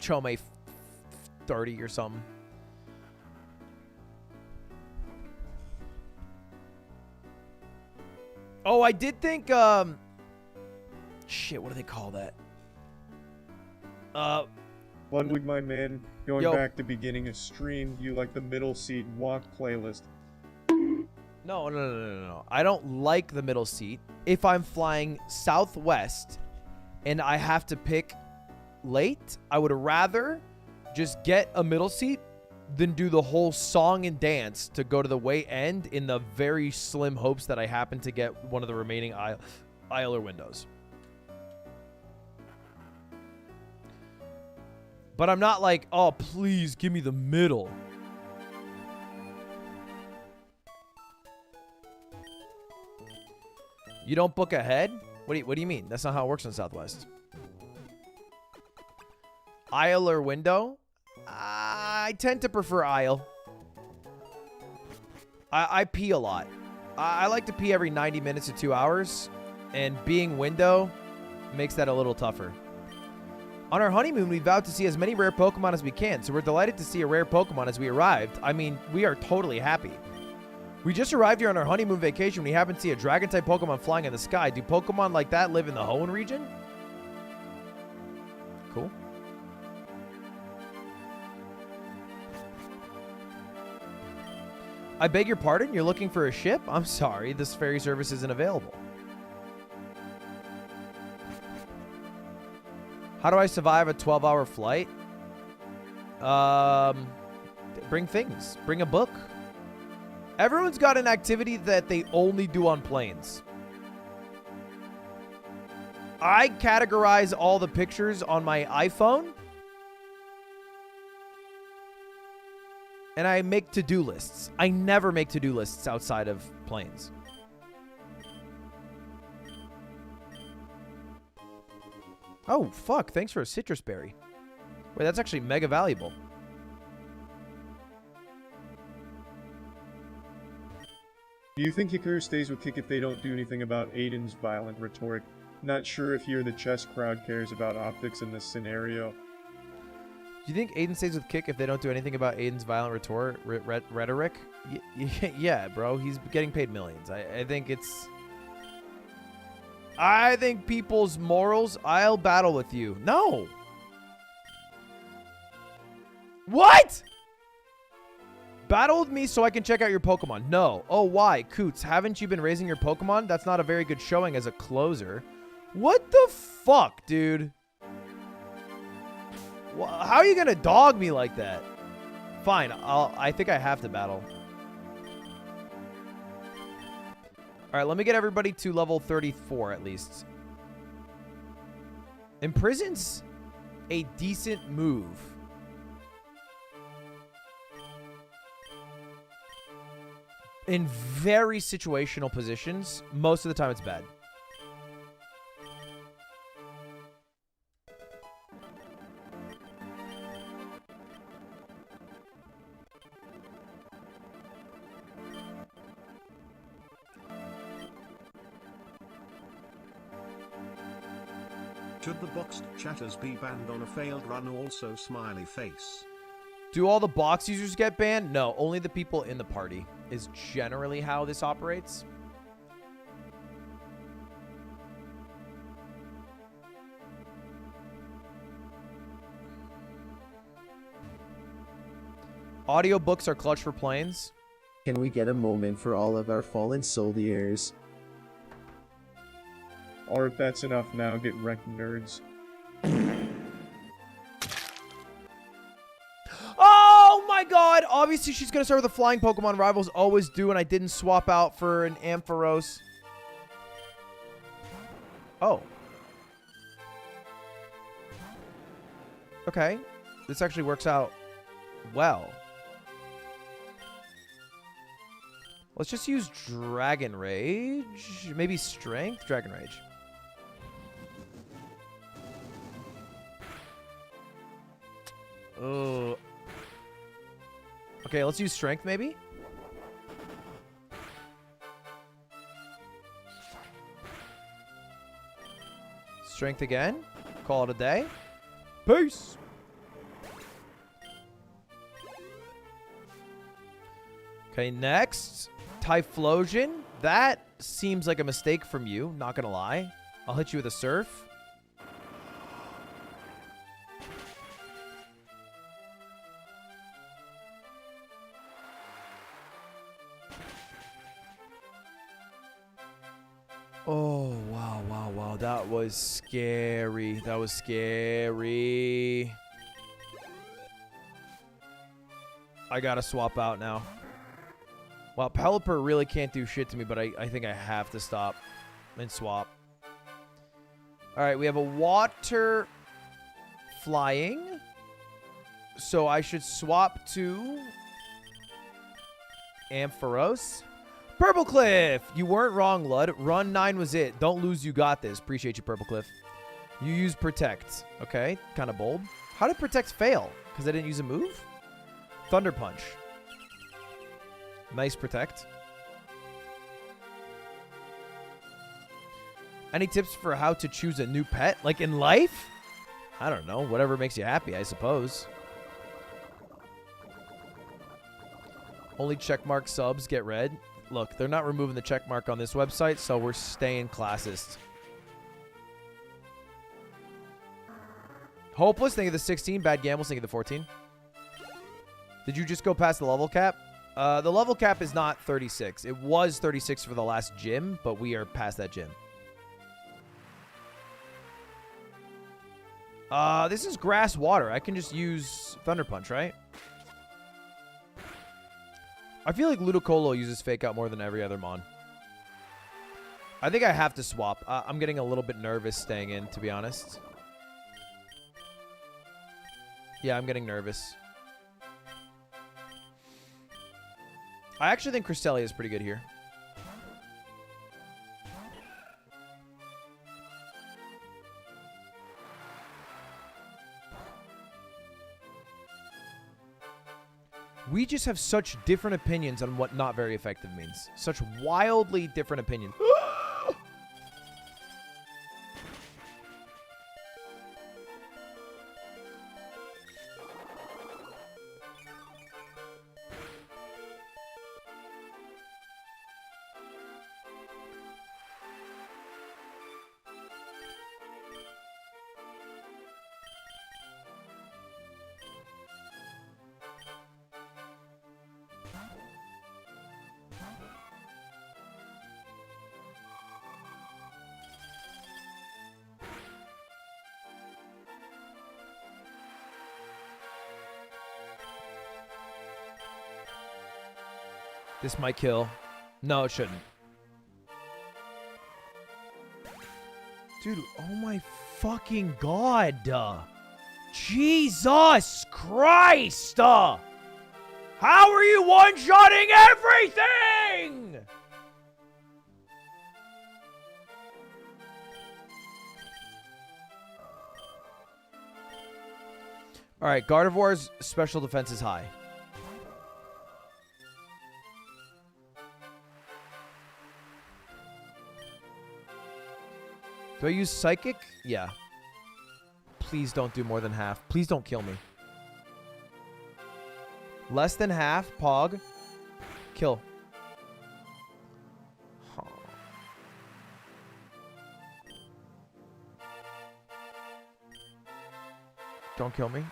Chome 30 or something. Oh, I did think, shit, what do they call that? Ludwig, my man, going Yo. back to beginning a stream, you like the middle seat walk playlist. No. I don't like the middle seat. If I'm flying southwest and I have to pick late, I would rather just get a middle seat than do the whole song and dance to go to the way end in the very slim hopes that I happen to get one of the remaining aisle or windows. But I'm not like, oh, please give me the middle. You don't book ahead? What do you mean? That's not how it works in Southwest. Aisle or window? I tend to prefer aisle. I pee a lot. I like to pee every 90 minutes to 2 hours. And being window makes that a little tougher. On our honeymoon, we vowed to see as many rare Pokemon as we can, so we're delighted to see a rare Pokemon as we arrived. I mean, we are totally happy. We just arrived here on our honeymoon vacation. We happened to see a Dragon-type Pokemon flying in the sky. Do Pokemon like that live in the Hoenn region? Cool. I beg your pardon? You're looking for a ship? I'm sorry, this ferry service isn't available. How do I survive a 12-hour flight? Bring things. Bring a book. Everyone's got an activity that they only do on planes. I categorize all the pictures on my iPhone. And I make to-do lists. I never make to-do lists outside of planes. Oh, fuck. Thanks for a citrus berry. Wait, that's actually mega valuable. Do you think Hikaru stays with Kick if they don't do anything about Aiden's violent rhetoric? Not sure if you or the chess crowd cares about optics in this scenario. Do you think Aiden stays with Kick if they don't do anything about Aiden's violent rhetoric? Yeah, bro. He's getting paid millions. I think it's... I think people's morals... I'll battle with you. No! What? Battle with me so I can check out your Pokemon. No. Oh, why? Coots, haven't you been raising your Pokemon? That's not a very good showing as a closer. What the fuck, dude? How are you gonna dog me like that? Fine, I think I have to battle. Alright, let me get everybody to level 34 at least. Imprison's a decent move. In very situational positions, most of the time it's bad. Should the boxed chatters be banned on a failed run? Also smiley face. Do all the box users get banned? No, only the people in the party is generally how this operates. Audiobooks are clutch for planes. Can we get a moment for all of our fallen soldiers? Or if that's enough now, get wrecked, nerds. Oh my god! Obviously she's gonna start with a flying Pokemon. Rivals always do, and I didn't swap out for an Ampharos. Oh. Okay. This actually works out well. Let's just use Dragon Rage. Maybe Strength? Dragon Rage. Oh. Okay, let's use Strength maybe. Strength again. Call it a day. Peace. Okay, next. Typhlosion. That seems like a mistake from you, not gonna lie. I'll hit you with a Surf. Oh, wow, wow, wow. That was scary. That was scary. I gotta swap out now. Wow, Pelipper really can't do shit to me, but I think I have to stop and swap. Alright, we have a water flying. So I should swap to Ampharos. Purple Cliff! You weren't wrong, Lud. Run 9 was it. Don't lose, you got this. Appreciate you, Purple Cliff. You use Protect. Okay, kind of bold. How did Protect fail? Because I didn't use a move? Thunder Punch. Nice Protect. Any tips for how to choose a new pet? Like in life? I don't know. Whatever makes you happy, I suppose. Only checkmark subs get red. Look, they're not removing the checkmark on this website, so we're staying classist. Hopeless, think of the 16. Bad Gambles, think of the 14. Did you just go past the level cap? The level cap is not 36. It was 36 for the last gym, but we are past that gym. This is grass water. I can just use Thunder Punch, right? I feel like Ludicolo uses Fake Out more than every other Mon. I think I have to swap. I'm getting a little bit nervous staying in, to be honest. Yeah, I'm getting nervous. I actually think Cresselia is pretty good here. We just have such different opinions on what not very effective means. Such wildly different opinions. This might kill. No, it shouldn't. Dude, oh my fucking god. Jesus Christ. How are you one-shotting everything? All right, Gardevoir's special defense is high. Do I use Psychic? Yeah. Please don't do more than half. Please don't kill me. Less than half, Pog. Kill. Huh. Don't kill me.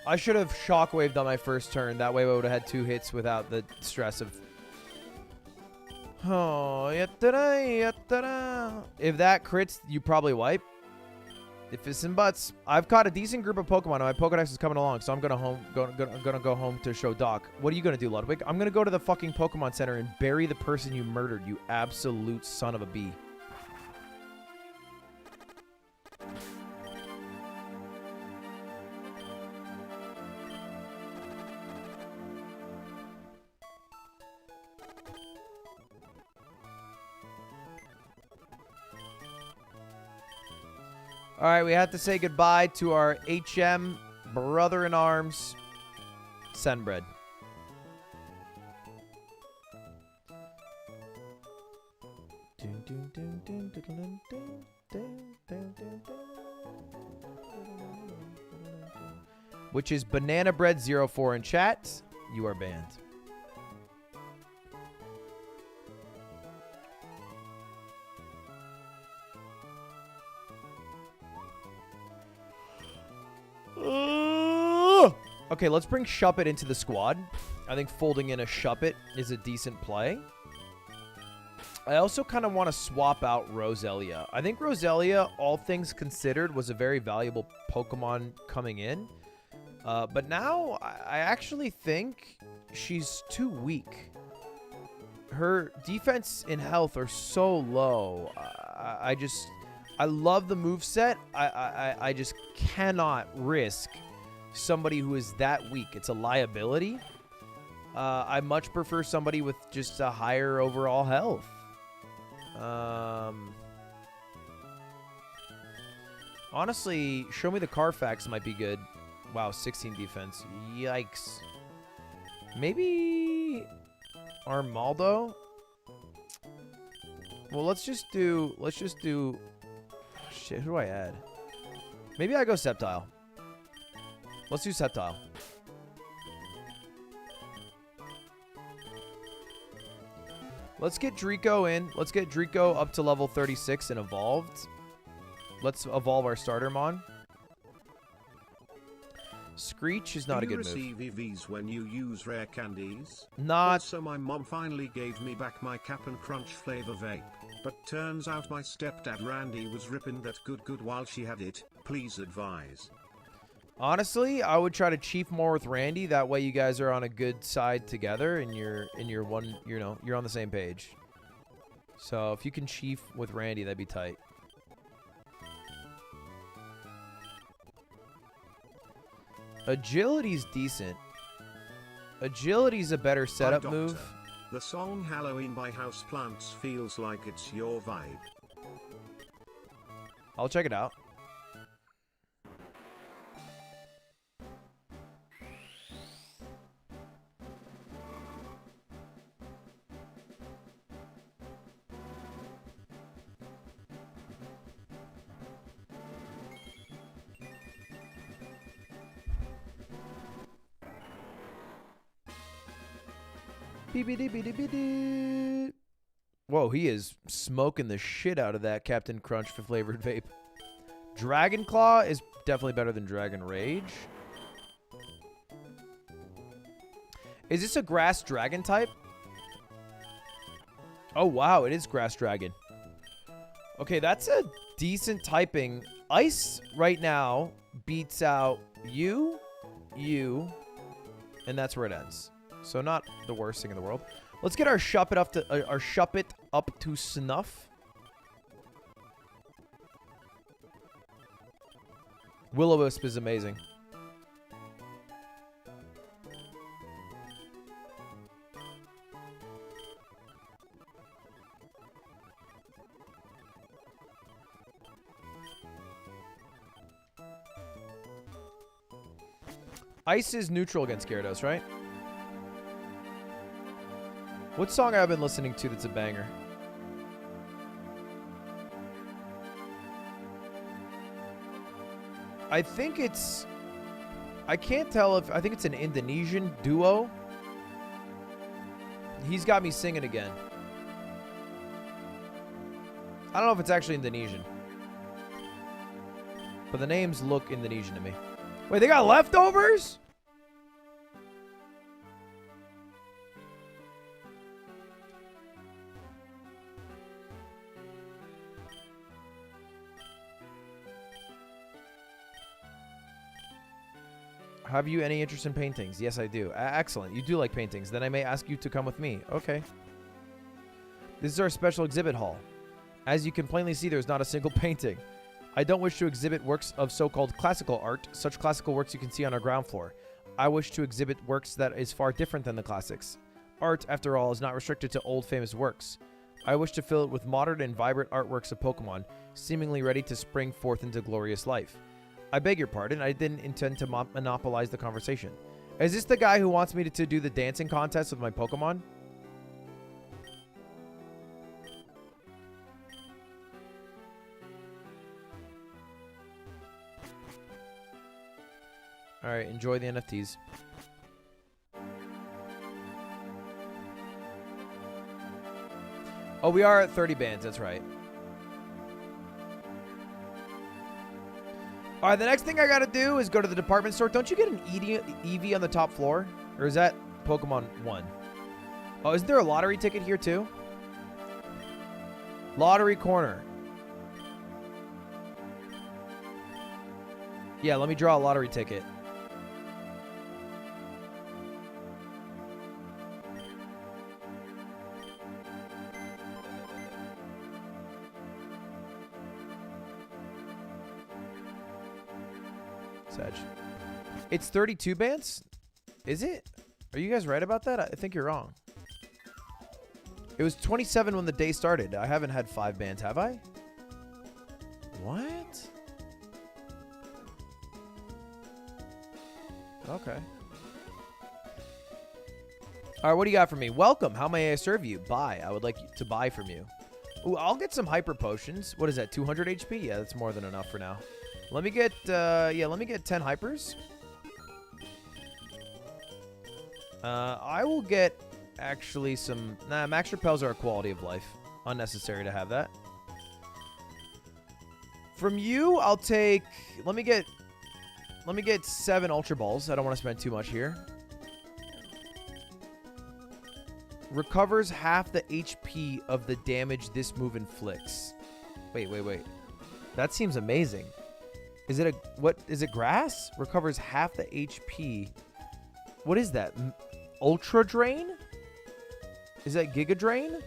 I should have shockwaved on my first turn. That way I would have had 2 hits without the stress of... Oh, yattara, yattara. If that crits, you probably wipe. If it's in butts. I've caught a decent group of Pokemon, and my Pokedex is coming along, so I'm gonna go home to show Doc. What are you gonna do, Ludwig? I'm gonna go to the fucking Pokemon Center and bury the person you murdered, you absolute son of a bee. All right, we have to say goodbye to our HM brother-in-arms, Senbred. Which is Banana Bread 04 in chat. You are banned. Okay, let's bring Shuppet into the squad. I think folding in a Shuppet is a decent play. I also kind of want to swap out Roselia. I think Roselia, all things considered, was a very valuable Pokemon coming in. But now, I actually think she's too weak. her defense and health are so low. I love the moveset. I just cannot risk somebody who is that weak. It's a liability. I much prefer somebody with just a higher overall health. Honestly, Show Me the Carfax might be good. Wow, 16 defense. Yikes. Maybe Armaldo? Well, let's just do... Shit, who do I add? Maybe I go Sceptile. Let's do Sceptile. Let's get Draco in. Let's get Draco up to level 36 and evolved. Let's evolve our starter mon. Screech is not a good move. Do you receive EVs when you use rare candies? Not. Also, my mom finally gave me back my Cap'n Crunch flavor vape. But turns out my stepdad Randy was ripping that good while she had it. Please advise. Honestly, I would try to chief more with Randy. That way you guys are on a good side together and you're one, you're on the same page. So if you can chief with Randy, that'd be tight. Agility's decent. Agility's a better setup move. The song Halloween by Houseplants feels like it's your vibe. I'll check it out. Whoa, he is smoking the shit out of that Captain Crunch flavored vape. Dragon Claw is definitely better than Dragon Rage. Is this a grass dragon type? Oh, wow, it is grass dragon. Okay, that's a decent typing. Ice right now beats out you, and that's where it ends. So not the worst thing in the world. Let's get our Shuppet up to snuff. Will-O-Wisp is amazing. Ice is neutral against Gyarados, right? What song have I been listening to that's a banger? I think it's... I can't tell if... I think it's an Indonesian duo. He's got me singing again. I don't know if it's actually Indonesian. But the names look Indonesian to me. Wait, they got leftovers? Have you any interest in paintings? Yes, I do. Excellent. You do like paintings. Then I may ask you to come with me. Okay. This is our special exhibit hall. As you can plainly see, there's not a single painting. I don't wish to exhibit works of so-called classical art. Such classical works you can see on our ground floor. I wish to exhibit works that is far different than the classics. Art, after all, is not restricted to old famous works. I wish to fill it with modern and vibrant artworks of Pokemon, seemingly ready to spring forth into glorious life. I beg your pardon, I didn't intend to monopolize the conversation. Is this the guy who wants me to do the dancing contest with my Pokemon? Alright, enjoy the NFTs. Oh, we are at 30 bands, that's right. Alright, the next thing I gotta do is go to the department store. Don't you get an EV on the top floor? Or is that Pokemon 1? Oh, isn't there a lottery ticket here too? Lottery corner. Yeah, let me draw a lottery ticket. damage. It's 32 bands? Is it? Are you guys right about that? I think you're wrong. It was 27 when the day started. I haven't had 5 bands, have I? What? Okay. All right, what do you got for me? Welcome. How may I serve you? Buy. I would like to buy from you. Ooh, I'll get some hyper potions. What is that? 200 HP? Yeah, that's more than enough for now. Let me get, let me get 10 hypers. I will get actually some. Nah, max repels are a quality of life. Unnecessary to have that. From you, I'll take. Let me get 7 ultra balls. I don't want to spend too much here. Recovers half the HP of the damage this move inflicts. Wait. That seems amazing. Is it what is it? Grass? Recovers half the HP. What is that? Ultra Drain? Is that Giga Drain?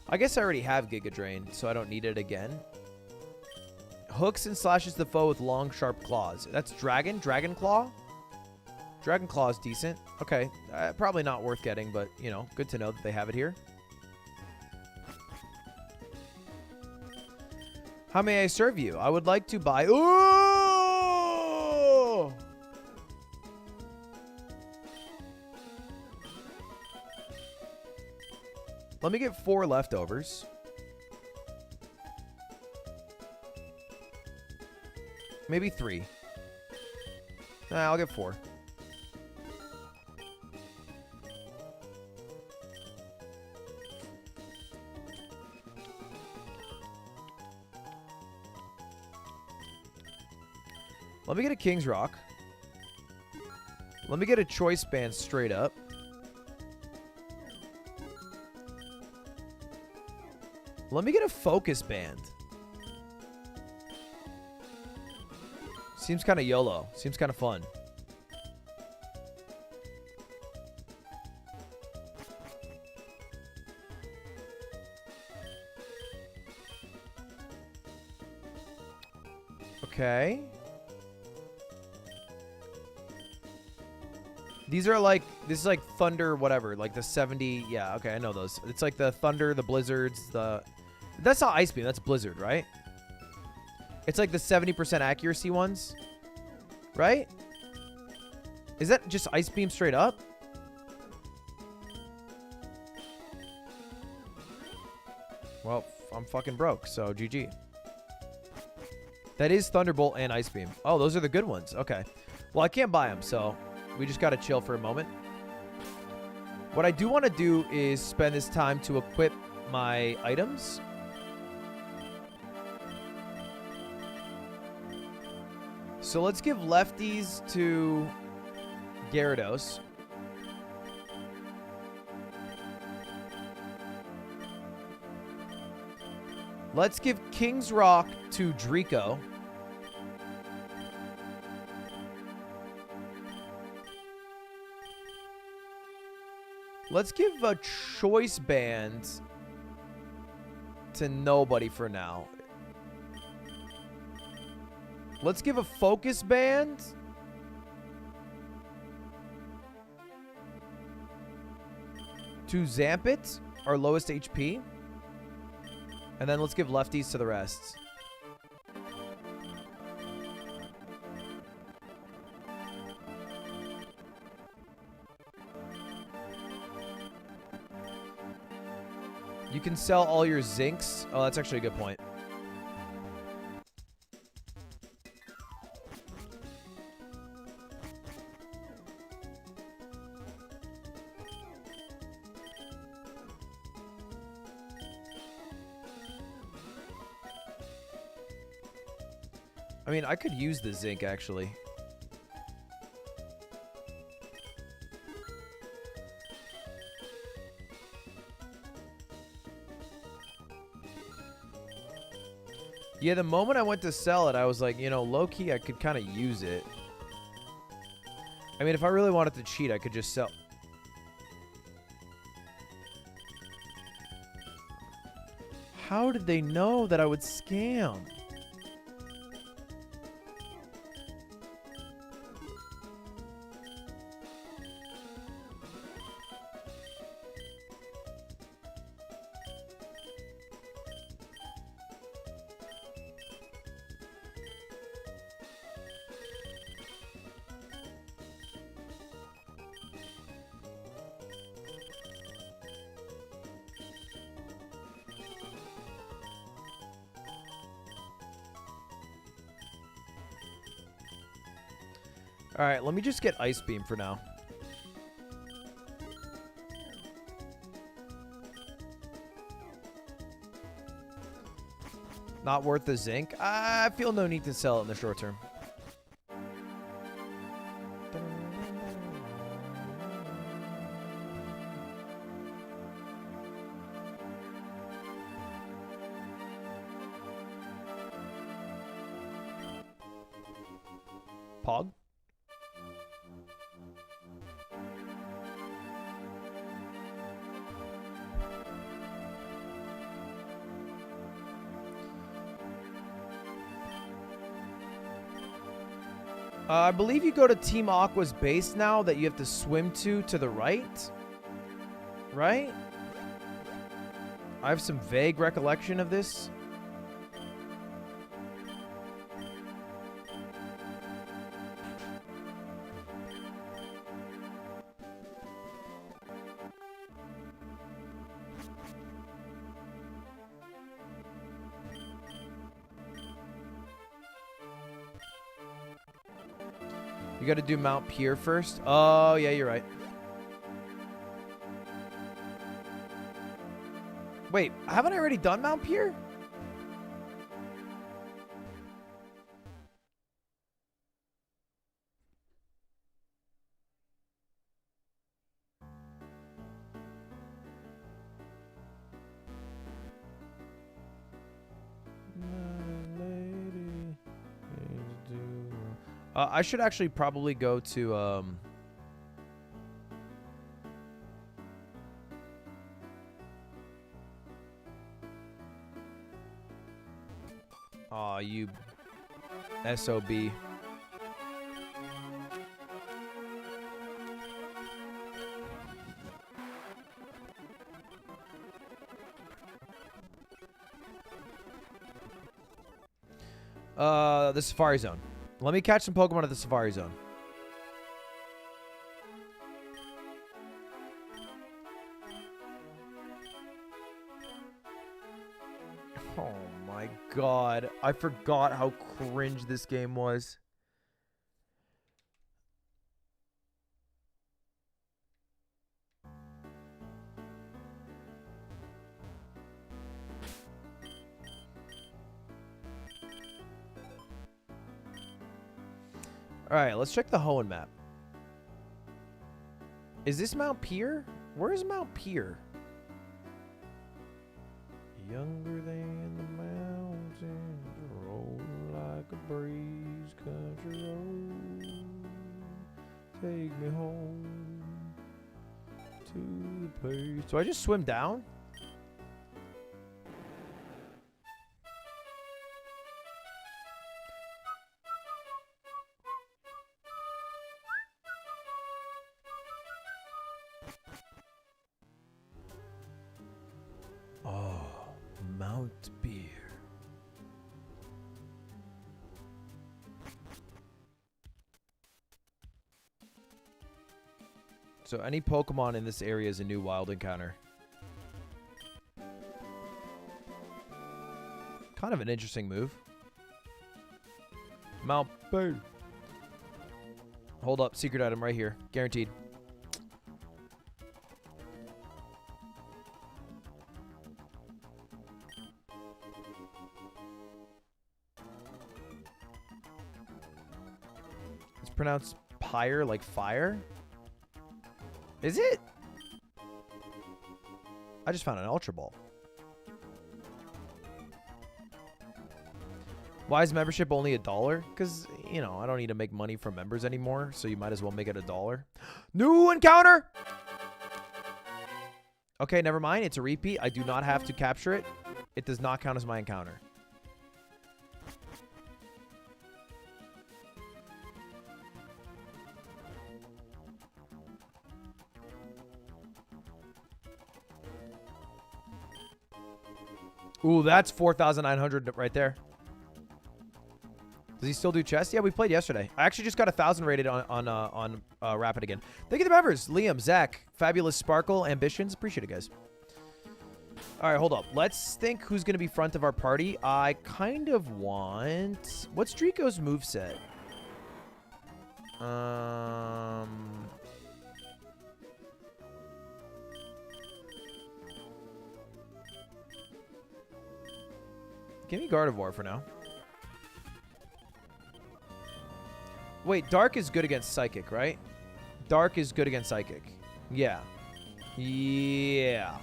I guess I already have Giga Drain, so I don't need it again. Hooks and slashes the foe with long, sharp claws. That's Dragon Claw? Dragon Claw is decent. Okay, probably not worth getting, but, you know, good to know that they have it here. How may I serve you? I would like to buy... Ooh! Let me get 4 leftovers. Maybe 3. Nah, I'll get 4. Let me get a King's Rock. Let me get a Choice Band straight up. Let me get a Focus Band. Seems kind of YOLO. Seems kind of fun. Okay. These are like, this is like Thunder, whatever, like the 70. Yeah, okay, I know those. It's like the Thunder, the Blizzards, that's not Ice Beam, that's Blizzard, right? It's like the 70% accuracy ones, right? Is that just Ice Beam straight up? Well, I'm fucking broke, so GG. That is Thunderbolt and Ice Beam. Oh, those are the good ones. Okay. Well, I can't buy them, so we just got to chill for a moment. What I do want to do is spend this time to equip my items. So let's give lefties to Gyarados. Let's give King's Rock to Draco. Let's give a Choice Band to nobody for now. Let's give a Focus Band to Zampit, our lowest HP. And then let's give lefties to the rest. You can sell all your Zinks. Oh, that's actually a good point. I mean, I could use the zinc, actually. Yeah, the moment I went to sell it, I was like, you know, low-key, I could kind of use it. I mean, if I really wanted to cheat, I could just sell... How did they know that I would scam? All right, let me just get Ice Beam for now. Not worth the zinc. I feel no need to sell it in the short term. Pog. I believe you go to Team Aqua's base now that you have to swim to the right. Right? I have some vague recollection of this. You got to do Mount Pier first. Oh, yeah, you're right. Wait, haven't I already done Mount Pier? I should actually probably go to aw, you SOB. The Safari Zone. Let me catch some Pokemon at the Safari Zone. Oh my god. I forgot how cringe this game was. Alright, let's check the Hoenn map. Is this Mount Pier? Where is Mount Pier? Younger than the mountains, roll like a breeze, country road. Take me home to the place. Do I just swim down? Mount Pier. So any Pokemon in this area is a new wild encounter. Kind of an interesting move. Mount Pier. Hold up, secret item right here. Guaranteed. Pronounced pyre like fire? Is it? I just found an Ultra Ball. Why is membership only $1? Because, you know, I don't need to make money from members anymore, so you might as well make it $1. New encounter! Okay, never mind. It's a repeat. I do not have to capture it. It does not count as my encounter. Ooh, that's 4,900 right there. Does he still do chess? Yeah, we played yesterday. I actually just got 1,000 rated on Rapid again. Thank you to the members. Liam, Zach, Fabulous Sparkle, Ambitions. Appreciate it, guys. All right, hold up. Let's think who's going to be front of our party. I kind of want... What's Draco's moveset? Give me Gardevoir for now. Wait, Dark is good against Psychic, right? Dark is good against Psychic. Yeah. Yeah.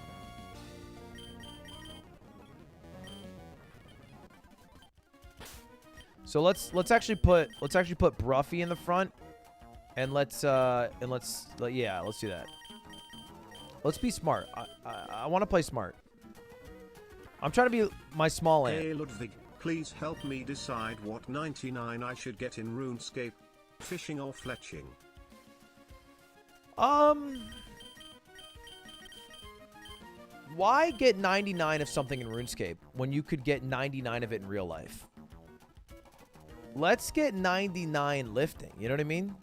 So let's actually put Bruffy in the front, and let's do that. Let's be smart. I want to play smart. I'm trying to be my small ant. Hey Ludwig, please help me decide what 99 I should get in RuneScape, fishing or fletching. Why get 99 of something in RuneScape when you could get 99 of it in real life? Let's get 99 lifting, you know what I mean?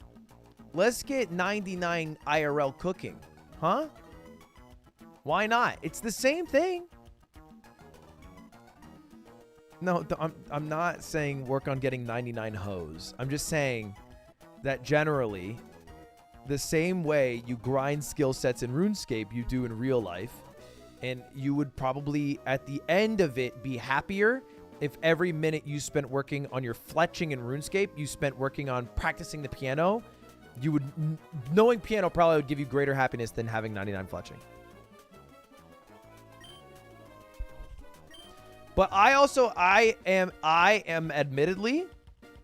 Let's get 99 IRL cooking, huh? Why not? It's the same thing. No, I'm not saying work on getting 99 hoes. I'm just saying that generally, the same way you grind skill sets in RuneScape, you do in real life. And you would probably, at the end of it, be happier if every minute you spent working on your fletching in RuneScape, you spent working on practicing the piano. You would, knowing piano probably would give you greater happiness than having 99 fletching. But I am admittedly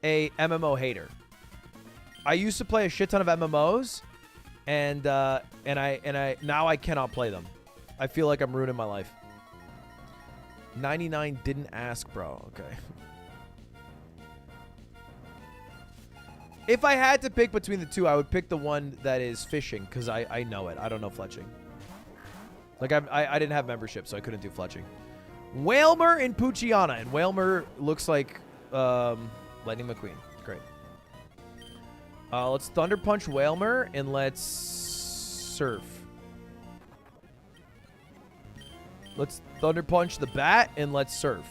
a MMO hater. I used to play a shit ton of MMOs, and now I cannot play them. I feel like I'm ruining my life. 99 didn't ask, bro. Okay. If I had to pick between the two, I would pick the one that is fishing, because I know it. I don't know fletching. Like, I didn't have membership, so I couldn't do fletching. Whalmer and Poochiana. And Whalmer looks like Lightning McQueen. Great. Let's Thunder Punch Whalmer, and let's Surf. Let's Thunder Punch the bat, and let's Surf.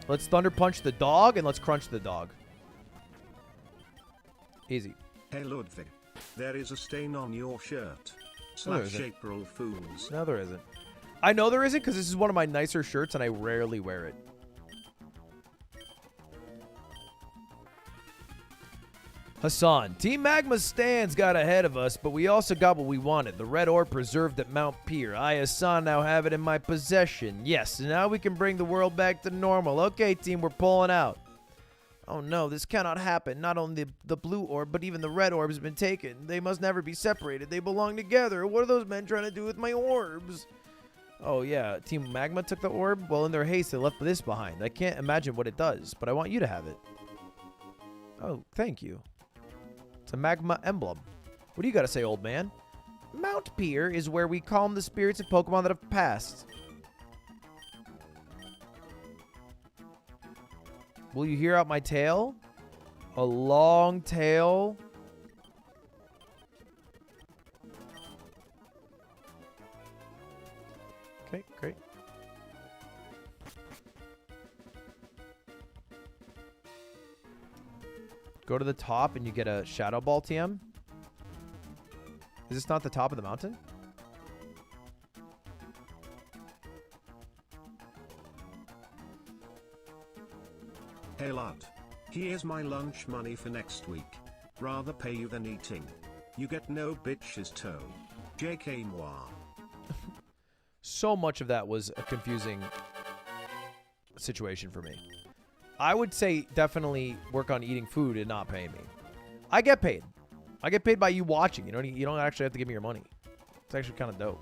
Let's Thunder Punch the dog, and let's Crunch the dog. Easy. Hey Ludwig, there is a stain on your shirt. No, there / isn't. April Fools. No, there isn't. I know there isn't because this is one of my nicer shirts, and I rarely wear it. Hassan, Team Magma stands got ahead of us, but we also got what we wanted. The red ore preserved at Mount Pier. I, Hassan, now have it in my possession. Yes, and now we can bring the world back to normal. Okay, team, we're pulling out. Oh no, this cannot happen. Not only the blue orb, but even the red orb has been taken. They must never be separated. They belong together. What are those men trying to do with my orbs? Oh yeah, Team Magma took the orb? Well, in their haste, they left this behind. I can't imagine what it does, but I want you to have it. Oh, thank you. It's a magma emblem. What do you got to say, old man? Mount Pier is where we calm the spirits of Pokemon that have passed. Will you hear out my tale? A long tail. Okay, great. Go to the top and you get a Shadow Ball TM. Is this not the top of the mountain? Hey lad. Here's my lunch money for next week. Rather pay you than eating. You get no bitch's toe. JK moi. So much of that was a confusing situation for me. I would say definitely work on eating food and not paying me. I get paid. I get paid by you watching. You don't actually have to give me your money. It's actually kind of dope.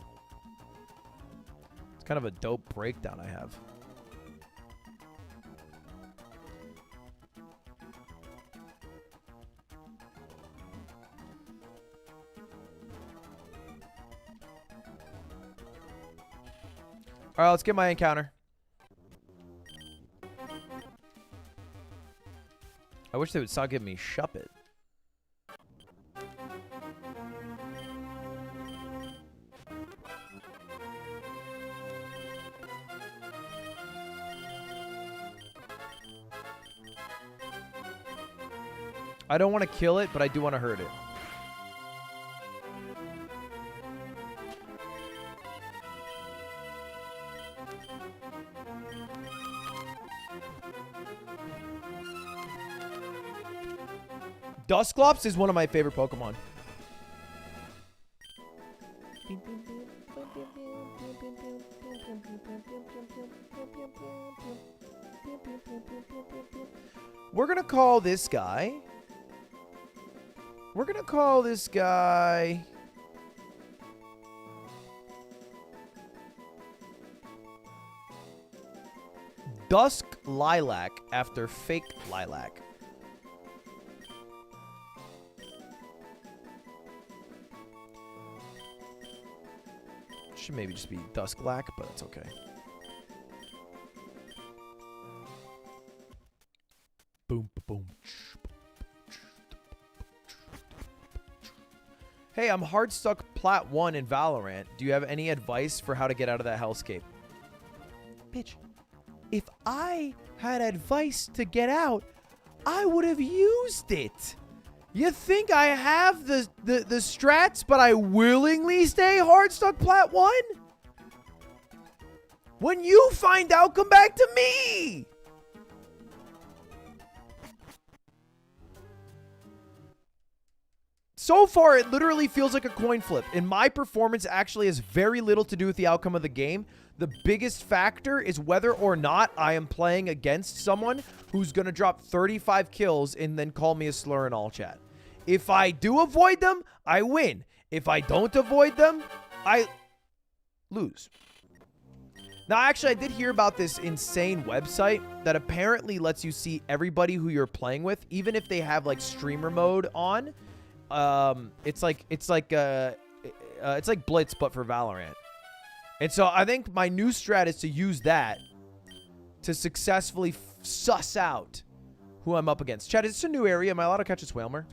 It's kind of a dope breakdown I have. All right, let's get my encounter. I wish they would stop giving me Shuppet. I don't want to kill it, but I do want to hurt it. Dusclops is one of my favorite Pokemon. We're gonna call this guy. Dusk Lilac after Fake Lilac. Should maybe just be Dusklack, but it's okay. Boom, boom. Hey, I'm hard stuck Plat 1 in Valorant. Do you have any advice for how to get out of that hellscape? Bitch, if I had advice to get out, I would have used it. You think I have the strats, but I willingly stay hard stuck Plat 1? When you find out, come back to me. So far, it literally feels like a coin flip, and my performance actually has very little to do with the outcome of the game. The biggest factor is whether or not I am playing against someone who's going to drop 35 kills and then call me a slur in all chat. If I do avoid them, I win. If I don't avoid them, I lose. Now, actually, I did hear about this insane website that apparently lets you see everybody who you're playing with, even if they have like streamer mode on. It's like Blitz, but for Valorant. And so I think my new strat is to use that to successfully suss out who I'm up against. Chat, is this a new area? Am I allowed to catch this Whalmer?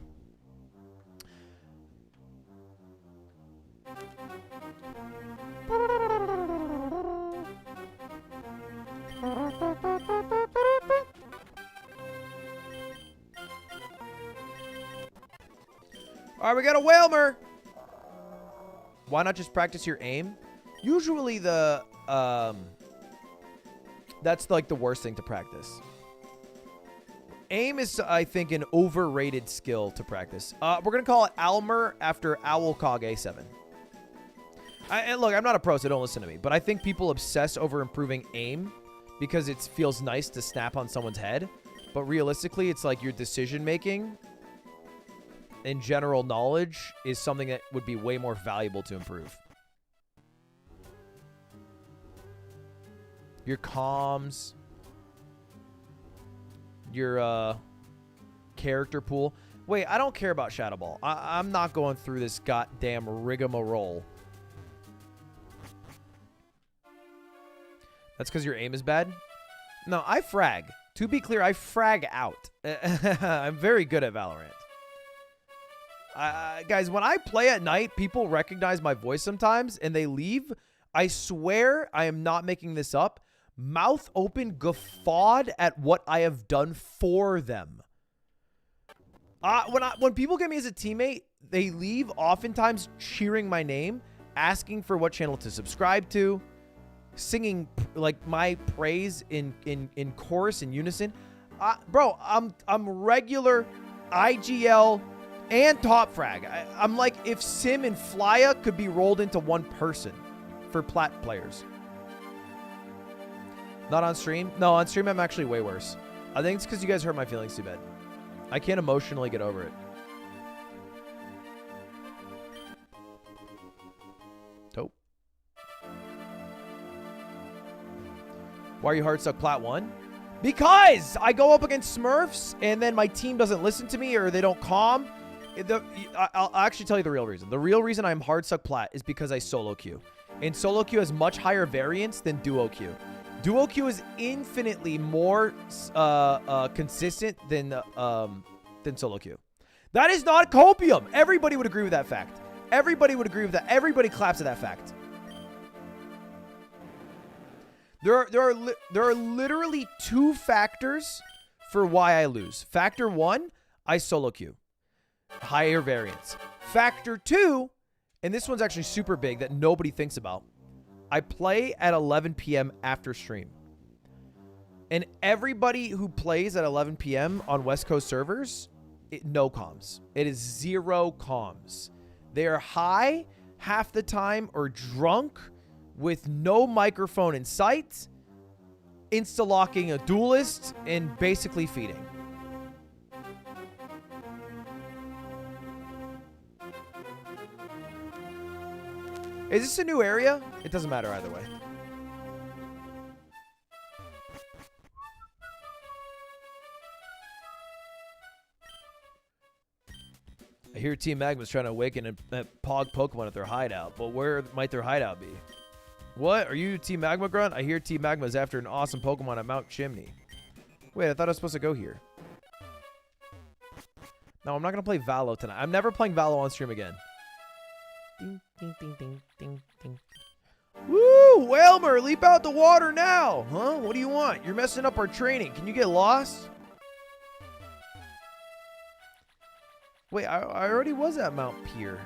All right, we got a Whalmer. Why not just practice your aim? Usually the, that's like the worst thing to practice. Aim is, I think, an overrated skill to practice. We're going to call it Almer after Owlcog A7. And look, I'm not a pro, so don't listen to me. But I think people obsess over improving aim because it feels nice to snap on someone's head. But realistically, it's like your decision-making and general knowledge is something that would be way more valuable to improve. Your comms, your character pool. Wait, I don't care about Shadow Ball. I'm not going through this goddamn rigmarole. That's because your aim is bad? No, I frag. To be clear, I frag out. I'm very good at Valorant. Guys, when I play at night, people recognize my voice sometimes, and they leave. I swear I am not making this up. Mouth open, guffawed at what I have done for them. When people get me as a teammate, they leave oftentimes cheering my name, asking for what channel to subscribe to, singing like my praise in chorus in unison. Bro, I'm regular IGL and top frag. I'm like if Sim and Flya could be rolled into one person for plat players. Not on stream? No, on stream I'm actually way worse. I think it's because you guys hurt my feelings too bad. I can't emotionally get over it. Dope. Why are you hard stuck plat 1? Because I go up against Smurfs and then my team doesn't listen to me or they don't calm. I'll actually tell you the real reason. The real reason I'm hard stuck plat is because I solo queue. And solo queue has much higher variance than duo queue. Duo queue is infinitely more consistent than solo queue. That is not copium. Everybody would agree with that fact. Everybody would agree with that. Everybody claps at that fact. There are literally two factors for why I lose. Factor one, I solo queue. Higher variance. Factor 2, and this one's actually super big that nobody thinks about. I play at 11 p.m. after stream. And everybody who plays at 11 p.m. on West Coast servers, no comms. It is 0 comms. They are high half the time or drunk with no microphone in sight, insta-locking a duelist, and basically feeding. Is this a new area? It doesn't matter either way. I hear Team Magma's trying to awaken and pog Pokemon at their hideout, but where might their hideout be? What? Are you Team Magma Grunt? I hear Team Magma's after an awesome Pokemon at Mount Chimney. Wait, I thought I was supposed to go here. No, I'm not going to play Valo tonight. I'm never playing Valo on stream again. Ding, ding, ding, ding, ding, ding. Woo! Whalmer, leap out the water now! Huh? What do you want? You're messing up our training. Can you get lost? Wait, I already was at Mount Pier.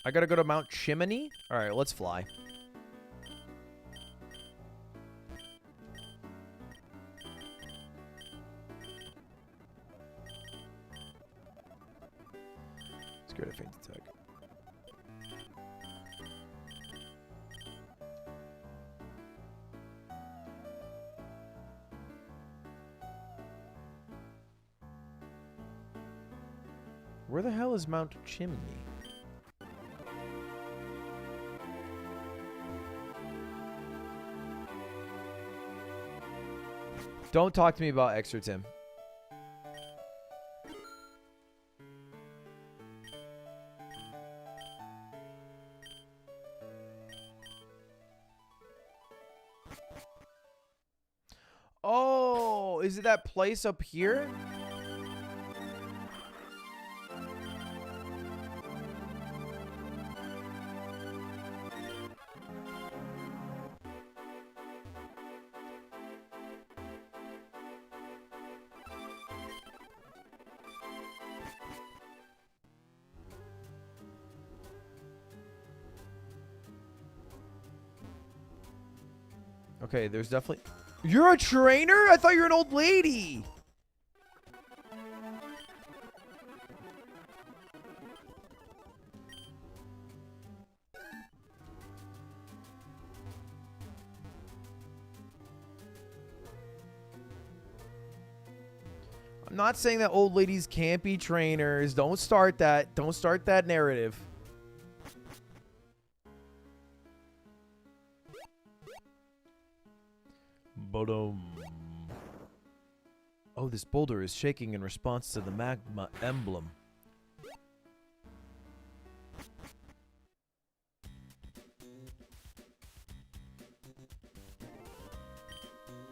I gotta go to Mount Chimney? Alright, let's fly. Let's go to Faint Attack. Where the hell is Mount Chimney? Don't talk to me about Extra Tim. Oh, is it that place up here? Okay, there's definitely... You're a trainer? I thought you were an old lady. I'm not saying that old ladies can't be trainers. Don't start that. Don't start that narrative. Oh, this boulder is shaking in response to the magma emblem.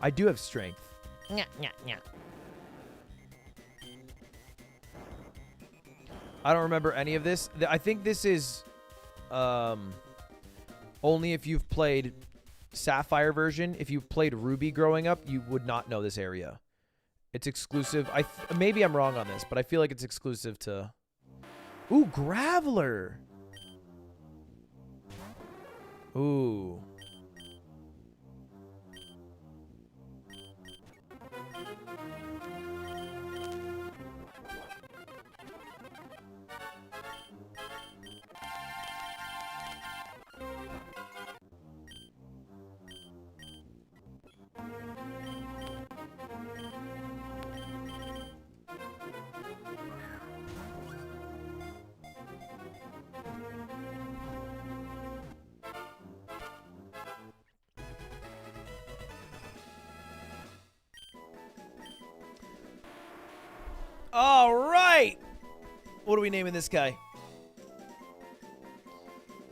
I do have strength. Nya, nya, nya. I don't remember any of this. I think this is only if you've played Sapphire version. If you've played Ruby growing up, you would not know this area. It's exclusive. Maybe I'm wrong on this, but I feel like it's exclusive to... Ooh, Graveler. Ooh. All right. What are we naming this guy?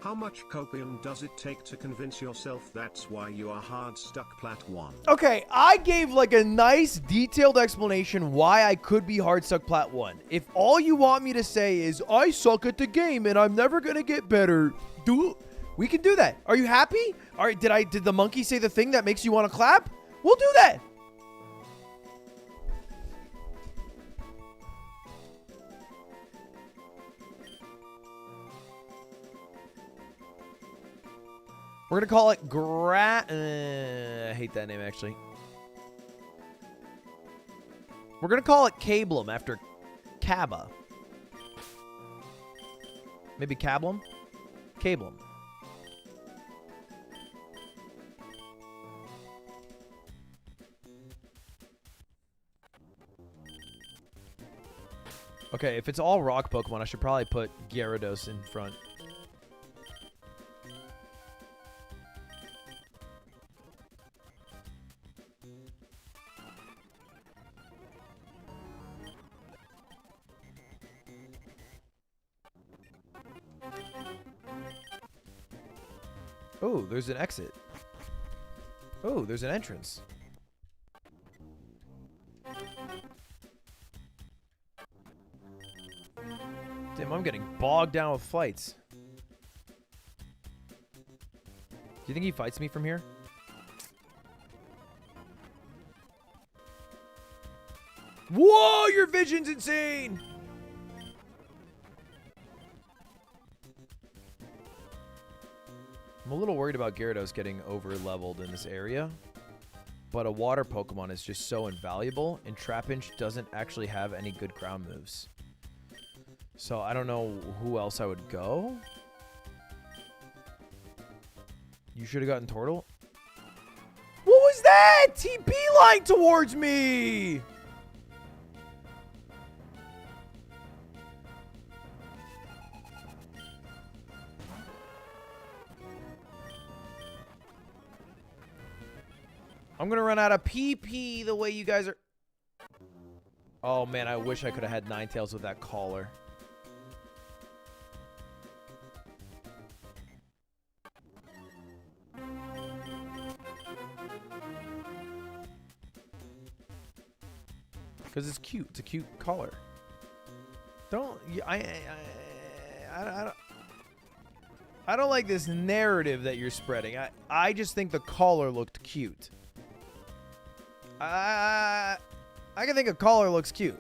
How much copium does it take to convince yourself that's why you are hard stuck plat 1? Okay, I gave like a nice detailed explanation why I could be hard stuck plat 1. If all you want me to say is I suck at the game and I'm never gonna get better, we can do that. Are you happy? All right, did the monkey say the thing that makes you want to clap? We'll do that. We're going to call it I hate that name, actually. We're going to call it Cablum after Cabba. Maybe Cablum? Cablum. Okay, if it's all rock Pokemon, I should probably put Gyarados in front. Oh, there's an exit. Oh, there's an entrance. Damn, I'm getting bogged down with fights. Do you think he fights me from here? Whoa, your vision's insane! I'm a little worried about Gyarados getting over-leveled in this area. But a water Pokemon is just so invaluable, and Trapinch doesn't actually have any good ground moves. So I don't know who else I would go. You should have gotten Tortle. What was that? TP line towards me! I'm gonna run out of PP the way you guys are. Oh man, I wish I could have had Ninetales with that collar. Because it's cute. It's a cute collar. Don't. I don't like this narrative that you're spreading. I just think the collar looked cute. I can think a collar looks cute.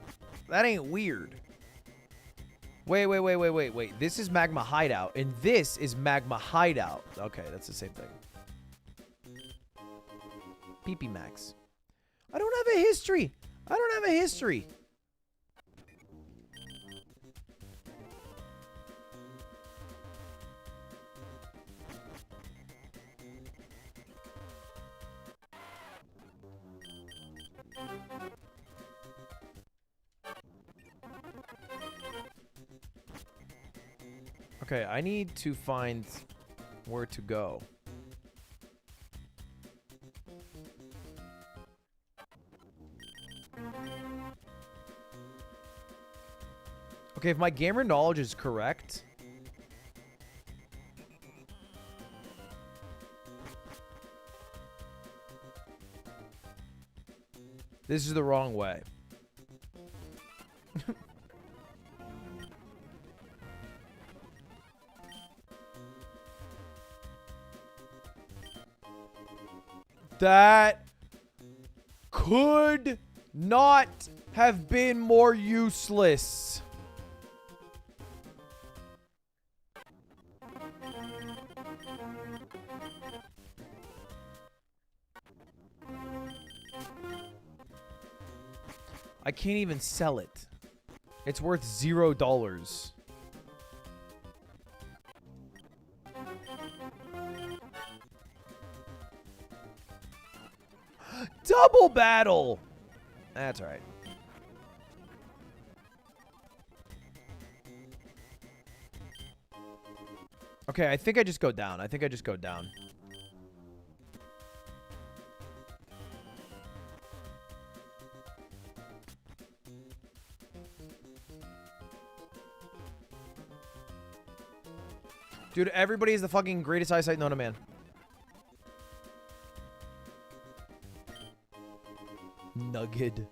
That ain't weird. Wait. This is Magma Hideout, and this is Magma Hideout. Okay, that's the same thing. PP Max. I don't have a history. I don't have a history. Okay, I need to find where to go. Okay, if my gamer knowledge is correct, this is the wrong way. That could not have been more useless. I can't even sell it. It's worth $0. Double battle! That's all right. Okay, I think I just go down. I think I just go down. Dude, everybody is the fucking greatest eyesight known to man. Nugget.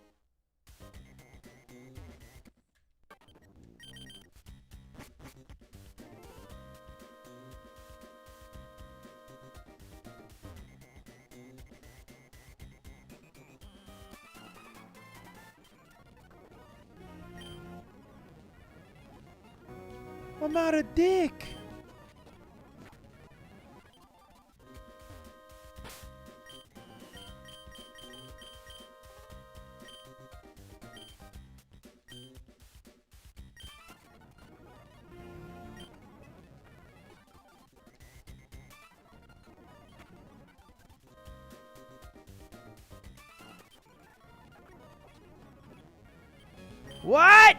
I'm out of dick. What?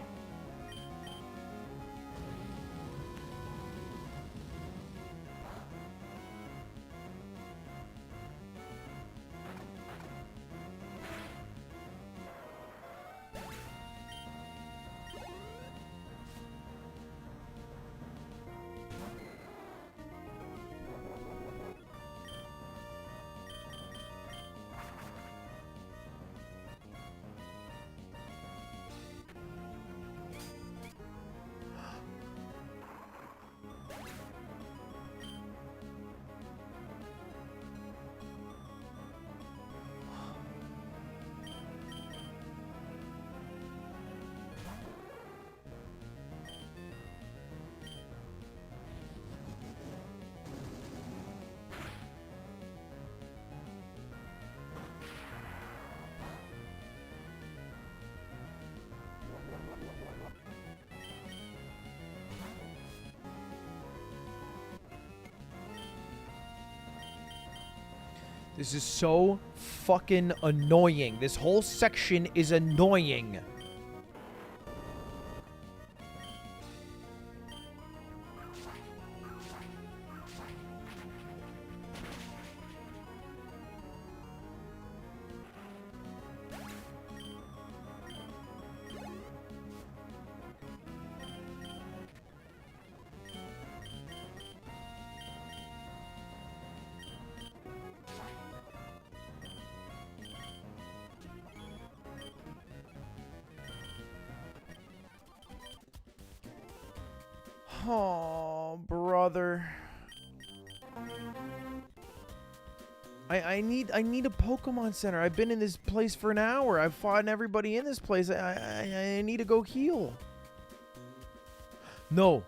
This is so fucking annoying. This whole section is annoying. Oh, brother. I need a Pokemon Center. I've been in this place for an hour. I've fought everybody in this place. I need to go heal. No.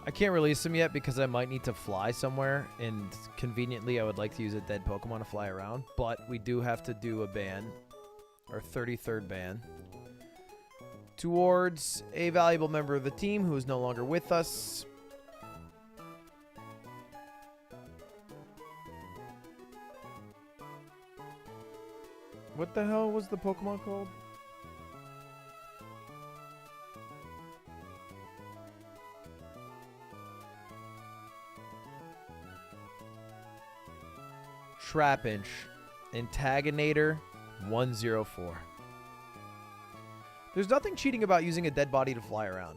I can't release them yet because I might need to fly somewhere, and conveniently I would like to use a dead Pokemon to fly around, but we do have to do a ban, our 33rd ban, towards a valuable member of the team who is no longer with us. What the hell was the Pokemon called? Trapinch. Antaginator 104. There's nothing cheating about using a dead body to fly around.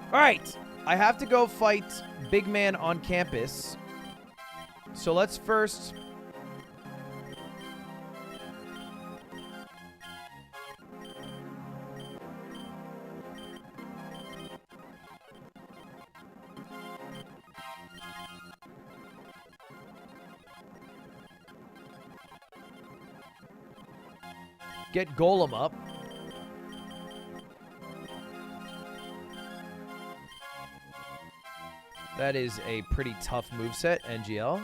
Alright, I have to go fight Big Man on campus. So let's first... get Golem up. That is a pretty tough moveset, NGL.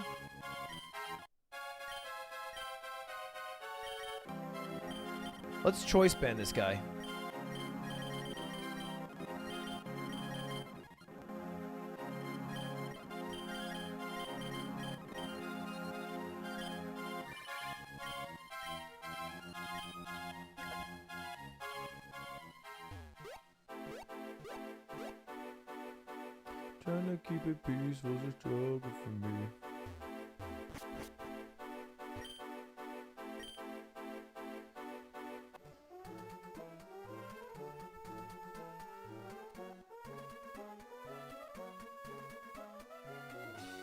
Let's choice band this guy. Trying to keep it peaceful is a struggle for me.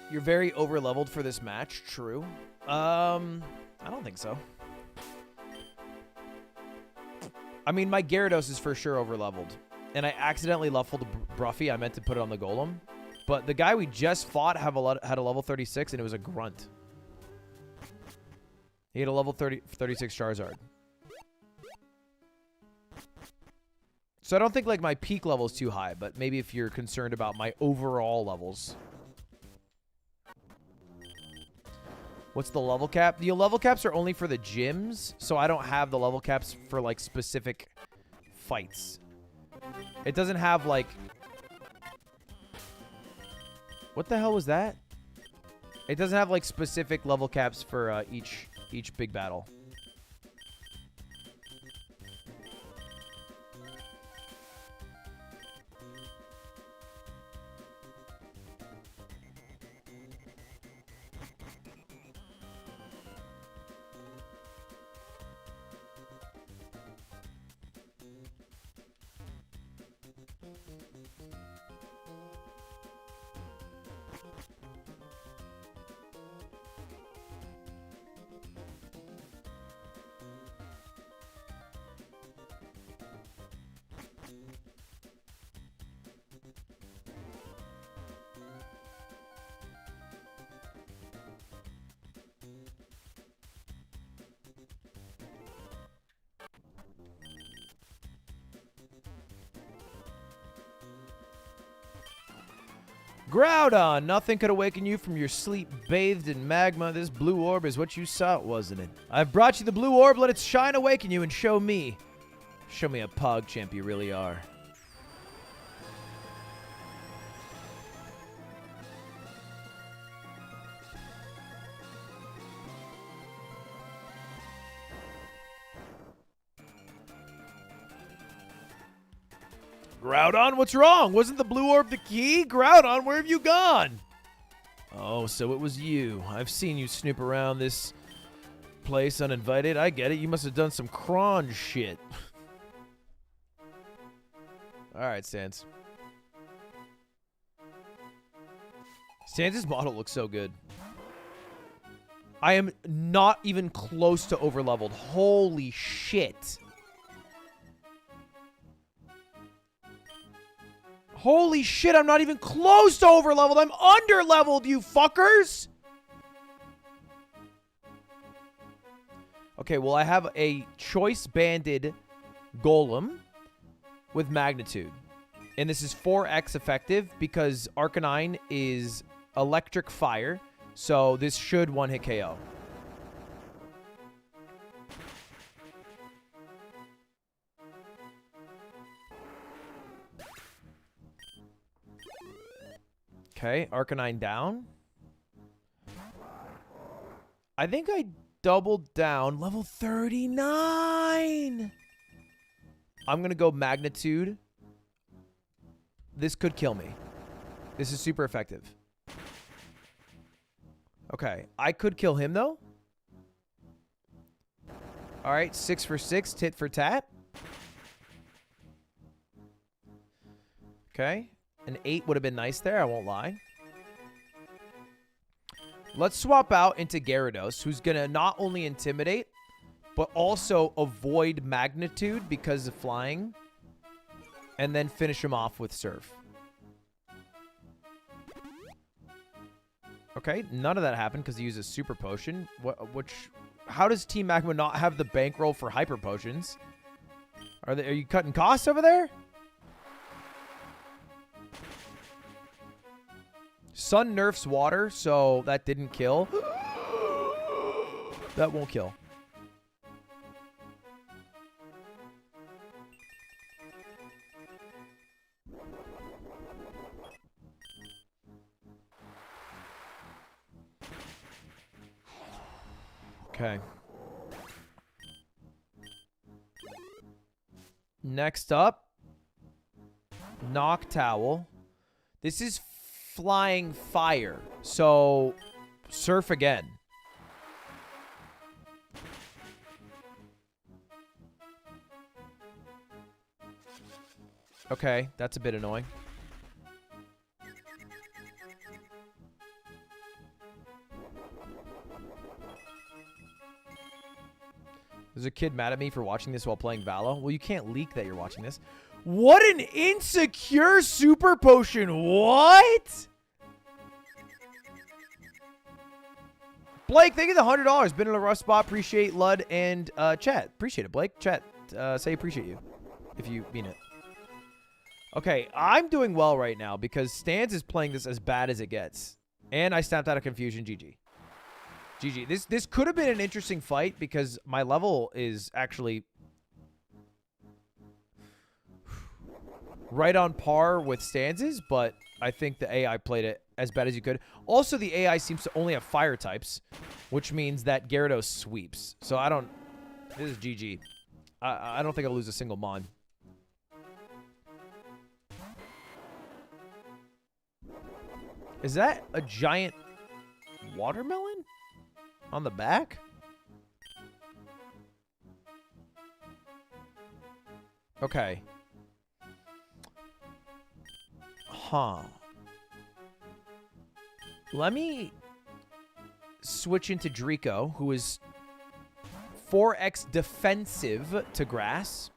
You're very over-leveled for this match, true. I don't think so. I mean, my Gyarados is for sure over-leveled. And I accidentally leveled Bruffy. I meant to put it on the Golem. But the guy we just fought had a level 36, and it was a Grunt. He had a level 36 Charizard. So I don't think, like, my peak level is too high, but maybe if you're concerned about my overall levels. What's the level cap? The level caps are only for the gyms, so I don't have the level caps for, like, specific fights. It doesn't have, like... What the hell was that? It doesn't have, like, specific level caps for each big battle. Groudon, nothing could awaken you from your sleep bathed in magma. This blue orb is what you sought, wasn't it? I've brought you the blue orb. Let its shine awaken you and show me a PogChamp you really are. Groudon, what's wrong? Wasn't the blue orb the key? Groudon, where have you gone? Oh, so it was you. I've seen you snoop around this place uninvited. I get it. You must have done some cron shit. All right, Sans. Sans' model looks so good. I am not even close to over-leveled. Holy shit. Holy shit, I'm not even close to over-leveled. I'm under-leveled, you fuckers! Okay, well, I have a choice-banded Golem with Magnitude. And this is 4x effective because Arcanine is Electric Fire. So this should one-hit KO. Okay, Arcanine down. I think I doubled down. Level 39! I'm going to go Magnitude. This could kill me. This is super effective. Okay, I could kill him, though. All right, 6 for 6, tit for tat. Okay, an 8 would have been nice there, I won't lie. Let's swap out into Gyarados, who's going to not only intimidate, but also avoid Magnitude because of flying. And then finish him off with Surf. Okay, none of that happened because he uses Super Potion. How does Team Magma not have the bankroll for Hyper Potions? Are you cutting costs over there? Sun nerfs water, so that didn't kill. That won't kill. Okay. Next up, Noctowl. This is flying fire, so Surf again. Okay, that's a bit annoying. There's a kid mad at me for watching this while playing Valo. Well, you can't leak that you're watching this. What an insecure Super Potion. What? Blake, thank you for the $100. Been in a rough spot. Appreciate Lud and chat. Appreciate it, Blake. Chat, say appreciate you if you mean it. Okay, I'm doing well right now because Stans is playing this as bad as it gets. And I snapped out of confusion. GG. GG. This could have been an interesting fight because my level is actually right on par with Stans's, but I think the AI played it as bad as you could. Also, the AI seems to only have fire types, which means that Gyarados sweeps. So I don't... This is GG. I don't think I'll lose a single Mon. Is that a giant watermelon on the back? Okay. Huh. Let me switch into Draco, who is 4x defensive to grass.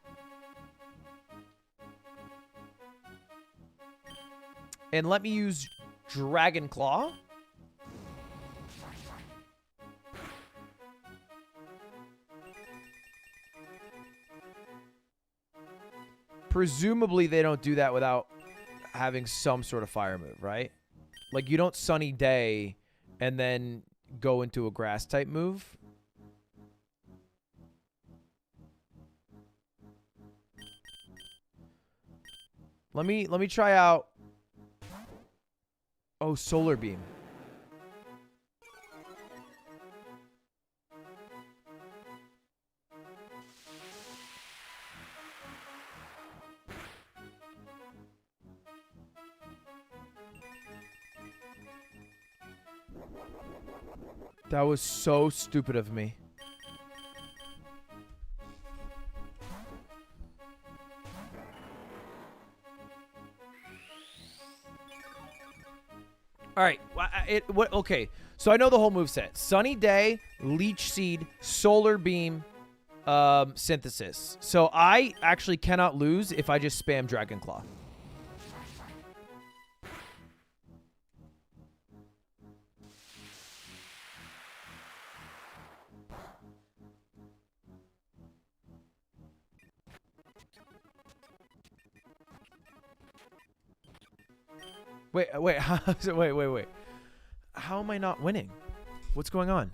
And let me use Dragon Claw. Presumably they don't do that without having some sort of fire move, right? Like you don't Sunny Day and then go into a grass type move. Let me try out. Oh, Solar Beam. That was so stupid of me. All right. Okay. So I know the whole moveset. Sunny Day, Leech Seed, Solar Beam, Synthesis. So I actually cannot lose if I just spam Dragon Claw. Wait. Wait. How am I not winning? What's going on?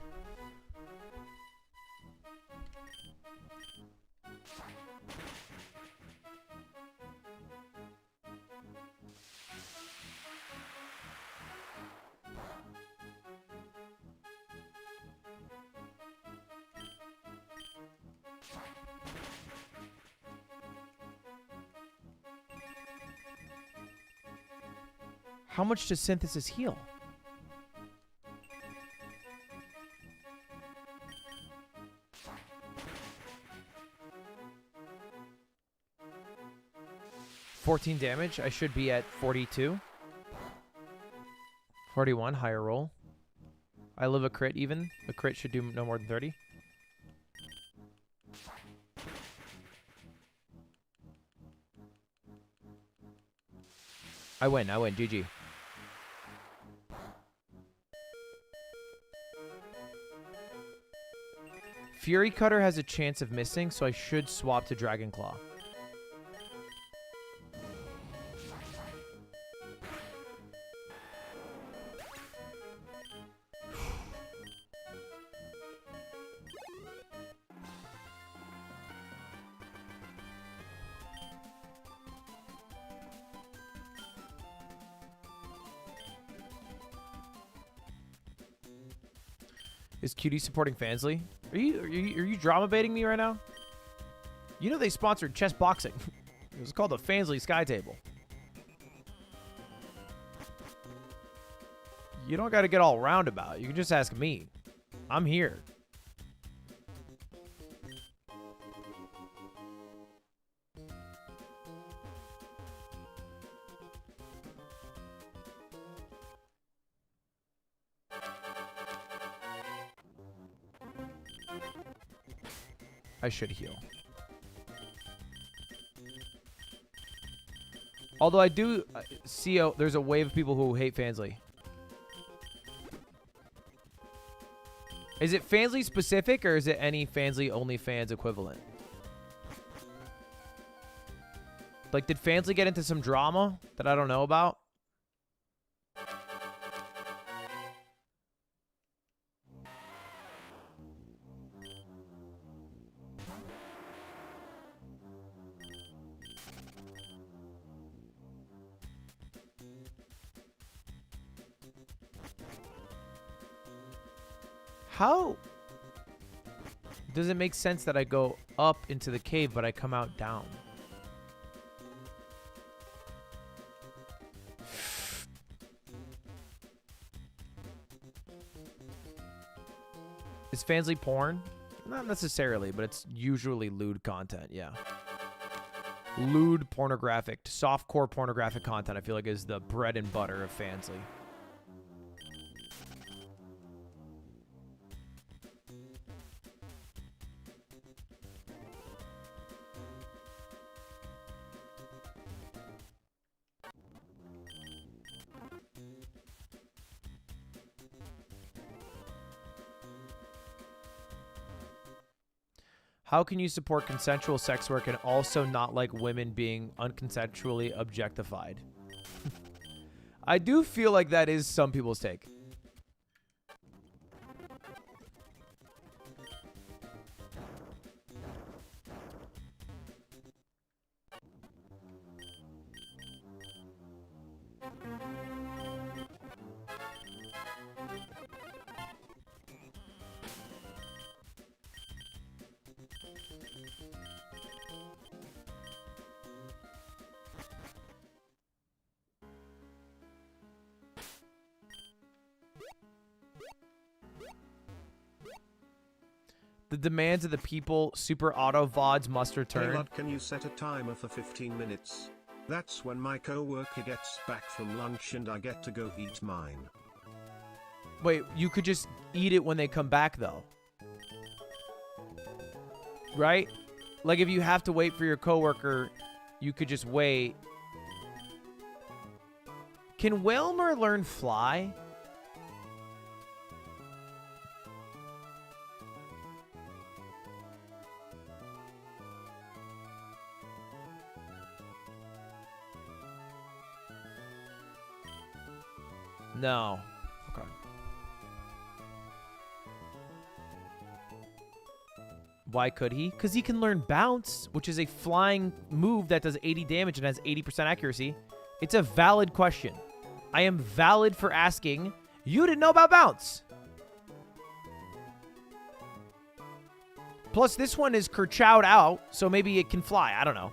How much does synthesis heal? $14 damage. I should be at 42. 41, higher roll. I live a crit even. A crit should do no more than 30. I win. GG. Fury Cutter has a chance of missing, so I should swap to Dragon Claw. Is Cutie supporting Fansly? Are you drama baiting me right now? You know they sponsored chess boxing. It was called the Fansly Sky Table. You don't got to get all roundabout. You can just ask me. I'm here. I should heal. Although I do see there's a wave of people who hate Fansly. Is it Fansly specific or is it any Fansly OnlyFans equivalent? Like, did Fansly get into some drama that I don't know about? How does it make sense that I go up into the cave, but I come out down? Is Fansly porn? Not necessarily, but it's usually lewd content, yeah. Lewd pornographic, softcore pornographic content, I feel like is the bread and butter of Fansly. How can you support consensual sex work and also not like women being unconsensually objectified? I do feel like that is some people's take. The demands of the people, super auto VODs must return. Hey, Lud, can you set a timer for 15 minutes? That's when my coworker gets back from lunch and I get to go eat mine. Wait, you could just eat it when they come back, though. Right? Like, if you have to wait for your coworker, you could just wait. Can Wilmer learn fly? No. Okay. Why could he? Because he can learn bounce, which is a flying move that does 80 damage and has 80% accuracy. It's a valid question. I am valid for asking. You didn't know about bounce. Plus, this one is kerchowed out, so maybe it can fly. I don't know.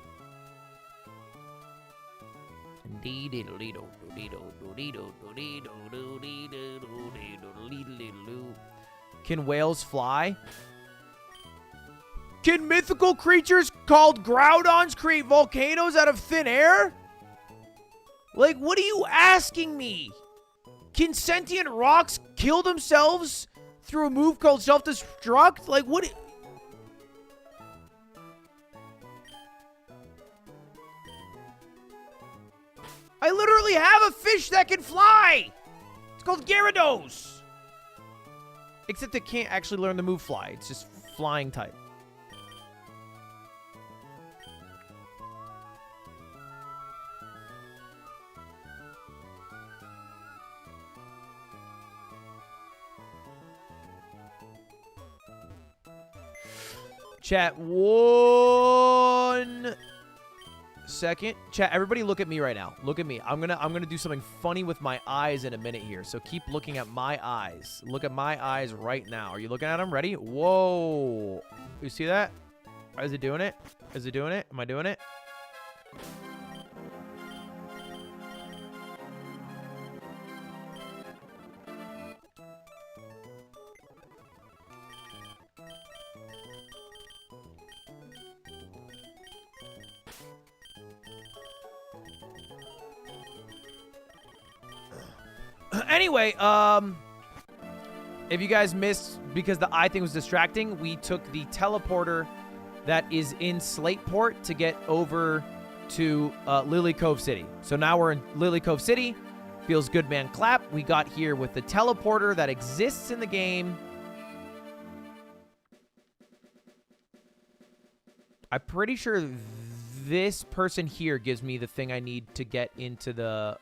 Can whales fly? Can mythical creatures called Groudons create volcanoes out of thin air? Like, what are you asking me? Can sentient rocks kill themselves through a move called self-destruct? Like, what? I literally have a fish that can fly. It's called Gyarados. Except it can't actually learn the move fly. It's just flying type. Chat, 1 second. Chat, everybody look at me right now. Look at me. I'm gonna do something funny with my eyes in a minute here. So keep looking at my eyes. Look at my eyes right now. Are you looking at them? Ready? Whoa. You see that? Is it doing it? Is it doing it? Am I doing it? Anyway, if you guys missed, because the eye thing was distracting, we took the teleporter that is in Slateport to get over to Lily Cove City. So now we're in Lily Cove City. Feels good, man. Clap. We got here with the teleporter that exists in the game. I'm pretty sure this person here gives me the thing I need to get into the...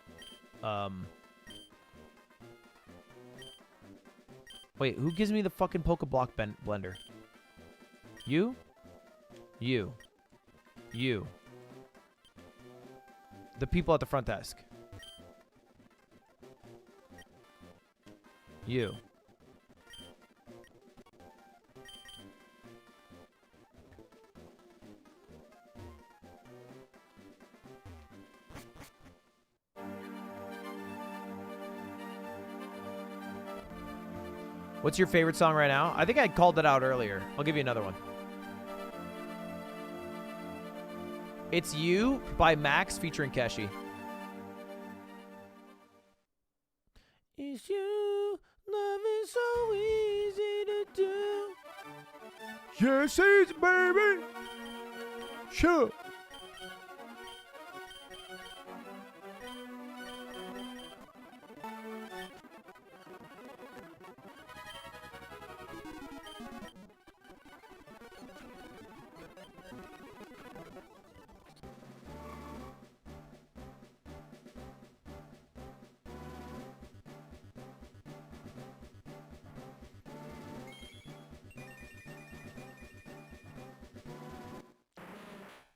Wait, who gives me the fucking Pokeblock blender? You? You. You. The people at the front desk. You. What's your favorite song right now? I think I called it out earlier. I'll give you another one. It's You by Max featuring Keshi. It's you, love is so easy to do. Yes, it's baby. Sure.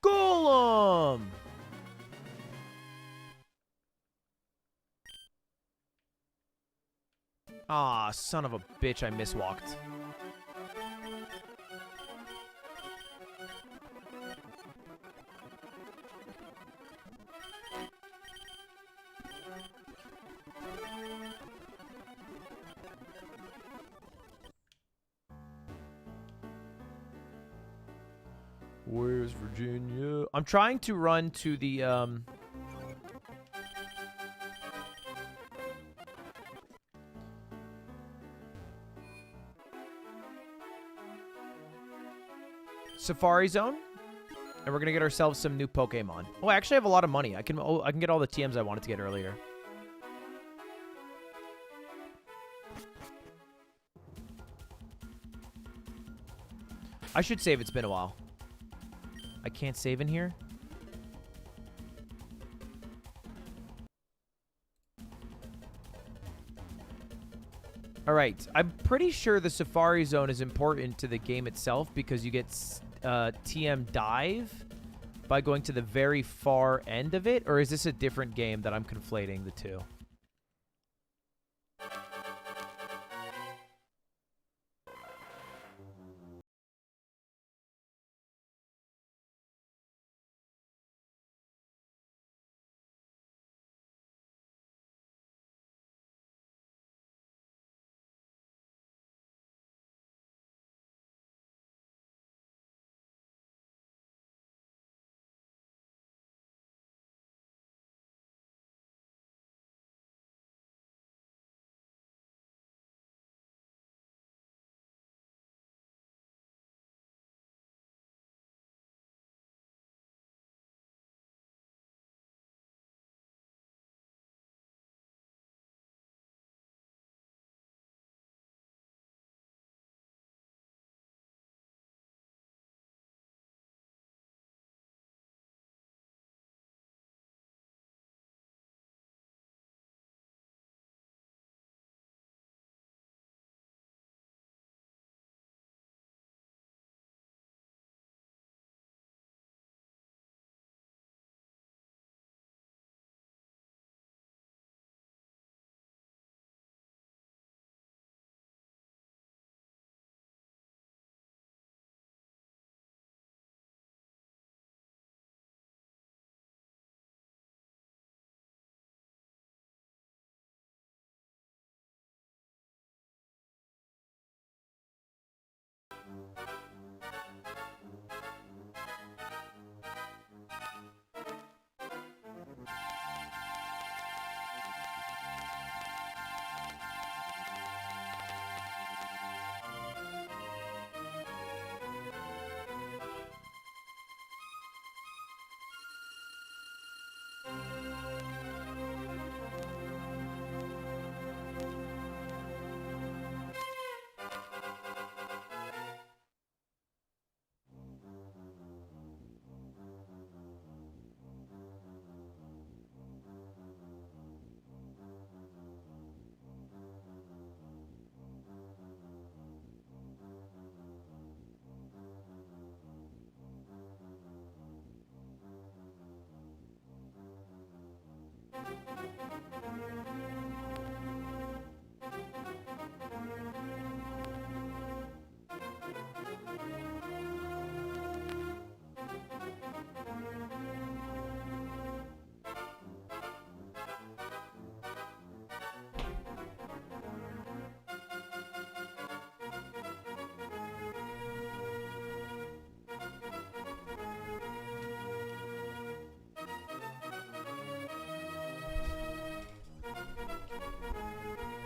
Golem! Ah, son of a bitch, I miswalked. Where's Virginia? I'm trying to run to the, Safari Zone, and we're gonna get ourselves some new Pokemon. Oh, I actually have a lot of money. I can get all the TMs I wanted to get earlier. I should save. It's been a while. I can't save in here. All right. I'm pretty sure the Safari Zone is important to the game itself because you get TM Dive by going to the very far end of it. Or is this a different game that I'm conflating the two?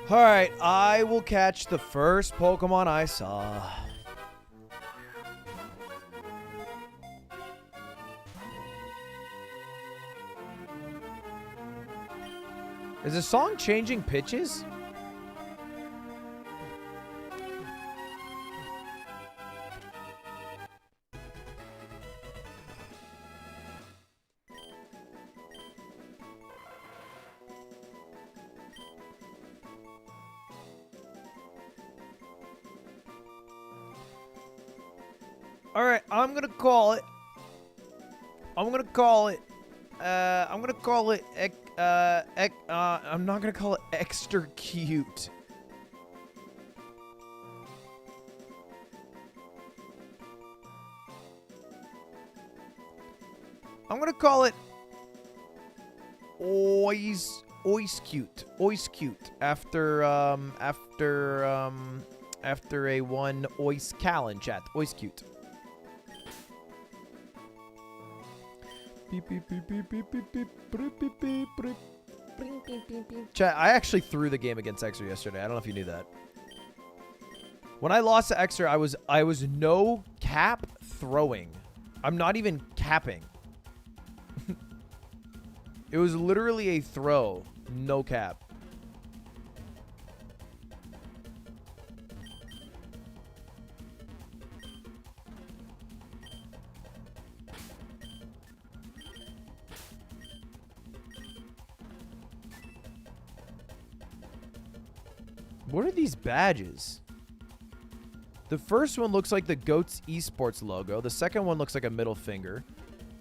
All right, I will catch the first Pokemon I saw. Is the song changing pitches? All right, I'm gonna call it. I'm gonna call it. I'm not gonna call it extra cute. I'm gonna call it Ois cute. After a one Ois Callan chat. Ois cute. Chat, I actually threw the game against Exer yesterday. I don't know if you knew that. When I lost to Exer, I was no cap throwing. I'm not even capping. It was literally a throw, no cap. What are these badges? The first one looks like the GOATS Esports logo. The second one looks like a middle finger.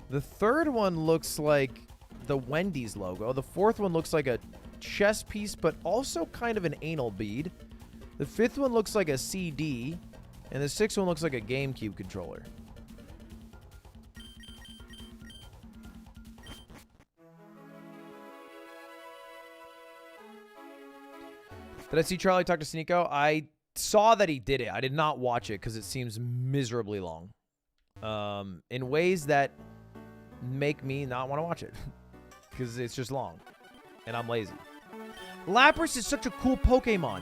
The third one looks like the Wendy's logo. The fourth one looks like a chess piece, but also kind of an anal bead. The fifth one looks like a CD. And the sixth one looks like a GameCube controller. Did I see Charlie talk to Sneeko? I saw that he did it. I did not watch it because it seems miserably long. In ways that make me not want to watch it. Because it's just long. And I'm lazy. Lapras is such a cool Pokemon.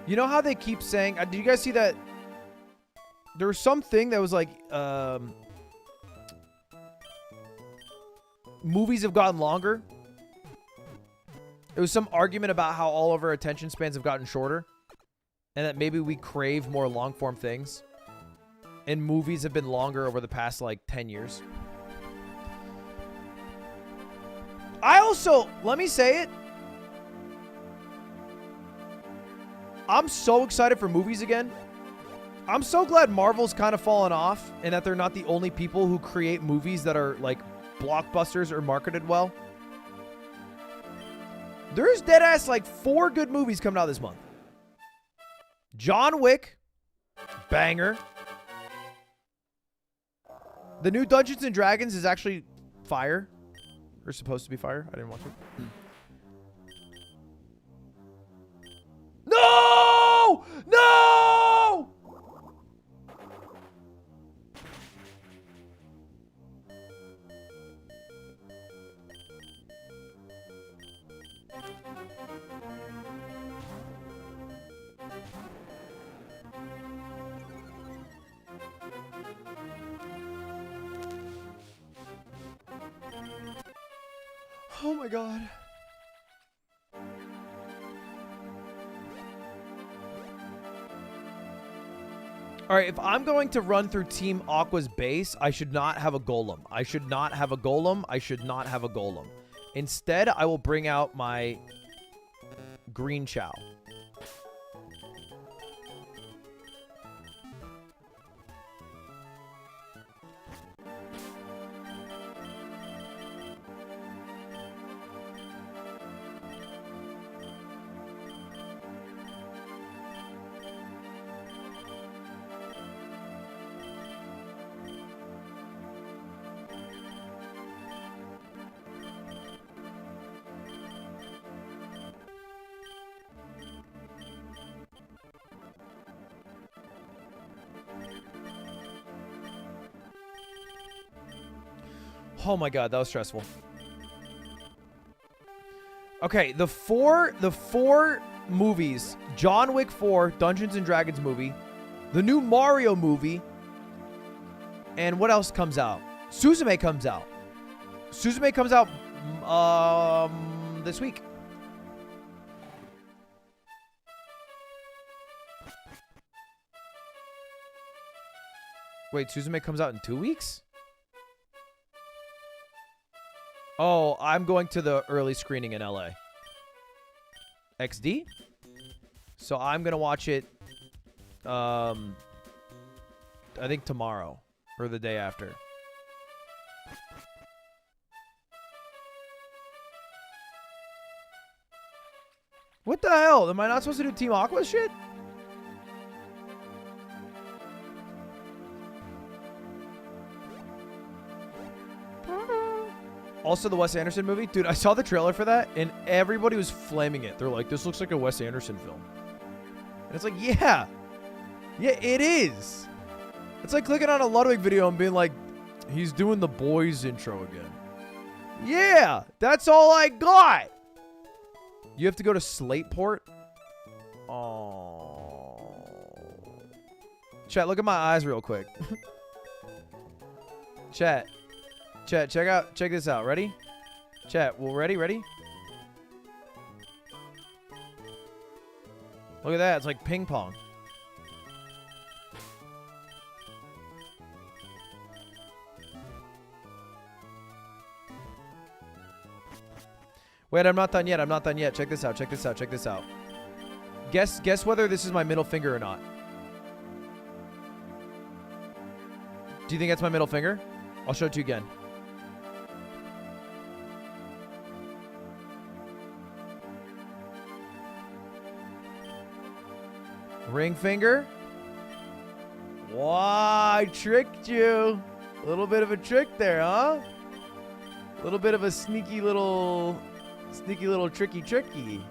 You know how they keep saying... did you guys see that? There was something that was like... movies have gotten longer. It was some argument about how all of our attention spans have gotten shorter. And that maybe we crave more long-form things. And movies have been longer over the past, like, 10 years. I also... Let me say it. I'm so excited for movies again. I'm so glad Marvel's kind of fallen off and that they're not the only people who create movies that are like blockbusters or marketed well. There's deadass like 4 good movies coming out this month. John Wick, banger. The new Dungeons and Dragons is actually fire. Or supposed to be fire. I didn't watch it. No! No! Oh my God. All right, if I'm going to run through Team Aqua's base, I should not have a golem. I should not have a golem. I should not have a golem. Instead, I will bring out my green chow. Oh my god, that was stressful. Okay, the four movies, John Wick 4, Dungeons and Dragons movie, the new Mario movie, and what else comes out? Suzume comes out. Suzume comes out this week. Wait, Suzume comes out in 2 weeks? Oh, I'm going to the early screening in LA. XD? So I'm going to watch it, I think tomorrow or the day after. What the hell? Am I not supposed to do Team Aqua shit? Also, the Wes Anderson movie. Dude, I saw the trailer for that, and everybody was flaming it. They're like, this looks like a Wes Anderson film. And it's like, yeah. Yeah, it is. It's like clicking on a Ludwig video and being like, he's doing the Boys intro again. Yeah, that's all I got. You have to go to Slateport? Oh. Chat, look at my eyes real quick. Chat, check this out. Ready? Chat, well, ready? Look at that. It's like ping pong. Wait, I'm not done yet. Check this out. Guess whether this is my middle finger or not. Do you think that's my middle finger? I'll show it to you again. Ring finger? Wow, I tricked you. A little bit of a trick there, huh? A little bit of a sneaky little tricky.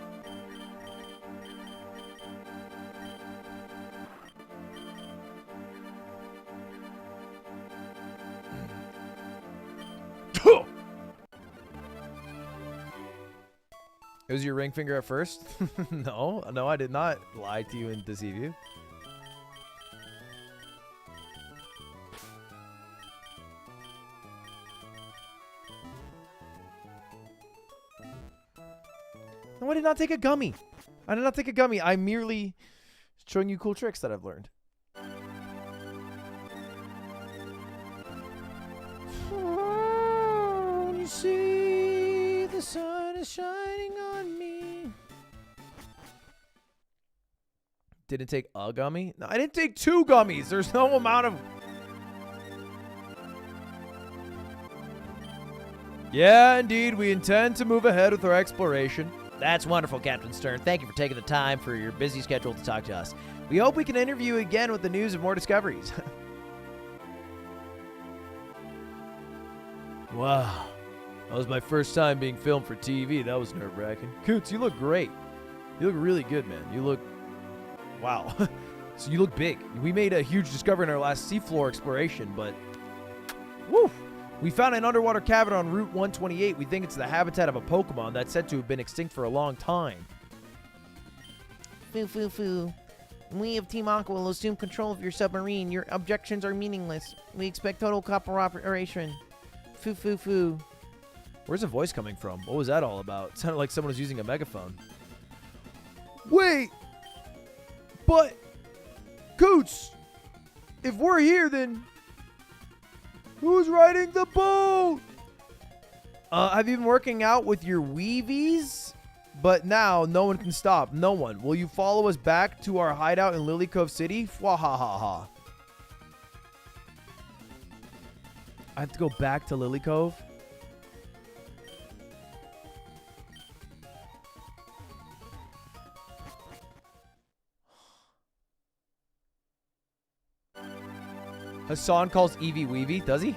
It was your ring finger at first? No, I did not lie to you and deceive you. No, I did not take a gummy. I'm merely showing you cool tricks that I've learned. Oh, you see the sun is shining on me. Didn't take a gummy? No, I didn't take 2 gummies. There's no amount of... Yeah, indeed. We intend to move ahead with our exploration. That's wonderful, Captain Stern. Thank you for taking the time for your busy schedule to talk to us. We hope we can interview you again with the news of more discoveries. Wow. That was my first time being filmed for TV. That was nerve-wracking. Coots, you look great. You look really good, man. You look... Wow. So you look big. We made a huge discovery in our last seafloor exploration, but... Woo! We found an underwater cavern on Route 128. We think it's the habitat of a Pokemon that's said to have been extinct for a long time. Foo. We of Team Aqua will assume control of your submarine. Your objections are meaningless. We expect total cooperation. Foo. Where's the voice coming from? What was that all about? It sounded like someone was using a megaphone. Wait! But... Coots! If we're here, then who's riding the boat? Have you been working out with your weevies? But now no one can stop. No one. Will you follow us back to our hideout in Lily Cove City? Fwahahaha. I have to go back to Lily Cove? Hassan calls Eevee Weevee, does he?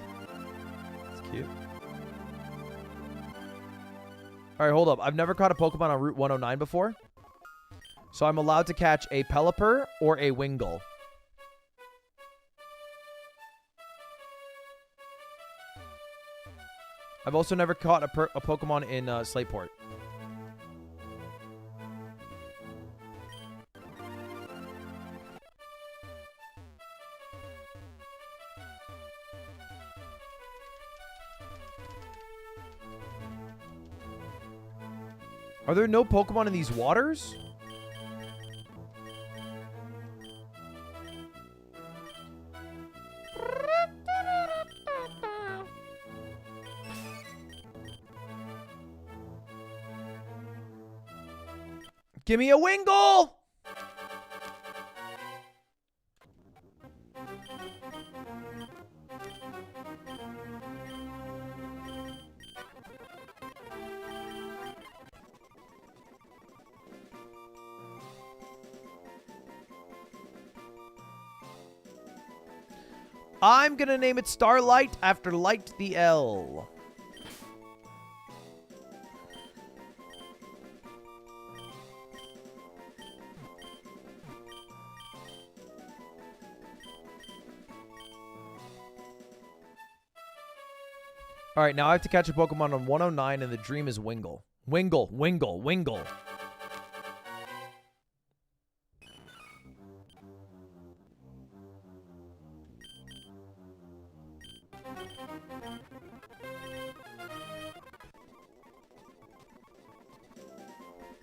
That's cute. All right, hold up. I've never caught a Pokemon on Route 109 before. So I'm allowed to catch a Pelipper or a Wingull. I've also never caught a Pokemon in Slateport. Are there no Pokemon in these waters? Give me a Wingull! I'm gonna name it Starlight after Light the L. All right, now I have to catch a Pokemon on 109, and the dream is Wingull. Wingull, Wingull, Wingull.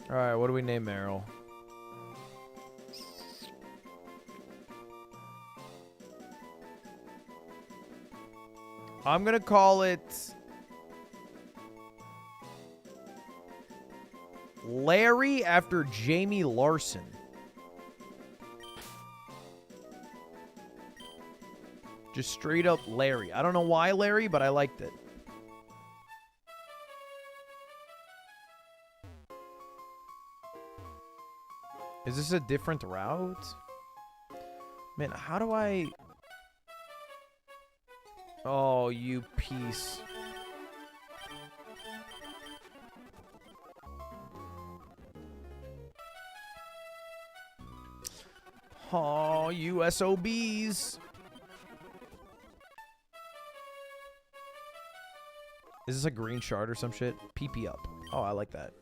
All right, what do we name Meryl? I'm going to call it Larry after Jamie Larson. Just straight up Larry. I don't know why Larry, but I liked it. Is this a different route? Man, how do I... Oh, you piece. Oh, you SOBs. Is this a green shard or some shit? PP up. Oh, I like that.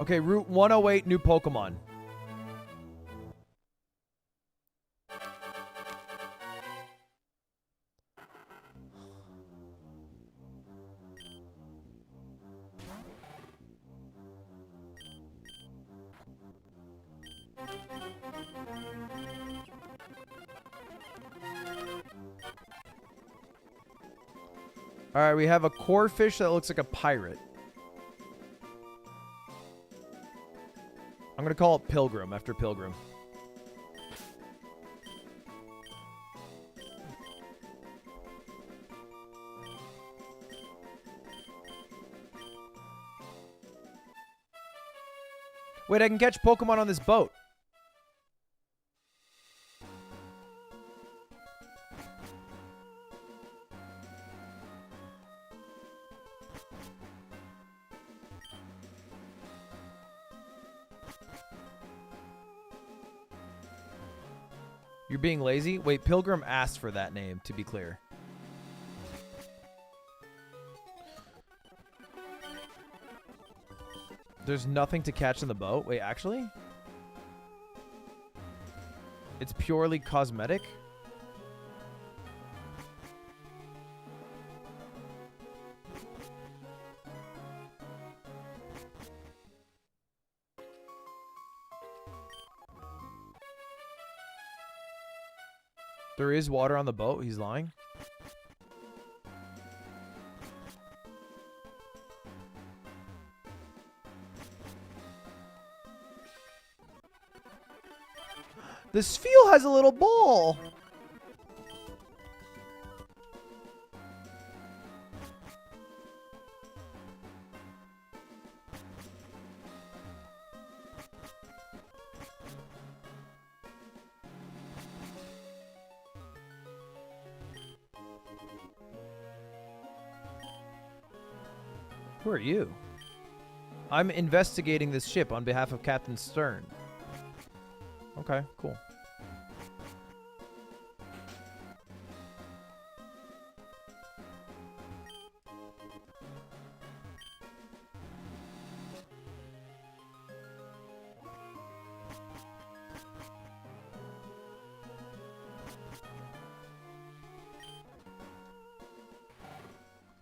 Okay, Route 108, new Pokemon. All right, we have a core fish that looks like a pirate. I'm going to call it Pilgrim after Pilgrim. Wait, I can catch Pokemon on this boat. You're being lazy? Wait, Pilgrim asked for that name, to be clear. There's nothing to catch in the boat? Wait, actually? It's purely cosmetic? There is water on the boat. He's lying. The Spheal has a little ball. Who are you? I'm investigating this ship on behalf of Captain Stern. Okay, cool.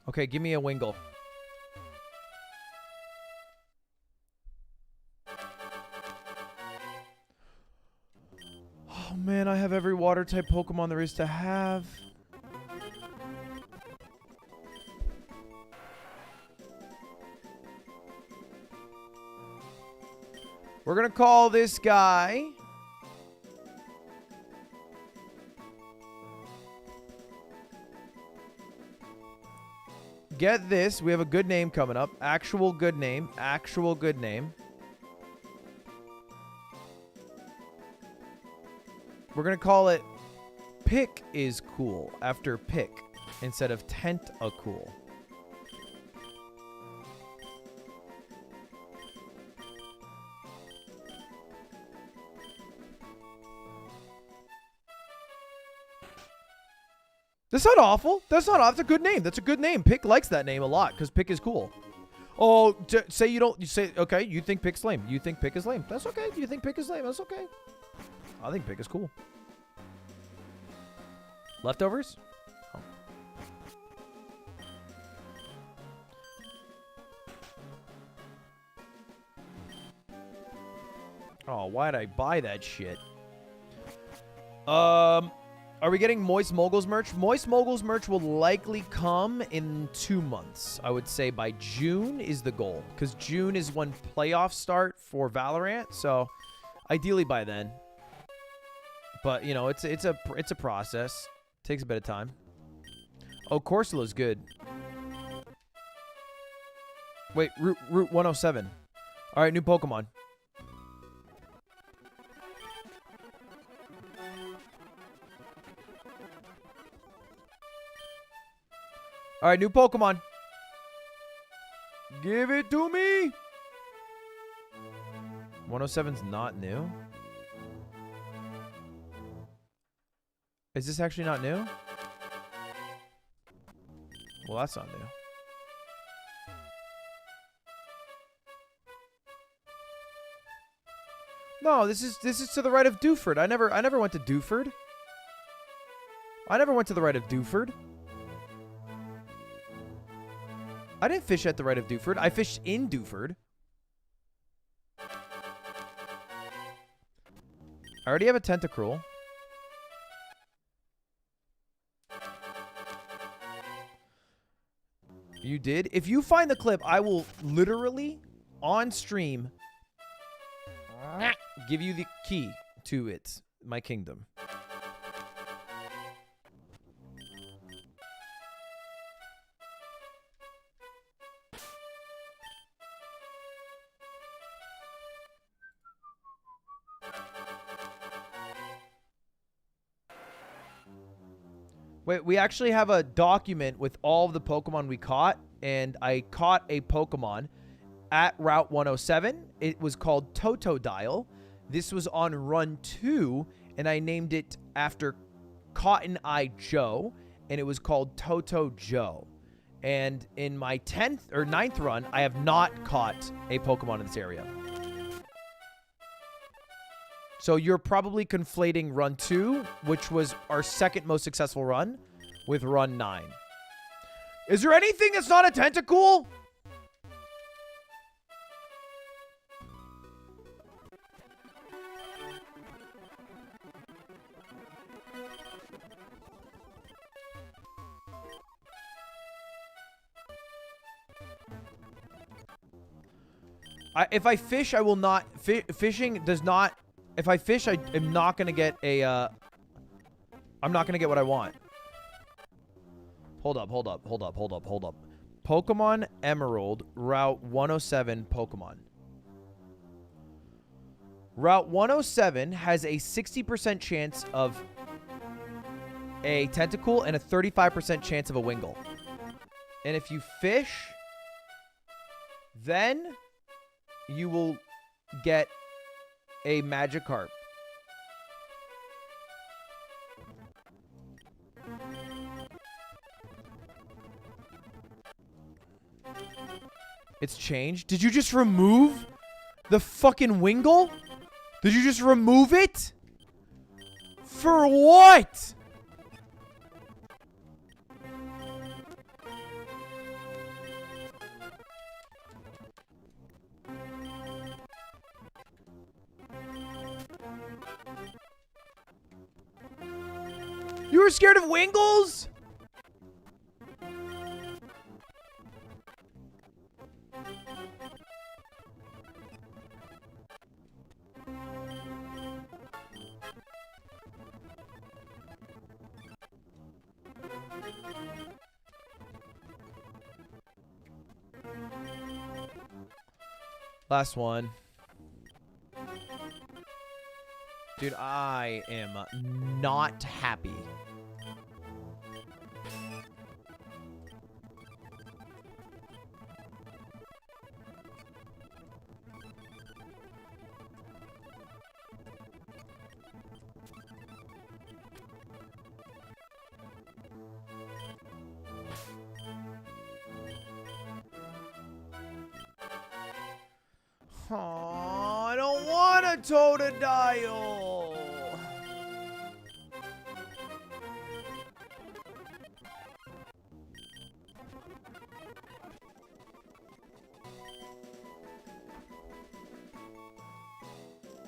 Okay, give me a Wingle. Oh man, I have every water type Pokemon there is to have. We're gonna call this guy get this. We have a good name coming up. Actual good name. Actual good name. We're going to call it Pick is Cool after Pick instead of Tentacool. That's not awful. That's not awful. That's a good name. That's a good name. Pick likes that name a lot because Pick is cool. Oh, say you don't. You say, okay, you think Pick's lame. You think Pick is lame. That's okay. You think Pick is lame. That's okay. I think Pick is cool. Leftovers? Oh. Oh, why'd I buy that shit? Are we getting Moist Moguls merch? Moist Moguls merch will likely come in 2 months. I would say by June is the goal. Because June is when playoffs start for Valorant. So, ideally by then. But, you know, it's a process. Takes a bit of time. Oh, Corsola's good. Wait, Route 107. All right, new Pokemon. All right, new Pokemon. Give it to me. 107's not new. Is this actually not new? Well, that's not new. No, this is to the right of Dewford. I never went to Dewford. I never went to the right of Dewford. I didn't fish at the right of Dewford. I fished in Dewford. I already have a Tentacruel. You did? If you find the clip, I will literally, on stream, give you the key to it, my kingdom. Wait, we actually have a document with all of the Pokemon we caught, and I caught a Pokemon at Route 107. It was called Totodile. This was on Run 2, and I named it after Cotton Eye Joe, and it was called Toto Joe. And in my 10th or 9th run, I have not caught a Pokemon in this area. So you're probably conflating Run 2, which was our second most successful run, with Run 9. Is there anything that's not a Tentacool? If I fish, I will not. Fishing does not. If I fish, I am not gonna get a. I'm not gonna get what I want. Hold up. Pokemon Emerald Route 107 Pokemon. Route 107 has a 60% chance of a Tentacool and a 35% chance of a Wingull. And if you fish, then you will get a Magikarp. It's changed. Did you just remove the fucking Wingull? Did you just remove it? For what? You were scared of Wingulls? Last one. Dude, I am not happy. Oh, I don't want a Totodile.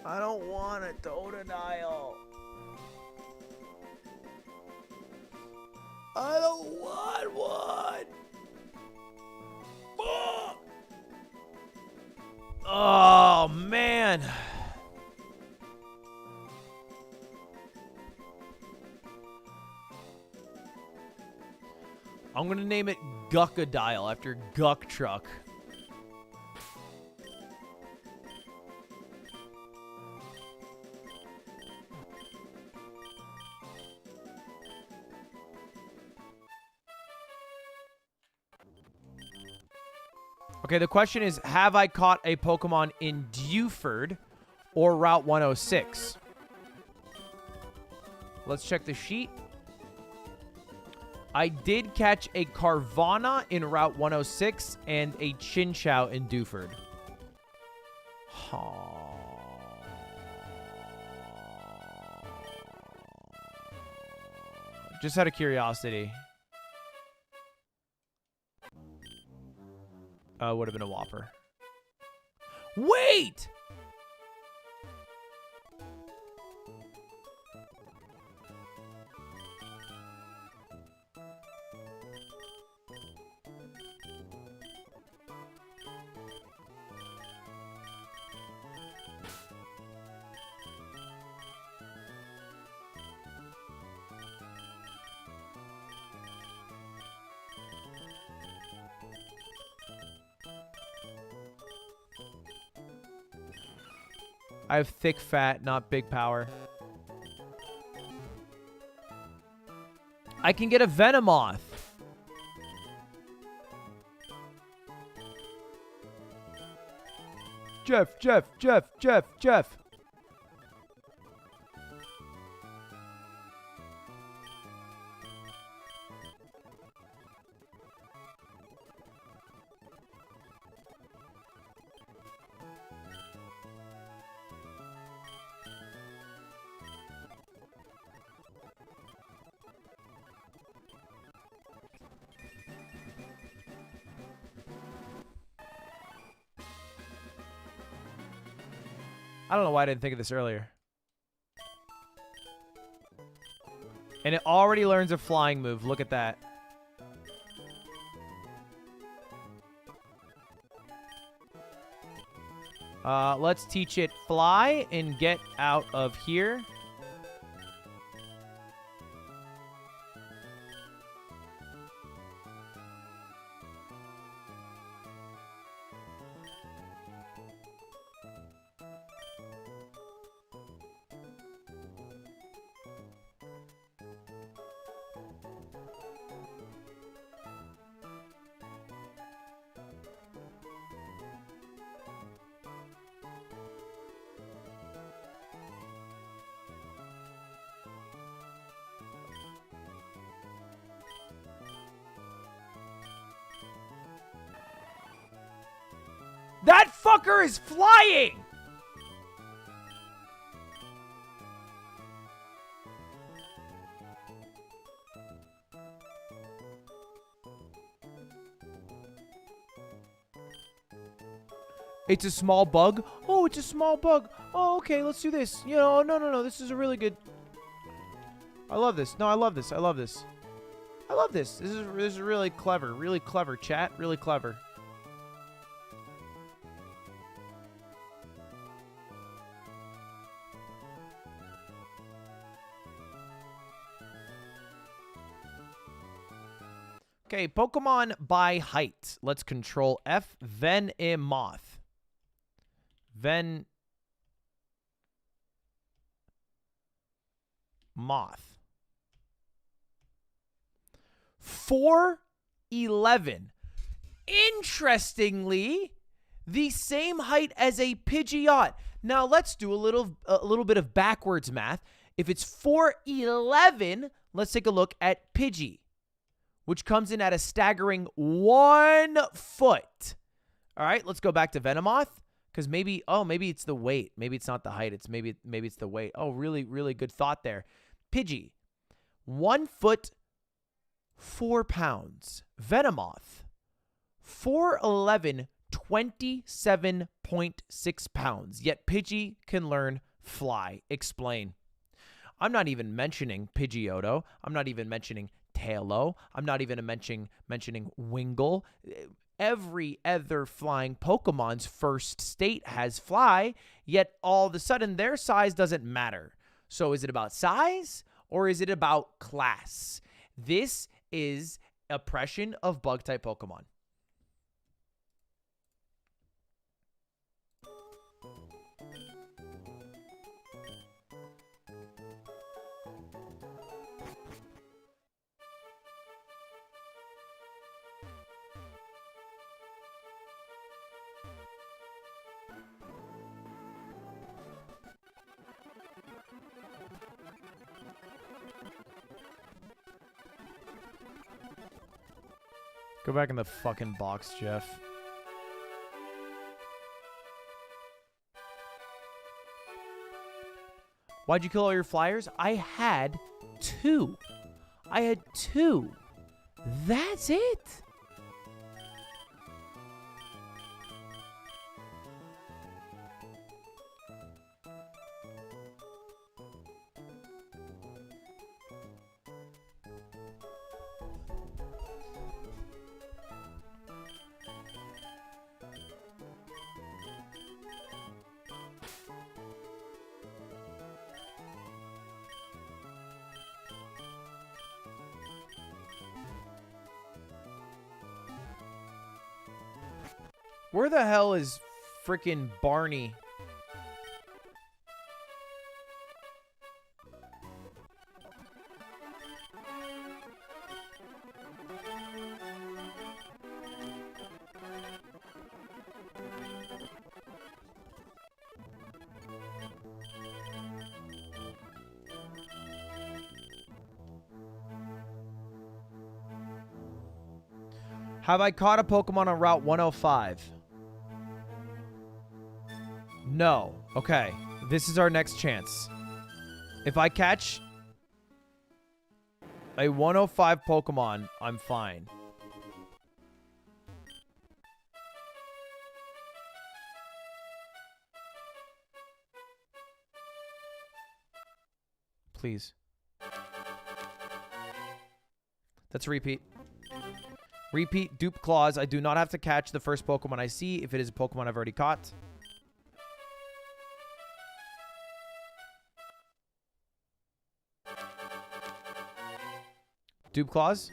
I don't want a Totodile. I don't want one. Fuck. Oh, man. I'm going to name it Guckadile after Guck Truck. Okay, the question is, have I caught a Pokemon in Dewford or Route 106? Let's check the sheet. I did catch a Carvana in Route 106 and a Chinchou in Dewford. Just out of curiosity. Would have been a Whopper. Wait! I have thick fat, not big power. I can get a Venomoth. Jeff. I don't know why I didn't think of this earlier. And it already learns a flying move. Look at that. Let's teach it fly and get out of here. That fucker is flying! It's a small bug. Oh, it's a small bug. Oh, okay, let's do this. You know, no. This is a really good... I love this. No, I love this. I love this. I love this. This is really clever. Really clever, chat. Really clever. Okay, Pokemon by height. Let's control F. Venomoth. Moth. 4'11". Interestingly, the same height as a Pidgeot. Now let's do a little bit of backwards math. If it's 4'11", let's take a look at Pidgey, which comes in at a staggering 1 foot. All right, let's go back to Venomoth. Because maybe it's the weight. Maybe it's not the height. It's maybe it's the weight. Oh, really, really good thought there. Pidgey, 1 foot, 4 pounds. Venomoth, 4'11", 27.6 pounds. Yet Pidgey can learn fly. Explain. I'm not even mentioning Pidgeotto. I'm not even mentioning Tailo. I'm not even mentioning Wingull. Every other flying Pokemon's first state has fly, yet all of a sudden their size doesn't matter. So is it about size or is it about class? This is oppression of bug-type Pokemon. Go back in the fucking box, Jeff. Why'd you kill all your flyers? I had 2. I had 2. That's it. Where the hell is frickin' Barney? Have I caught a Pokemon on Route 105? No. Okay. This is our next chance. If I catch a 105 Pokemon, I'm fine. Please. That's a repeat. Repeat dupe clause. I do not have to catch the first Pokemon I see if it is a Pokemon I've already caught. Dupe Claws.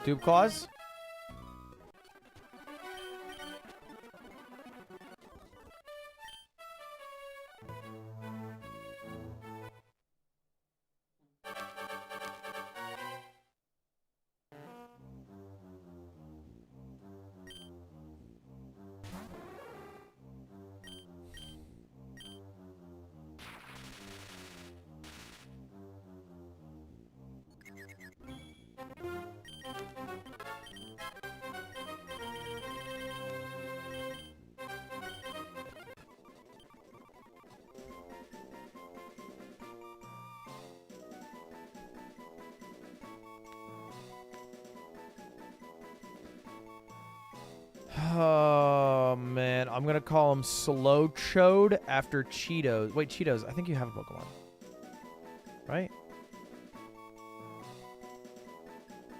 Dupe Claws. Oh, man. I'm going to call him Slow Chode after Cheetos. Wait, Cheetos. I think you have a Pokemon. Right?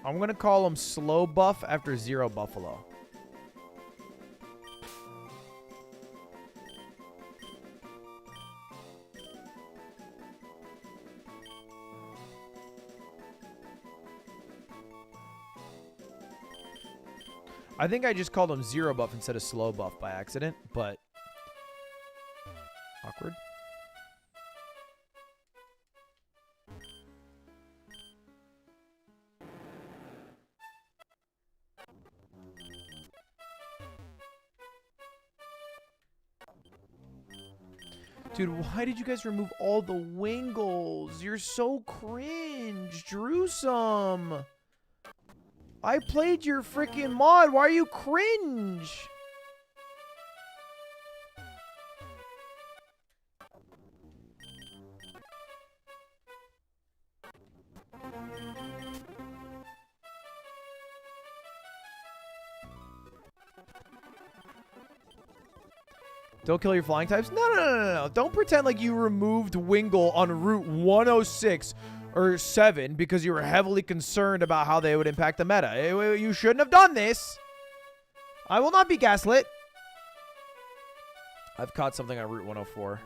I'm going to call him Slow Buff after Zero Buffalo. I think I just called him Zero Buff instead of Slow Buff by accident, but awkward. Dude, why did you guys remove all the Wingles? You're so cringe, Drewsome. I played your freaking mod. Why are you cringe? Don't kill your flying types? No. Don't pretend like you removed Wingull on Route 106 or 7 because you were heavily concerned about how they would impact the meta. You shouldn't have done this. I will not be gaslit. I've caught something on Route 104.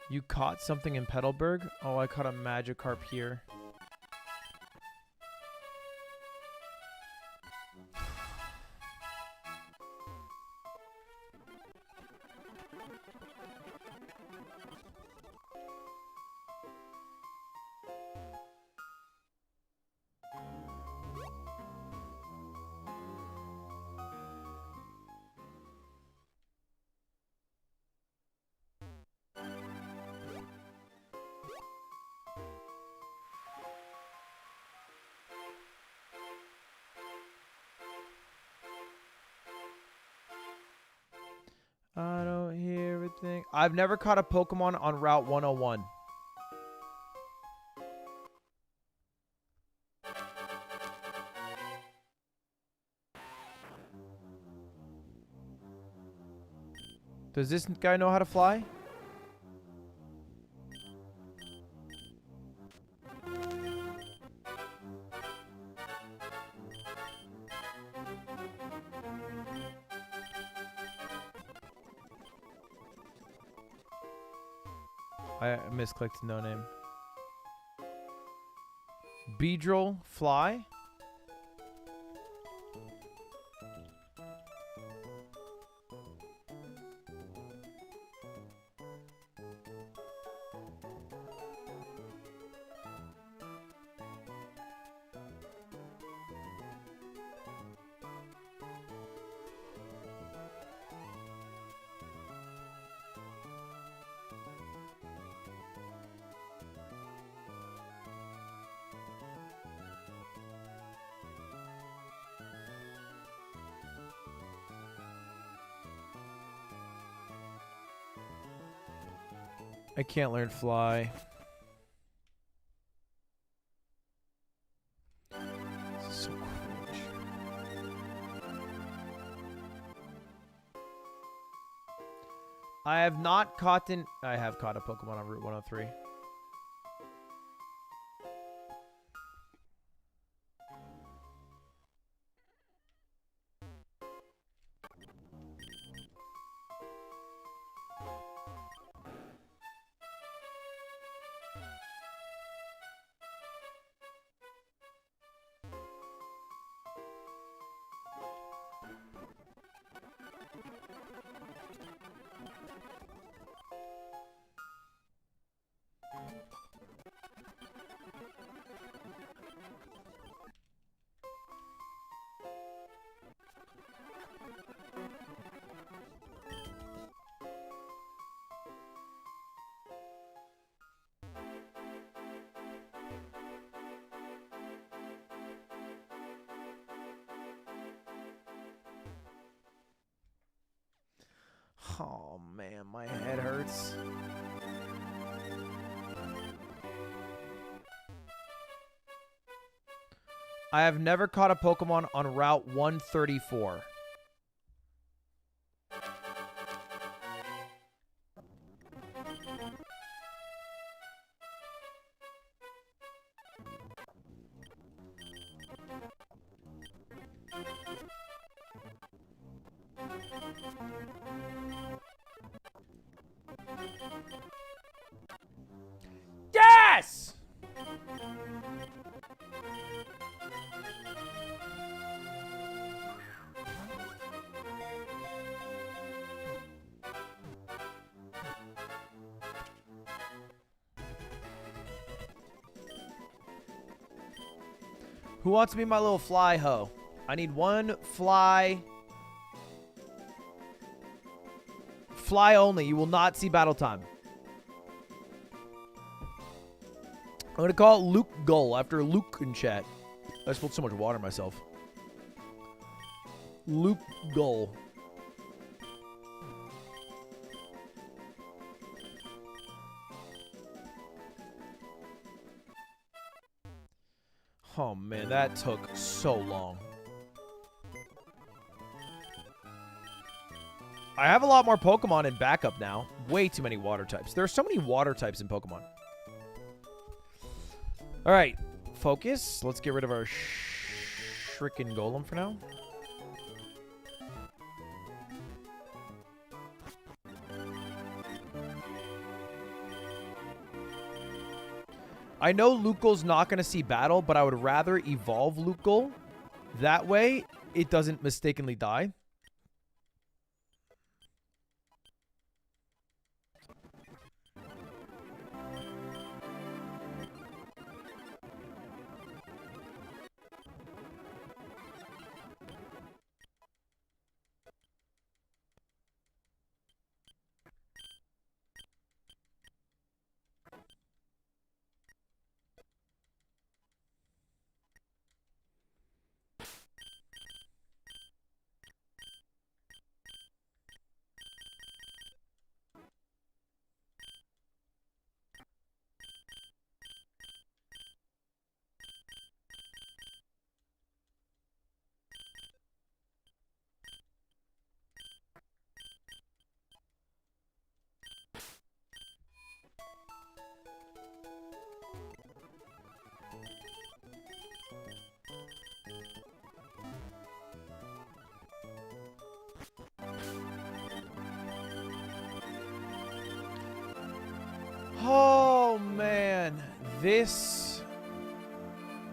You caught something in Petalburg? Oh, I caught a Magikarp here. I don't hear everything. I've never caught a Pokemon on Route 101. Does this guy know how to fly? I misclicked no name. Beedrill fly. I can't learn fly. This is so cringe. I have not caught an... I have caught a Pokemon on Route 103. Oh man, my head hurts. I have never caught a Pokemon on Route 134. Yes! Who wants to be my little fly hoe? I need one fly. Fly only. You will not see battle time. I'm going to call it Luke Gull after Luke in chat. I spilled so much water myself. Luke Gull. Oh man, that took so long. I have a lot more Pokemon in backup now. Way too many water types. There are so many water types in Pokemon. All right, focus. Let's get rid of our Shrieking Golem for now. I know Lucaul's not going to see battle, but I would rather evolve Lucaul. That way, it doesn't mistakenly die. Oh, man. This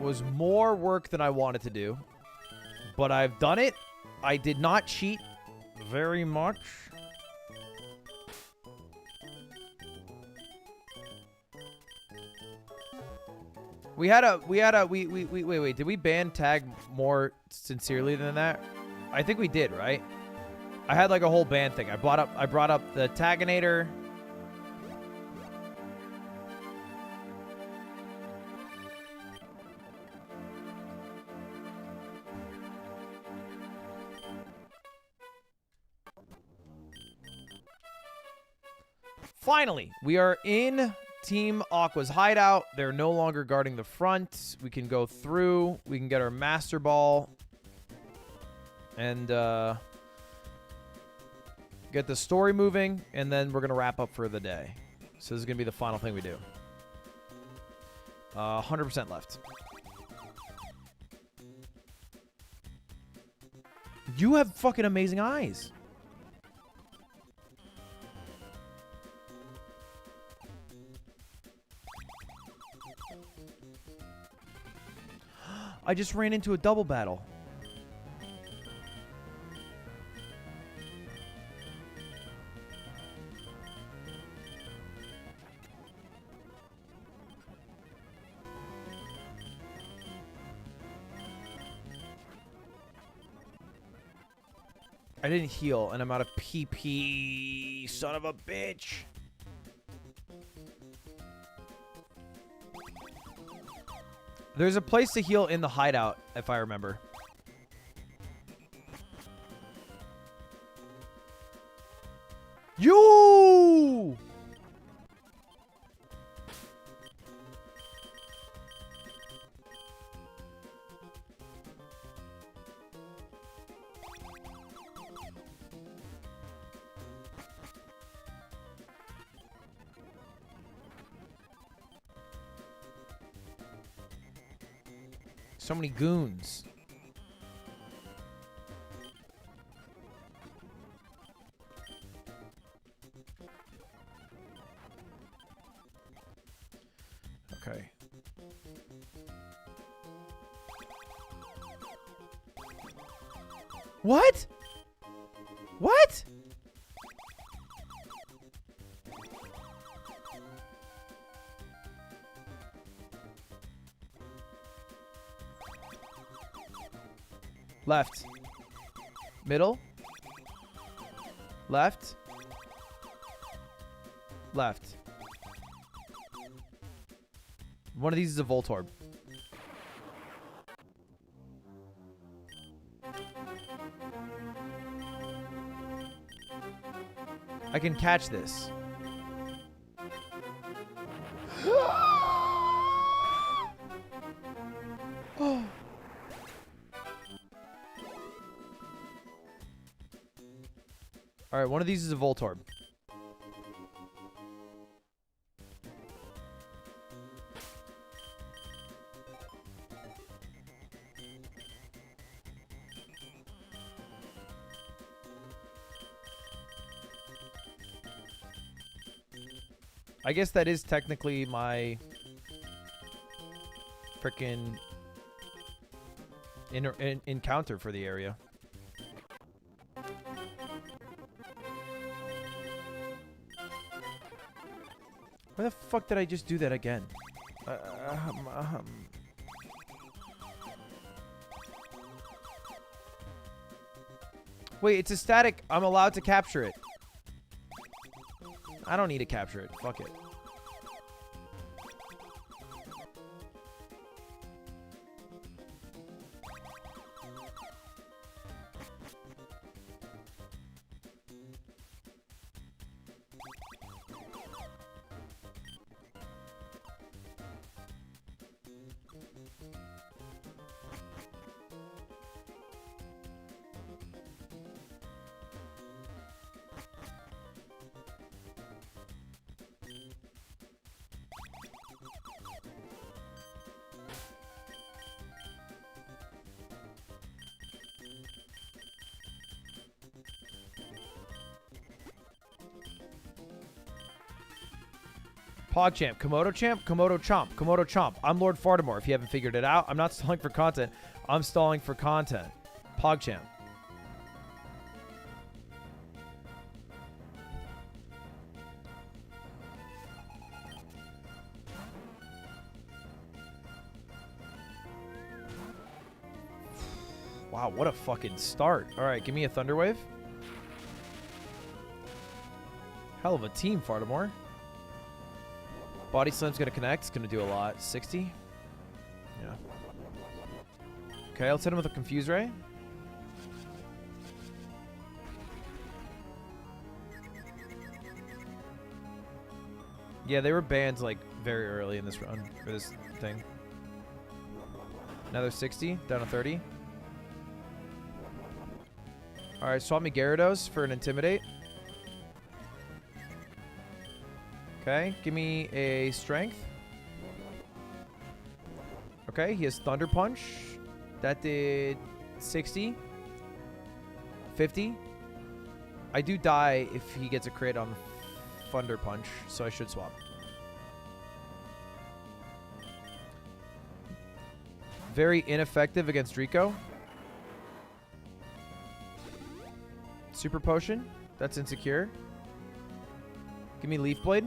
was more work than I wanted to do. But I've done it. I did not cheat very much. Wait, did we ban tag more sincerely than that? I think we did, right? I had like a whole ban thing. I brought up the Taginator. Finally, we are in Team Aqua's hideout. They're no longer guarding the front. We can go through. We can get our Master Ball. And get the story moving. And then we're going to wrap up for the day. So this is going to be the final thing we do. 100% left. You have fucking amazing eyes. I just ran into a double battle. I didn't heal, and I'm out of PP. Son of a bitch. There's a place to heal in the hideout, if I remember. You! So many goons. Okay. What? What? Left. Middle. Left. Left. One of these is a Voltorb. I can catch this. Oh. All right, one of these is a Voltorb. I guess that is technically my frickin' encounter for the area. Why the fuck did I just do that again? Wait, it's a static. I'm allowed to capture it. I don't need to capture it. Fuck it. PogChamp, Komodo Champ, Komodo Chomp, Komodo Chomp. I'm Lord Fartimore, if you haven't figured it out. I'm not stalling for content. I'm stalling for content. PogChamp. Wow, what a fucking start. All right, give me a Thunder Wave. Hell of a team, Fartimore. Body Slam's going to connect. It's going to do a lot. 60. Yeah. Okay, let's hit him with a Confuse Ray. Yeah, they were banned, like, very early in this run, for this thing. Another 60, down to 30. Alright, swap me Gyarados for an Intimidate. Okay, give me a Strength. Okay, he has Thunder Punch. That did 60. 50. I do die if he gets a crit on Thunder Punch, so I should swap. Very ineffective against Rico. Super Potion. That's insecure. Give me Leaf Blade.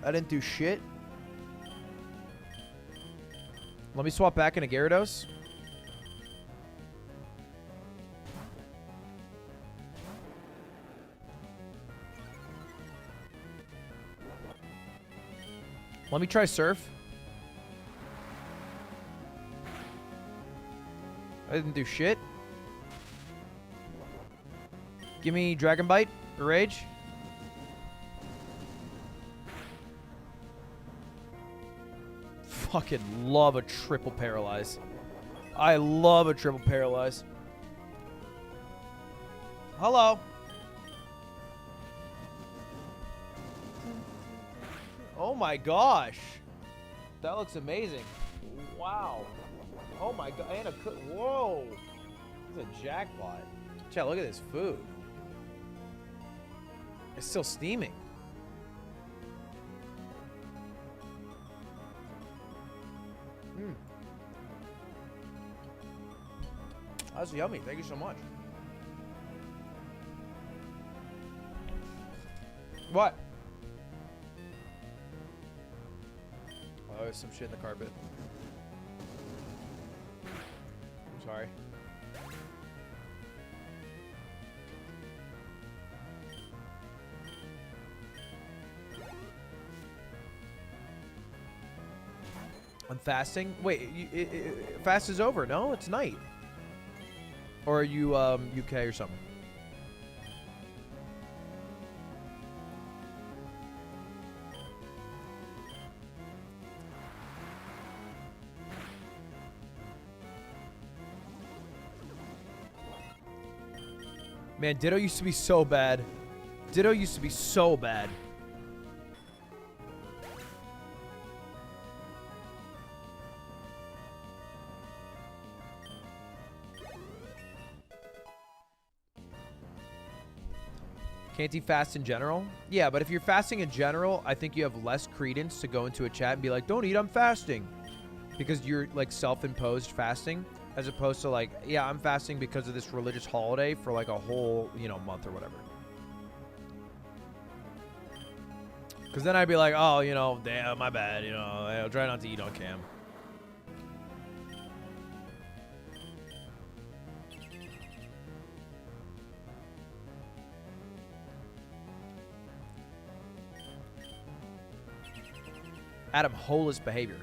I didn't do shit. Let me swap back into Gyarados. Let me try Surf. I didn't do shit. Give me Dragon Bite or Rage. Fucking love a triple paralyze. I love a triple paralyze. Hello. Oh my gosh. That looks amazing. Wow. Oh my god. And a cook. Whoa. This is a jackpot. Chat, look at this food. It's still steaming. That's yummy. Thank you so much. What? Oh, there's some shit in the carpet. I'm sorry. I'm fasting? Wait, fast is over. No, it's night. Or are you UK or something? Man, Ditto used to be so bad. Ditto used to be so bad. Can't he fast in general? Yeah, but if you're fasting in general, I think you have less credence to go into a chat and be like, don't eat, I'm fasting. Because you're like self-imposed fasting, as opposed to like, yeah, I'm fasting because of this religious holiday for like a whole, you know, month or whatever. Because then I'd be like, oh, you know, damn, my bad, you know, I'll try not to eat on cam. Adam, holeless behavior.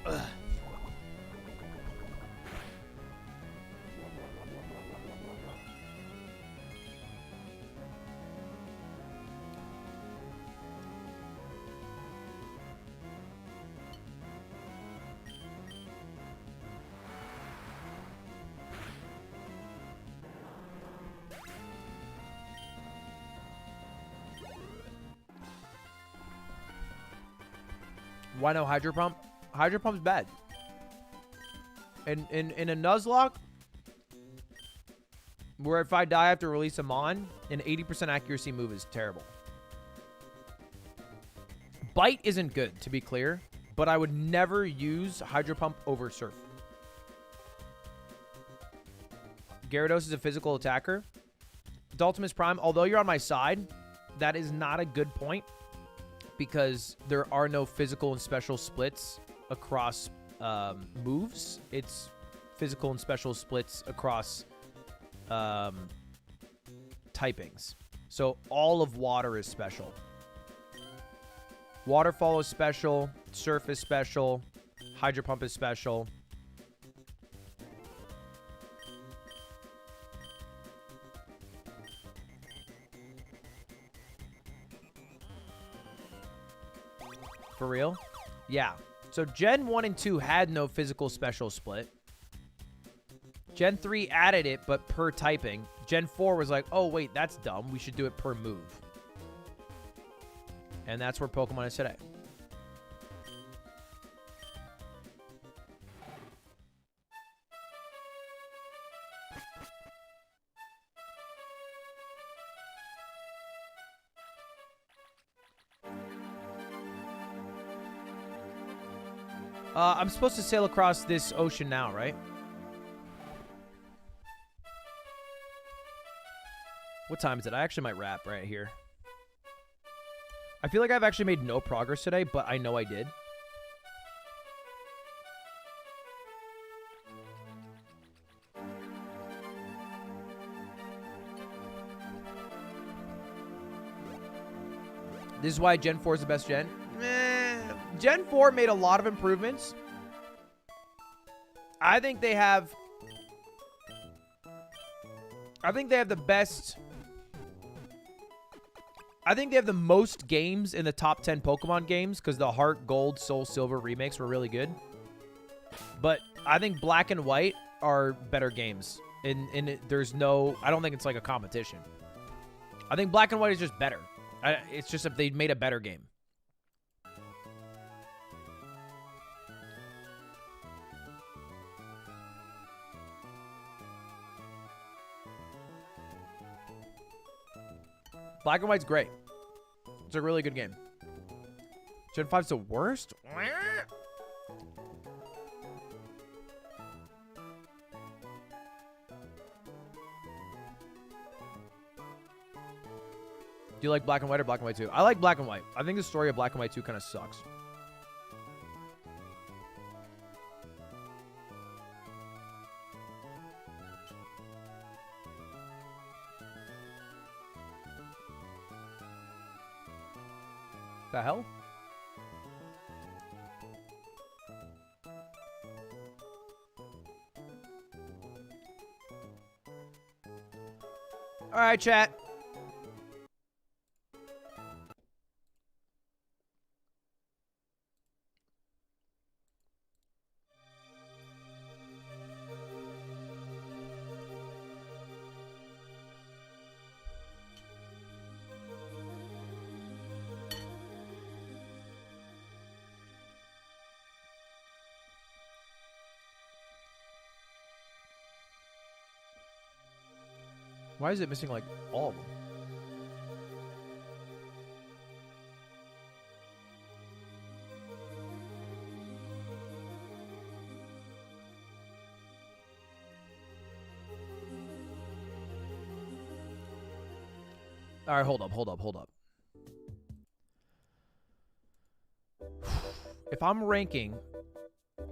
Ugh. Why no Hydro Pump? Hydro Pump's bad. In a Nuzlocke, where if I die I have to release a Mon, an 80% accuracy move is terrible. Bite isn't good, to be clear, but I would never use Hydro Pump over Surf. Gyarados is a physical attacker. Daltimus Prime, although you're on my side, that is not a good point because there are no physical and special splits across moves. It's physical and special splits across typings. So all of water is special. Waterfall is special. Surf is special. Hydro Pump is special. For real? Yeah. So Gen 1 and 2 had no physical special split. Gen 3 added it, but per typing. Gen 4 was like, oh, wait, that's dumb. We should do it per move. And that's where Pokemon is today. I'm supposed to sail across this ocean now, right? What time is it? I actually might wrap right here. I feel like I've actually made no progress today, but I know I did. This is why Gen 4 is the best gen. Gen 4 made a lot of improvements. I think they have the best. I think they have the most games in the top 10 Pokemon games because the Heart Gold, Soul Silver remakes were really good. But I think Black and White are better games. There's no, I don't think it's like a competition. I think Black and White is just better. It's just if they made a better game. Black and White's great. It's a really good game. Gen 5's the worst? Do you like Black and White or Black and White 2? I like Black and White. I think the story of Black and White 2 kind of sucks. The hell? All right, chat. Why is it missing, like, all of them? All right, hold up. If I'm ranking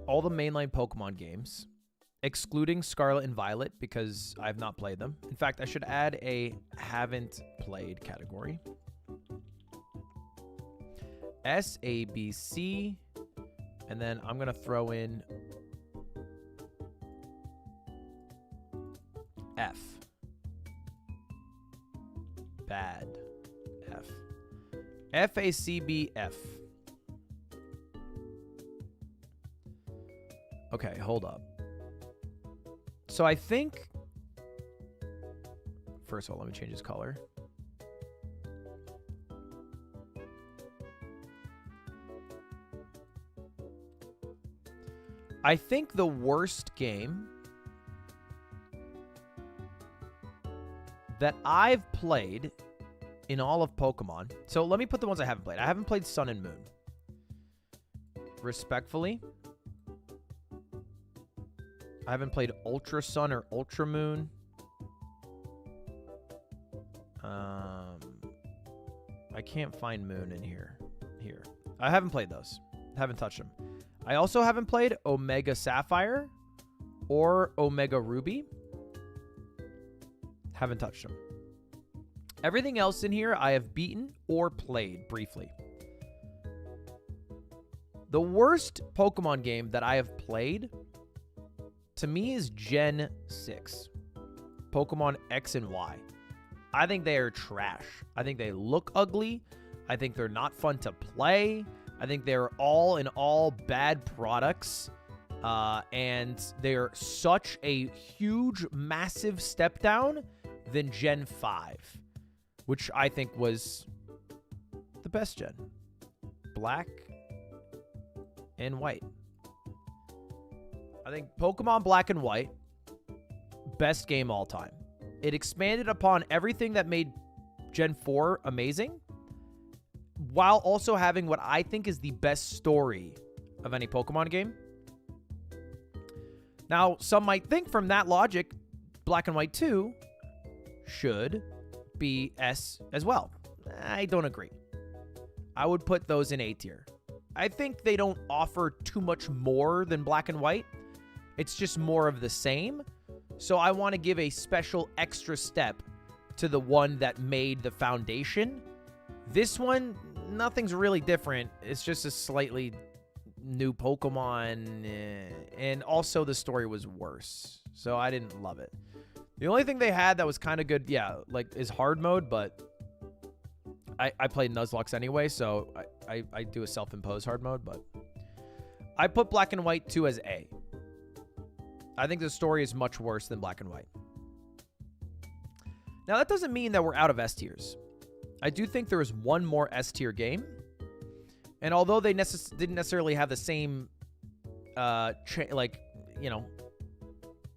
all the mainline Pokemon games, excluding Scarlet and Violet because I've not played them. In fact, I should add a haven't played category. S, A, B, C. And then I'm going to throw in F. Bad. F. F, A, C, B, F. Okay, hold up. So I think, first of all, let me change his color. I think the worst game that I've played in all of Pokemon. So let me put the ones I haven't played. I haven't played Sun and Moon. Respectfully, I haven't played Ultra Sun or Ultra Moon. I can't find Moon in here. I haven't played those. Haven't touched them. I also haven't played Omega Sapphire or Omega Ruby. Haven't touched them. Everything else in here I have beaten or played briefly. The worst Pokemon game that I have played, to me, is Gen 6. Pokemon X and Y. I think they are trash. I think they look ugly. I think they're not fun to play. I think they're all in all bad products. And they're such a huge, massive step down than Gen 5, which I think was the best gen. Black and white. I think Pokemon Black and White, best game all time. It expanded upon everything that made Gen 4 amazing, while also having what I think is the best story of any Pokemon game. Now, some might think from that logic, Black and White 2 should be S as well. I don't agree. I would put those in A tier. I think they don't offer too much more than Black and White. It's just more of the same. So I want to give a special extra step to the one that made the foundation. This one, nothing's really different. It's just a slightly new Pokemon. And also the story was worse. So I didn't love it. The only thing they had that was kind of good, yeah, like, is hard mode, but I played Nuzlocke anyway, so I do a self-imposed hard mode, but I put Black and White 2 as A. I think the story is much worse than Black and White. Now, that doesn't mean that we're out of S tiers. I do think there is one more S tier game, and although they didn't necessarily have the same,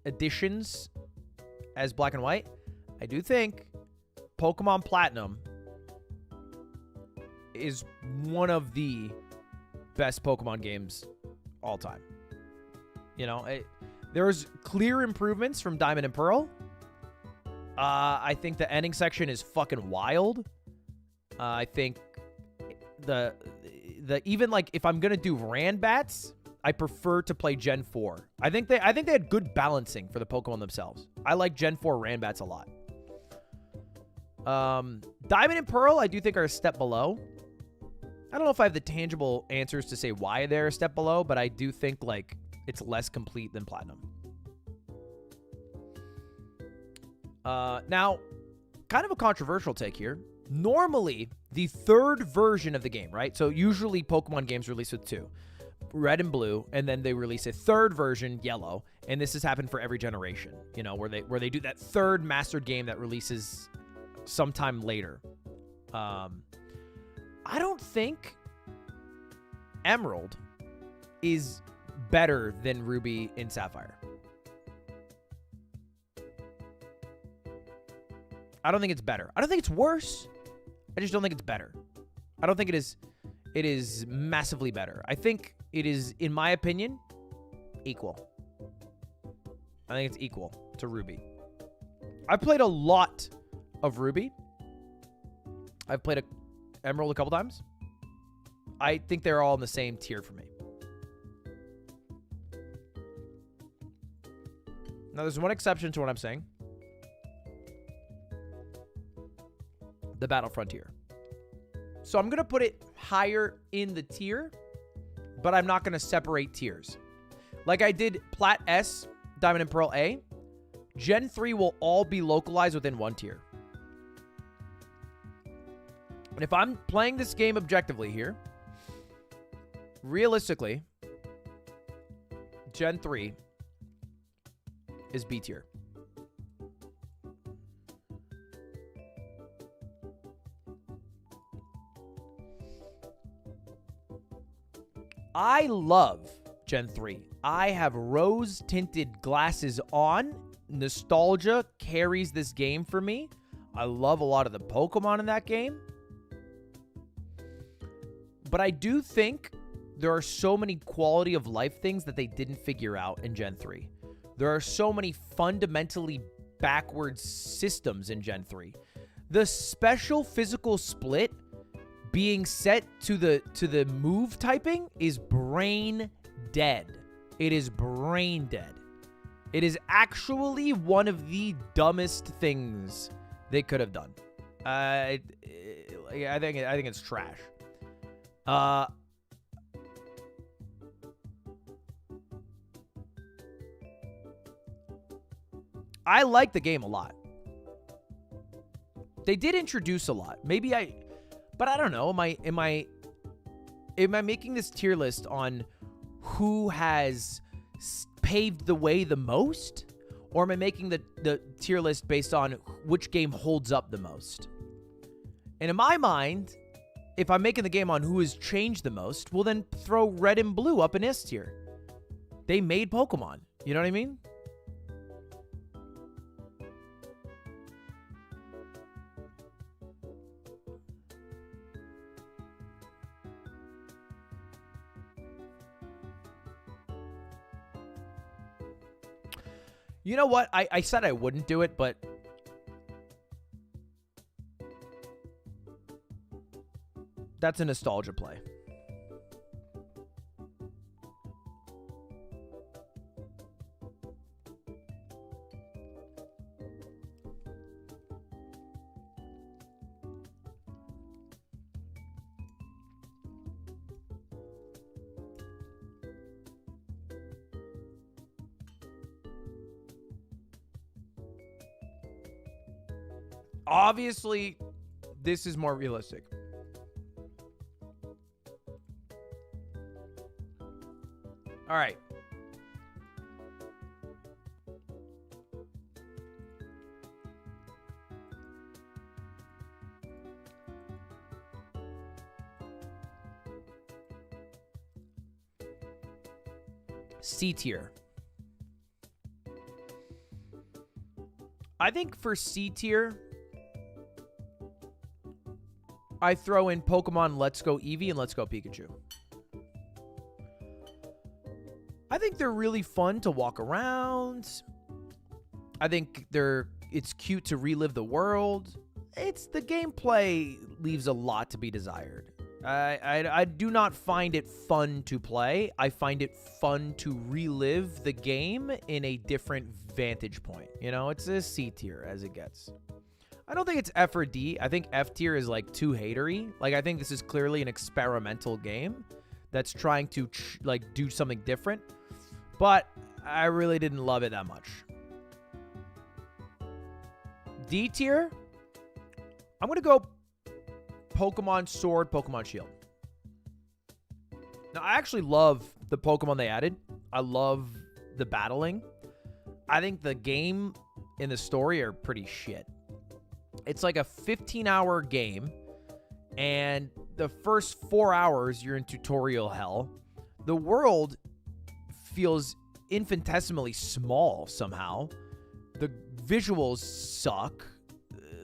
additions as Black and White, I do think Pokemon Platinum is one of the best Pokemon games all time. You know, there's clear improvements from Diamond and Pearl. I think the ending section is fucking wild. I think the even, like, if I'm gonna do Ranbats, I prefer to play Gen 4. I think they had good balancing for the Pokemon themselves. I like Gen 4 Ranbats a lot. Diamond and Pearl, I do think, are a step below. I don't know if I have the tangible answers to say why they're a step below, but I do think, like, it's less complete than Platinum. Now, kind of a controversial take here. Normally, the third version of the game, right? So usually Pokemon games release with 2. Red and Blue, and then they release a third version, Yellow, and this has happened for every generation, you know, where they do that third mastered game that releases sometime later. I don't think Emerald is better than Ruby and Sapphire. I don't think it's better. I don't think it's worse. I just don't think it's better. I don't think it is massively better. I think it is, in my opinion, equal. I think it's equal to Ruby. I've played a lot of Ruby. I've played Emerald a couple times. I think they're all in the same tier for me. Now, there's one exception to what I'm saying. The Battle Frontier. So I'm going to put it higher in the tier, but I'm not going to separate tiers. Like I did Plat S, Diamond and Pearl A, Gen 3 will all be localized within one tier. And if I'm playing this game objectively here, realistically, Gen 3 is B tier. I love Gen 3. I have rose-tinted glasses on. Nostalgia carries this game for me. I love a lot of the Pokemon in that game. But I do think there are so many quality of life things that they didn't figure out in Gen 3. There are so many fundamentally backwards systems in Gen 3. The special physical split being set to the move typing is brain dead. It is brain dead. It is actually one of the dumbest things they could have done. I think it's trash. I like the game a lot. They did introduce a lot. But I don't know. Am I making this tier list on who has paved the way the most? Or am I making the tier list based on which game holds up the most? And in my mind, if I'm making the game on who has changed the most, well then throw red and blue up in S tier. They made Pokemon. You know what I mean? You know what? I said I wouldn't do it, but that's a nostalgia play. Obviously, this is more realistic. All right. C tier. I think for C tier, I throw in Pokemon Let's Go Eevee and Let's Go Pikachu. I think they're really fun to walk around. I think it's cute to relive the world. The gameplay leaves a lot to be desired. I do not find it fun to play. I find it fun to relive the game in a different vantage point. You know, it's a C tier as it gets. I don't think it's F or D. I think F tier is like too hatery. Like, I think this is clearly an experimental game that's trying to do something different. But I really didn't love it that much. D tier, I'm going to go Pokemon Sword, Pokemon Shield. Now, I actually love the Pokemon they added. I love the battling. I think the game and the story are pretty shit. It's like a 15-hour game, and the first 4 hours, you're in tutorial hell. The world feels infinitesimally small somehow. The visuals suck.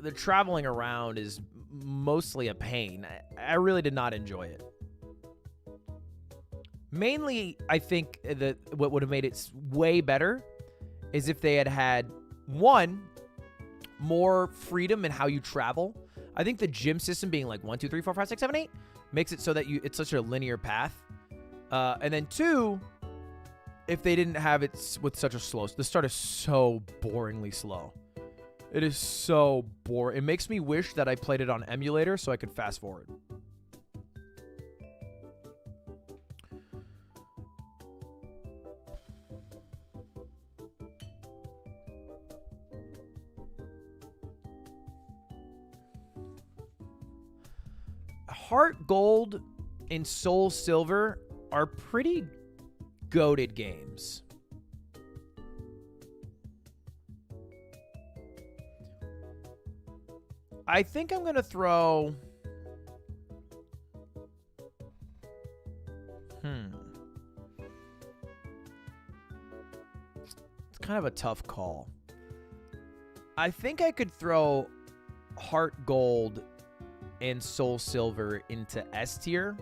The traveling around is mostly a pain. I really did not enjoy it. Mainly, I think that what would have made it way better is if they had one, more freedom in how you travel. I think the gym system being like 1, 2, 3, 4, 5, 6, 7, 8 makes it so that it's such a linear path. And then 2, if they didn't have it with such a slow... The start is so boringly slow. It is so boring. It makes me wish that I played it on emulator so I could fast forward. Heart Gold and Soul Silver are pretty goated games. I think I'm going to throw... kind of a tough call. I think I could throw Heart Gold and Soul Silver into S tier.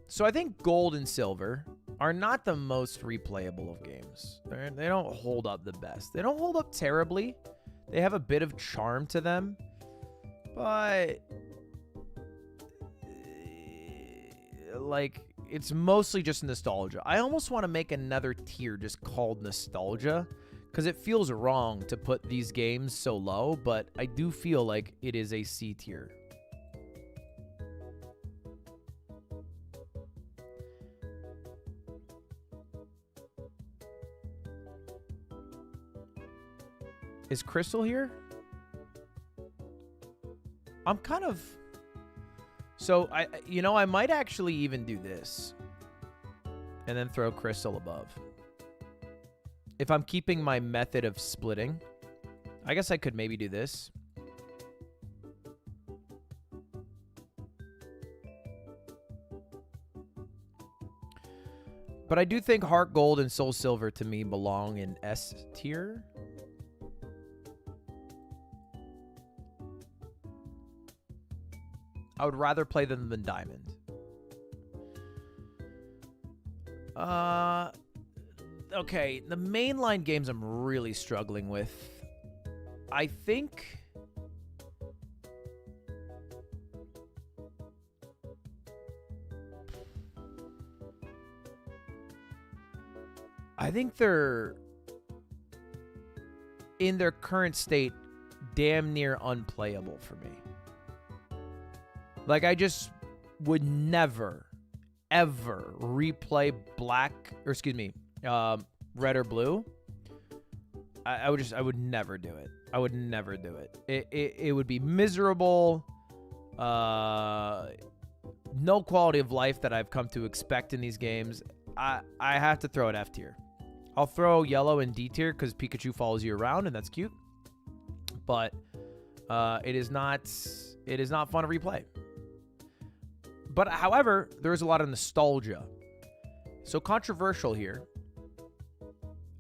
So I think Gold and Silver are not the most replayable of games. They don't hold up the best. They don't hold up terribly. They have a bit of charm to them. But like, it's mostly just nostalgia. I almost want to make another tier just called nostalgia, because it feels wrong to put these games so low, but I do feel like it is a C tier. Is Crystal here? I'm kind of... So, I might actually even do this. And then throw Crystal above. If I'm keeping my method of splitting. I guess I could maybe do this. But I do think Heart Gold and Soul Silver to me belong in S tier. I would rather play them than Diamond. Okay, the mainline games I'm really struggling with. I think... they're, in their current state, damn near unplayable for me. Like, I just would never, ever replay Red or Blue. I would never do it. I would never do it. It would be miserable. No quality of life that I've come to expect in these games. I have to throw it F tier. I'll throw Yellow in D tier because Pikachu follows you around and that's cute. But it is not fun to replay. But however, there's a lot of nostalgia. So controversial here.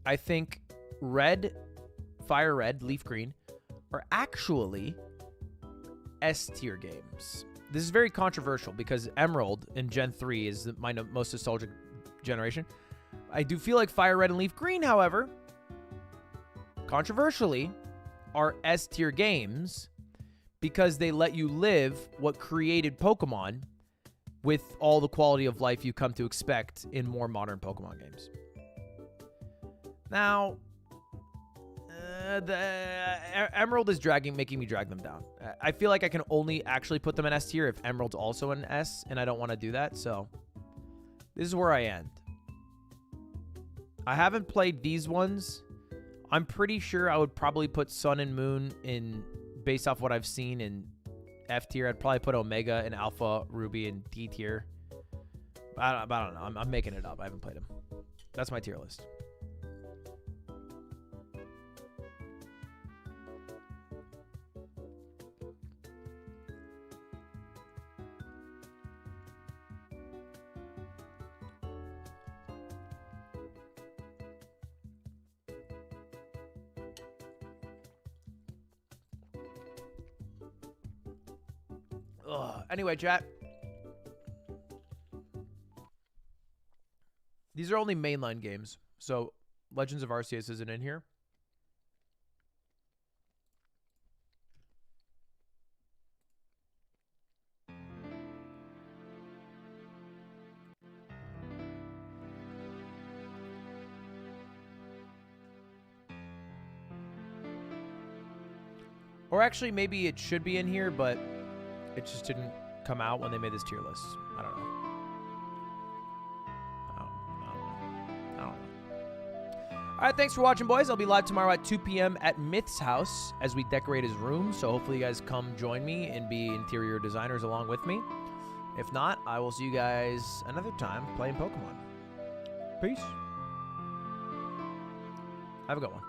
I think Red, Fire Red, Leaf Green are actually S tier games. This is very controversial because Emerald in Gen 3 is my most nostalgic generation. I do feel like Fire Red and Leaf Green, however, controversially, are S tier games because they let you live what created Pokemon with all the quality of life you come to expect in more modern Pokemon games. Now, the Emerald is making me drag them down. I feel like I can only actually put them in S tier if Emerald's also in S, and I don't want to do that, so this is where I end. I haven't played these ones. I'm pretty sure I would probably put Sun and Moon in, based off what I've seen, in F tier. I'd probably put Omega and Alpha Ruby in D tier. I don't know. I'm making it up. I haven't played them. That's my tier list. Anyway, chat. These are only mainline games, so Legends of Arceus isn't in here. Or actually, maybe it should be in here, but it just didn't come out when they made this tier list. I don't know. I don't know. All right, thanks for watching, boys. I'll be live tomorrow at 2 p.m. at Myth's house as we decorate his room. So hopefully you guys come join me and be interior designers along with me. If not, I will see you guys another time playing Pokemon. Peace. Have a good one.